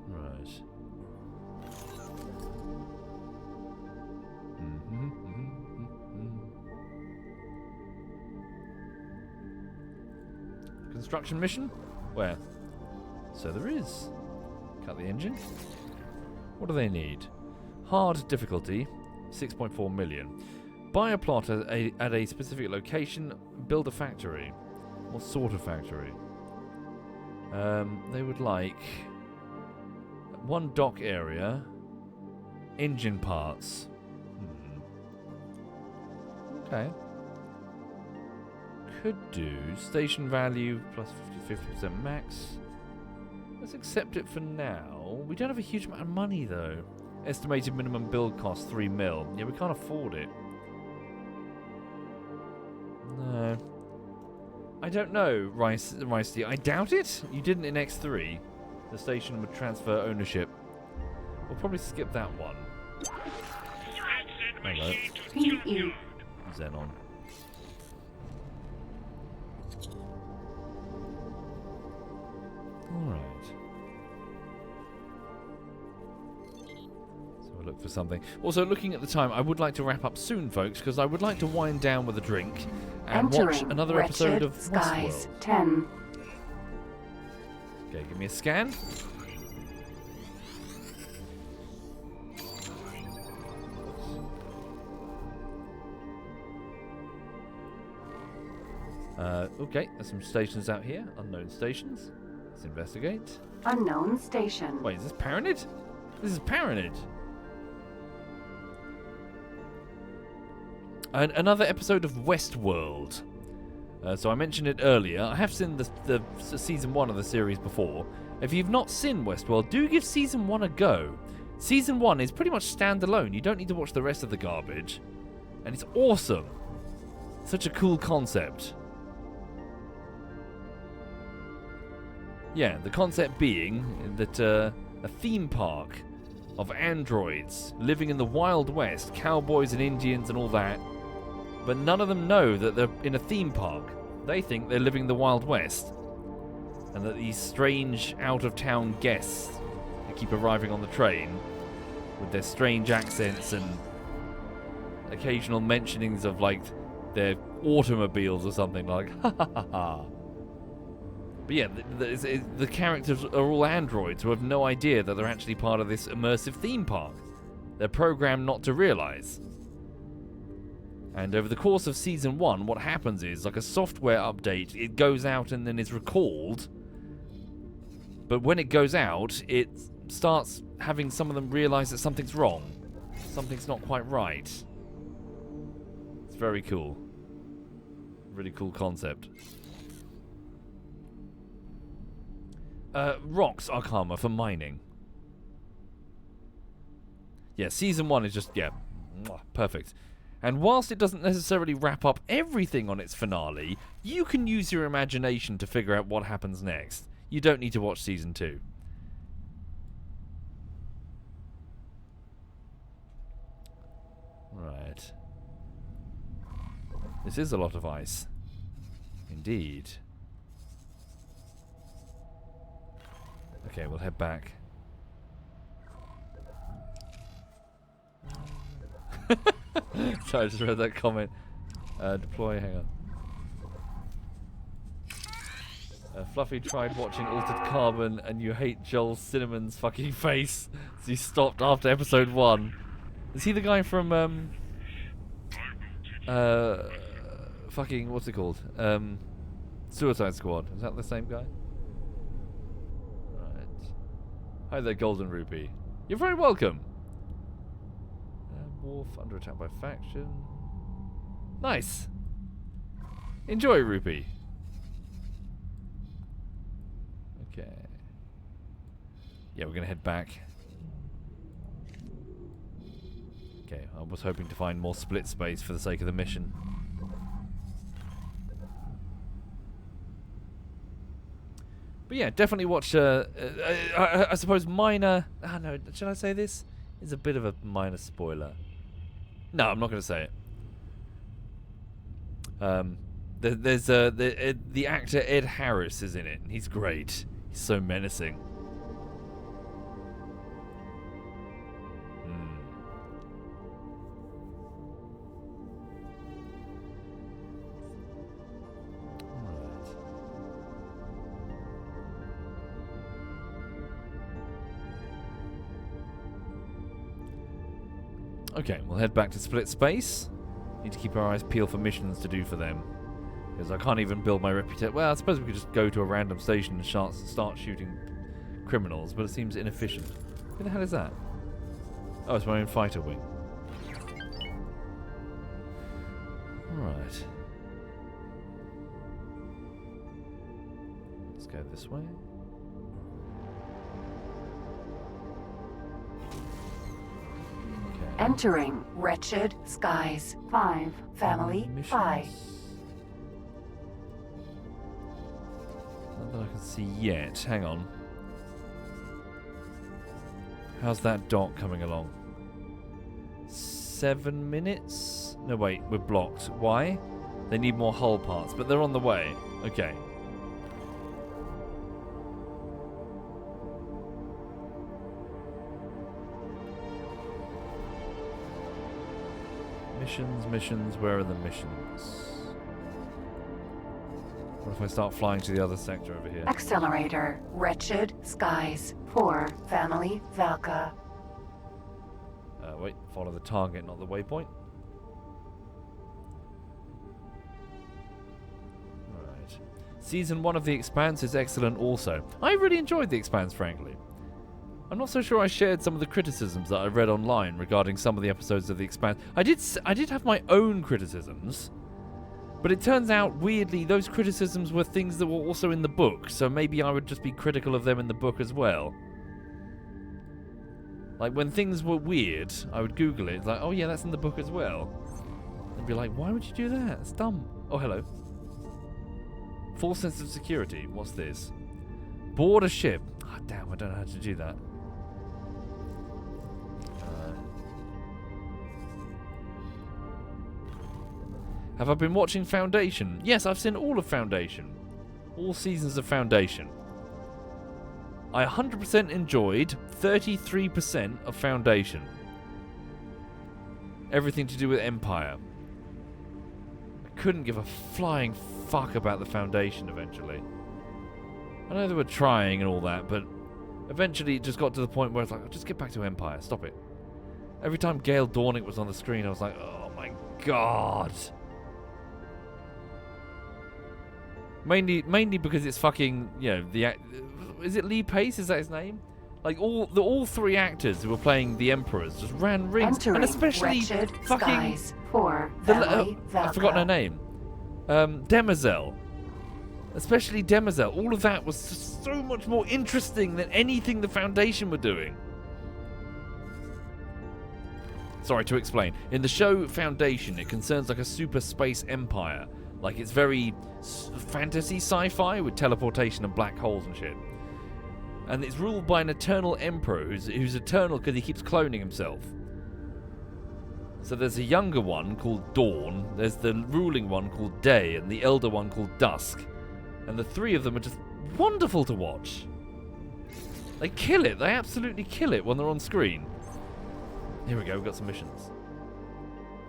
Right. Construction mission? Where? So there is. Cut the engine. What do they need? Hard difficulty, 6.4 million. Buy a plot at a specific location. Build a factory. What sort of factory? They would like one dock area, engine parts. Okay. Could do station value plus 50% max. Let's accept it for now. We don't have a huge amount of money though. Estimated minimum build cost 3 mil. Yeah, we can't afford it. No. I don't know, Ricey. I doubt it. You didn't in X3. The station would transfer ownership. We'll probably skip that one. Hello. PE. Xenon. Alright. So we'll look for something. Also, looking at the time, I would like to wrap up soon, folks, because I would like to wind down with a drink and watch another episode of Skies Westworld. 10. Okay, give me a scan. Okay, there's some stations out here. Unknown stations. Let's investigate. Unknown station. Wait, is this Paranid? This is Paranid. Another episode of Westworld. So I mentioned it earlier. I have seen the season 1 of the series before. If you've not seen Westworld, do give season 1 a go. Season 1 is pretty much standalone. You don't need to watch the rest of the garbage. And it's awesome. Such a cool concept. Yeah, the concept being that a theme park of androids living in the Wild West, cowboys and Indians and all that, but none of them know that they're in a theme park. They think they're living in the Wild West, and that these strange out-of-town guests that keep arriving on the train with their strange accents and occasional mentionings of like their automobiles or something like ha ha ha ha. But yeah, the characters are all androids who have no idea that they're actually part of this immersive theme park. They're programmed not to realize. And over the course of Season 1, what happens is, like a software update, it goes out and then is recalled. But when it goes out, it starts having some of them realize that something's wrong. Something's not quite right. It's very cool. Really cool concept. Rocks are calmer for mining. Yeah, Season 1 is just, yeah, perfect. And whilst it doesn't necessarily wrap up everything on its finale, you can use your imagination to figure out what happens next. You don't need to watch Season 2. Right. This is a lot of ice. Indeed. Okay, we'll head back. Sorry, I just read that comment. Deploy, hang on. Fluffy tried watching Altered Carbon and you hate Joel Cinnamon's fucking face. So you stopped after episode 1. Is he the guy from, fucking, what's it called? Suicide Squad. Is that the same guy? Right. Hi there, Golden Rupee. You're very welcome. Wharf under attack by faction. Nice. Enjoy, Rupee. Okay. Yeah, we're gonna head back. Okay, I was hoping to find more split space for the sake of the mission. But yeah, definitely watch. I suppose minor. Ah, no, should I say this? It's a bit of a minor spoiler. No, I'm not going to say it. There's the actor Ed Harris is in it. And he's great. He's so menacing. Okay, we'll head back to Split Space. Need to keep our eyes peeled for missions to do for them. Because I can't even build my reputation. Well, I suppose we could just go to a random station and start shooting criminals, but it seems inefficient. Who the hell is that? Oh, it's my own fighter wing. Alright. Let's go this way. Entering Wretched Skies 5, Family 5. Not that I can see yet. Hang on. How's that dock coming along? 7 minutes? No, wait, we're blocked. Why? They need more hull parts, but they're on the way. Okay. Missions, where are the missions? What if I start flying to the other sector over here? Accelerator, Wretched Skies 4, Family Valka. Wait, follow the target, not the waypoint. Right. Season 1 of The Expanse is excellent also. I really enjoyed The Expanse, frankly. I'm not so sure I shared some of the criticisms that I read online regarding some of the episodes of The Expanse. I did have my own criticisms, but it turns out, weirdly, those criticisms were things that were also in the book, so maybe I would just be critical of them in the book as well. Like, when things were weird, I would Google it, like, oh yeah, that's in the book as well. And be like, why would you do that? It's dumb. Oh, hello. Full sense of security. What's this? Board a ship. Ah, oh, damn, I don't know how to do that. Have I been watching Foundation? Yes, I've seen all of Foundation. All seasons of Foundation. I 100% enjoyed 33% of Foundation. Everything to do with Empire. I couldn't give a flying fuck about the Foundation eventually. I know they were trying and all that, but eventually it just got to the point where it's like, just get back to Empire, stop it. Every time Gale Dornick was on the screen, I was like, oh my god. Mainly because it's fucking, you know, is it Lee Pace? Is that his name? Like all three actors who were playing the Emperors just ran rings, Entering and especially wretched fucking skies for family I've forgotten her name. Demoiselle. Especially Demoiselle. All of that was just so much more interesting than anything the Foundation were doing. Sorry to explain. In the show Foundation, it concerns like a super space empire. Like it's very fantasy sci-fi with teleportation and black holes and shit. And it's ruled by an eternal emperor who's eternal because he keeps cloning himself. So there's a younger one called Dawn, there's the ruling one called Day, and the elder one called Dusk. And the three of them are just wonderful to watch. They kill it. They absolutely kill it when they're on screen. Here we go. We've got some missions.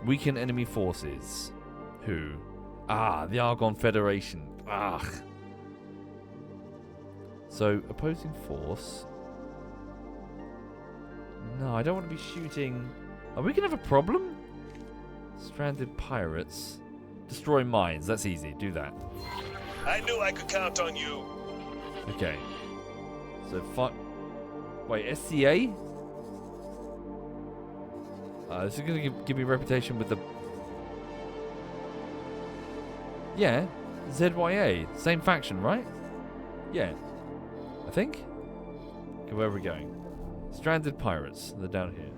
Weaken enemy forces. Who? Ah, the Argon Federation. Ugh. So, opposing force. No, I don't want to be shooting. Are we going to have a problem? Stranded pirates. Destroy mines. That's easy. Do that. I knew I could count on you. Okay. So, wait, SCA? This is going to give me a reputation with the... Yeah. ZYA. Same faction, right? Yeah. I think? Okay, where are we going? Stranded pirates. They're down here.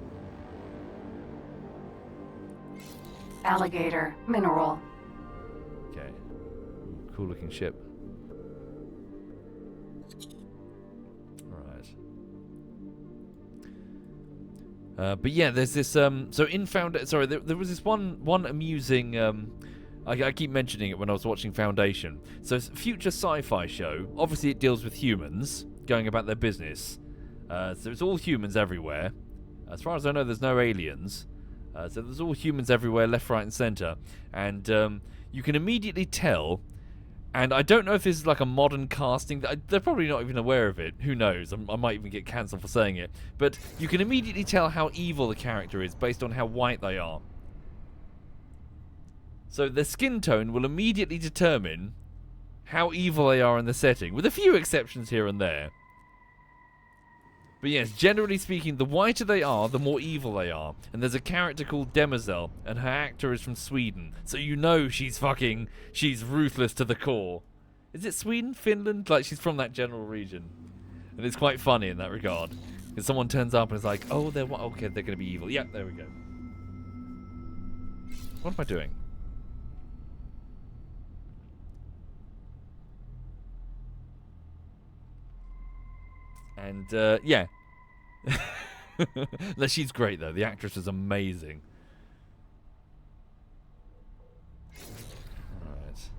Alligator mineral. Okay. Cool looking ship. Alright. But yeah, there's this so in Foundation, there was this one amusing I keep mentioning it when I was watching Foundation. So it's a future sci-fi show. Obviously it deals with humans going about their business. So it's all humans everywhere. As far as I know, there's no aliens. So there's all humans everywhere, left, right, and center. And you can immediately tell. And I don't know if this is like a modern casting. They're probably not even aware of it. Who knows? I might even get cancelled for saying it. But you can immediately tell how evil the character is based on how white they are. So their skin tone will immediately determine how evil they are in the setting, with a few exceptions here and there. But yes, generally speaking, the whiter they are, the more evil they are. And there's a character called Demoiselle, and her actor is from Sweden. So you know she's ruthless to the core. Is it Sweden? Finland? Like, she's from that general region. And it's quite funny in that regard. If someone turns up and is like, oh, okay, they're going to be evil. Yeah, there we go. What am I doing? And, yeah. No, she's great, though. The actress is amazing. Alright.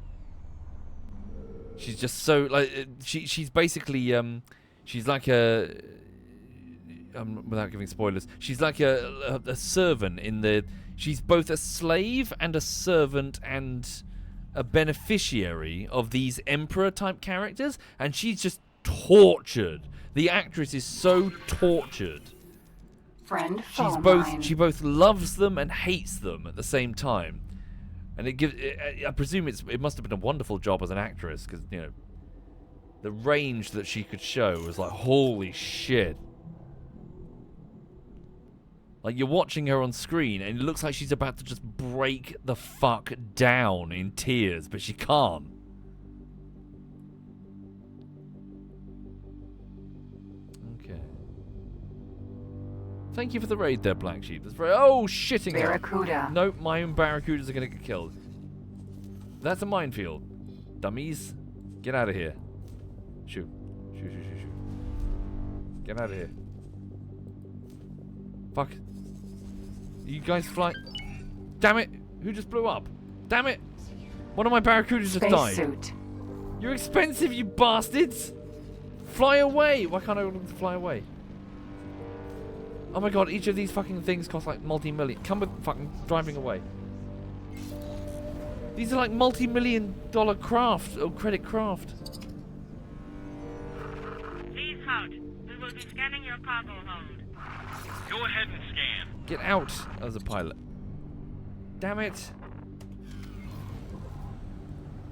She's just so, like, she's basically, she's like a, without giving spoilers, she's like a servant in the, she's both a slave and a servant and a beneficiary of these emperor-type characters, and she's just tortured. The actress is so tortured. Friend She both loves them and hates them at the same time, and it gives. I presume it must have been a wonderful job as an actress, because you know the range that she could show was like, holy shit. Like, you're watching her on screen and it looks like she's about to just break the fuck down in tears, but she can't. Thank you for the raid there, Black Sheep. That's very... Oh, shitting Barracuda. Nope, my own barracudas are going to get killed. That's a minefield. Dummies. Get out of here. Shoot. Shoot, shoot, shoot, shoot. Get out of here. Fuck. You guys fly... Damn it. Who just blew up? Damn it. One of my barracudas just died. Spacesuit. You're expensive, you bastards. Fly away! Why can't I order them to fly away? Oh my god, each of these fucking things costs like multi-million. Come with fucking driving away. These are like multi-million-dollar craft or credit craft. Please hold. We will be scanning your cargo hold. Go ahead and scan. Get out as a pilot. Damn it.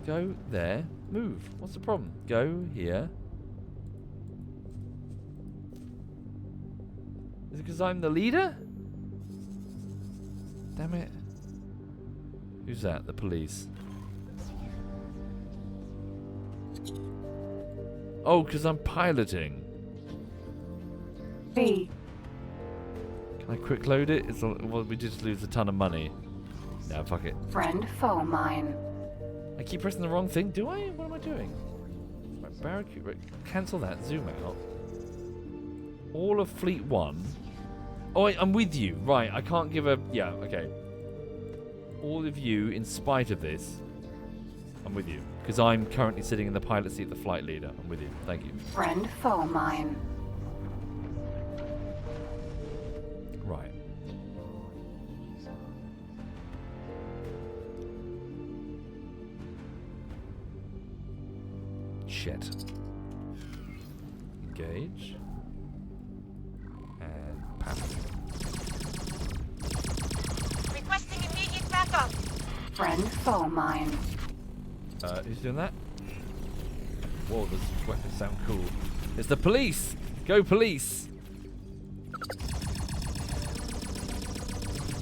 Go there. Move. What's the problem? Go here. Is it because I'm the leader? Damn it. Who's that? The police. Oh, because I'm piloting. B. Can I quick load it? It's all, well, we just lose a ton of money. No, fuck it. Friend foe mine. I keep pressing the wrong thing. Do I? What am I doing? Right, barricade. Right, cancel that. Zoom out. All of Fleet 1. Oh, I'm with you. Right, I can't give a... Yeah, okay. All of you, in spite of this, I'm with you. Because I'm currently sitting in the pilot seat, the flight leader. I'm with you. Thank you. Friend foe mine. Right. Shit. Engage. And pass. Requesting immediate backup. Friend foe mine. Who's doing that? Whoa, those weapons sound cool. It's the police! Go police!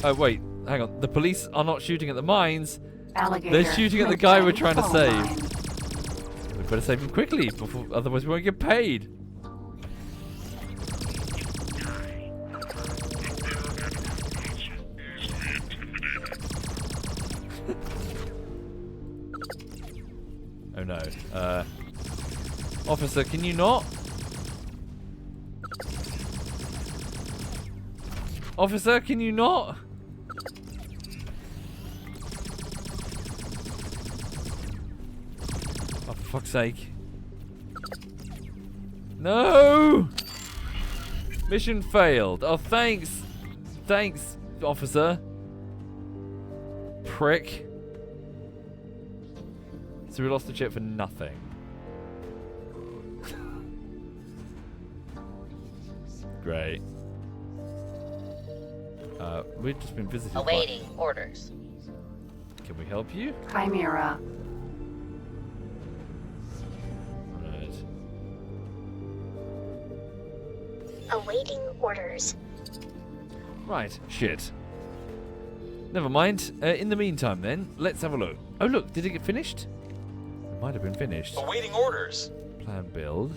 Oh, wait. Hang on. The police are not shooting at the mines. Alligator. They're shooting at the guy we're friend trying to foe save. mine. We better save him quickly, before, otherwise we won't get paid. Oh no. Officer, can you not? Officer, can you not? Oh, for fuck's sake. No! Mission failed. Oh, thanks. Thanks, officer. Prick. So we lost the chip for nothing. Great. We've just been visited Awaiting orders. Can we help you? Chimera. Right. Awaiting orders. Right, shit. Never mind. In the meantime then, let's have a look. Oh look, did it get finished? It might have been finished. Awaiting orders. Plan build.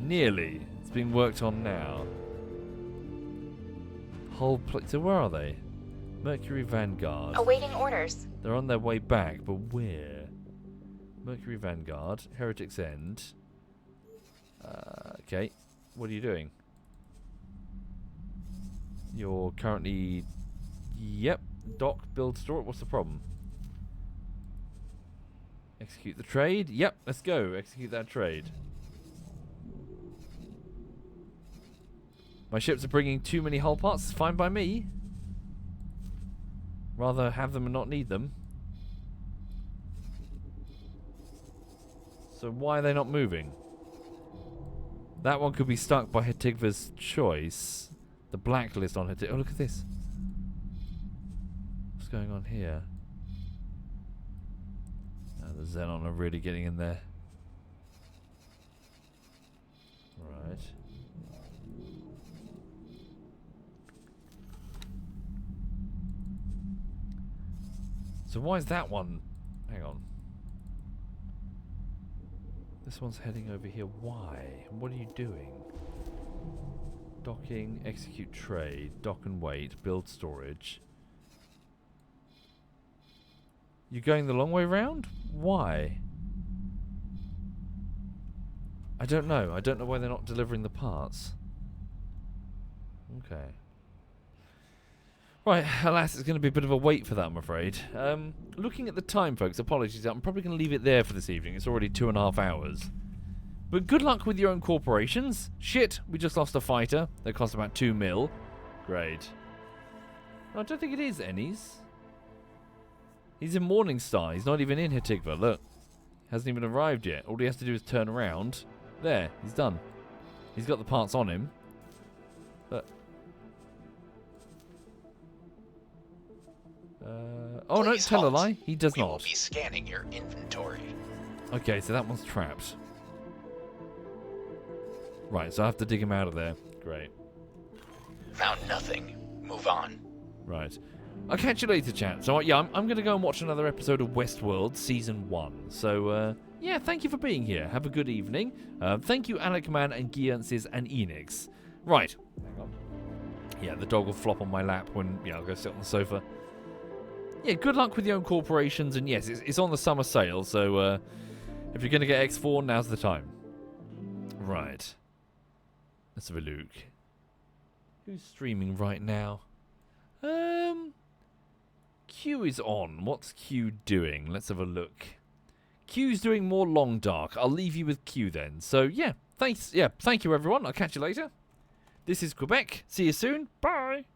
Nearly. It's being worked on now. Whole so where are they? Mercury Vanguard. Awaiting orders. They're on their way back, but where? Mercury Vanguard. Heretic's End. Okay. What are you doing? You're currently... Yep. Dock, build, store. What's the problem? Execute the trade. Yep, let's go. Execute that trade. My ships are bringing too many hull parts. It's fine by me. Rather have them and not need them. So why are they not moving? That one could be stuck by Hetigva's choice. The blacklist on Hetig. Oh, look at this. What's going on here? The Xenon are really getting in there. Right. So why is that one? Hang on. This one's heading over here. Why? What are you doing? Docking, execute trade, dock and wait, build storage. You're going the long way round? Why? I don't know. I don't know why they're not delivering the parts. Okay. Right, alas, it's going to be a bit of a wait for that, I'm afraid. Looking at the time, folks, apologies. I'm probably going to leave it there for this evening. It's already 2.5 hours. But good luck with your own corporations. Shit, we just lost a fighter. That cost about 2 mil. Great. I don't think it is Ennis. He's in Morningstar. He's not even in Hatikva. Look. Hasn't even arrived yet. All he has to do is turn around. There. He's done. He's got the parts on him. But... oh, no. Tell a lie. He does not. We will be scanning your inventory. Okay, so that one's trapped. Right, so I have to dig him out of there. Great. Found nothing. Move on. Right. I'll catch you later, chat. So, yeah, I'm going to go and watch another episode of Westworld Season 1. So, yeah, thank you for being here. Have a good evening. Thank you, Alec Man and Giansis and Enix. Right. Hang on. Yeah, the dog will flop on my lap when, I'll go sit on the sofa. Yeah, good luck with your own corporations. And, yes, it's on the summer sale. So, if you're going to get X4, now's the time. Right. Let's have a look. Who's streaming right now? Q is on. What's Q doing? Let's have a look. Q's doing more Long Dark. I'll leave you with Q then. So, yeah. Thanks. Yeah, thank you, everyone. I'll catch you later. This is Quebec. See you soon. Bye.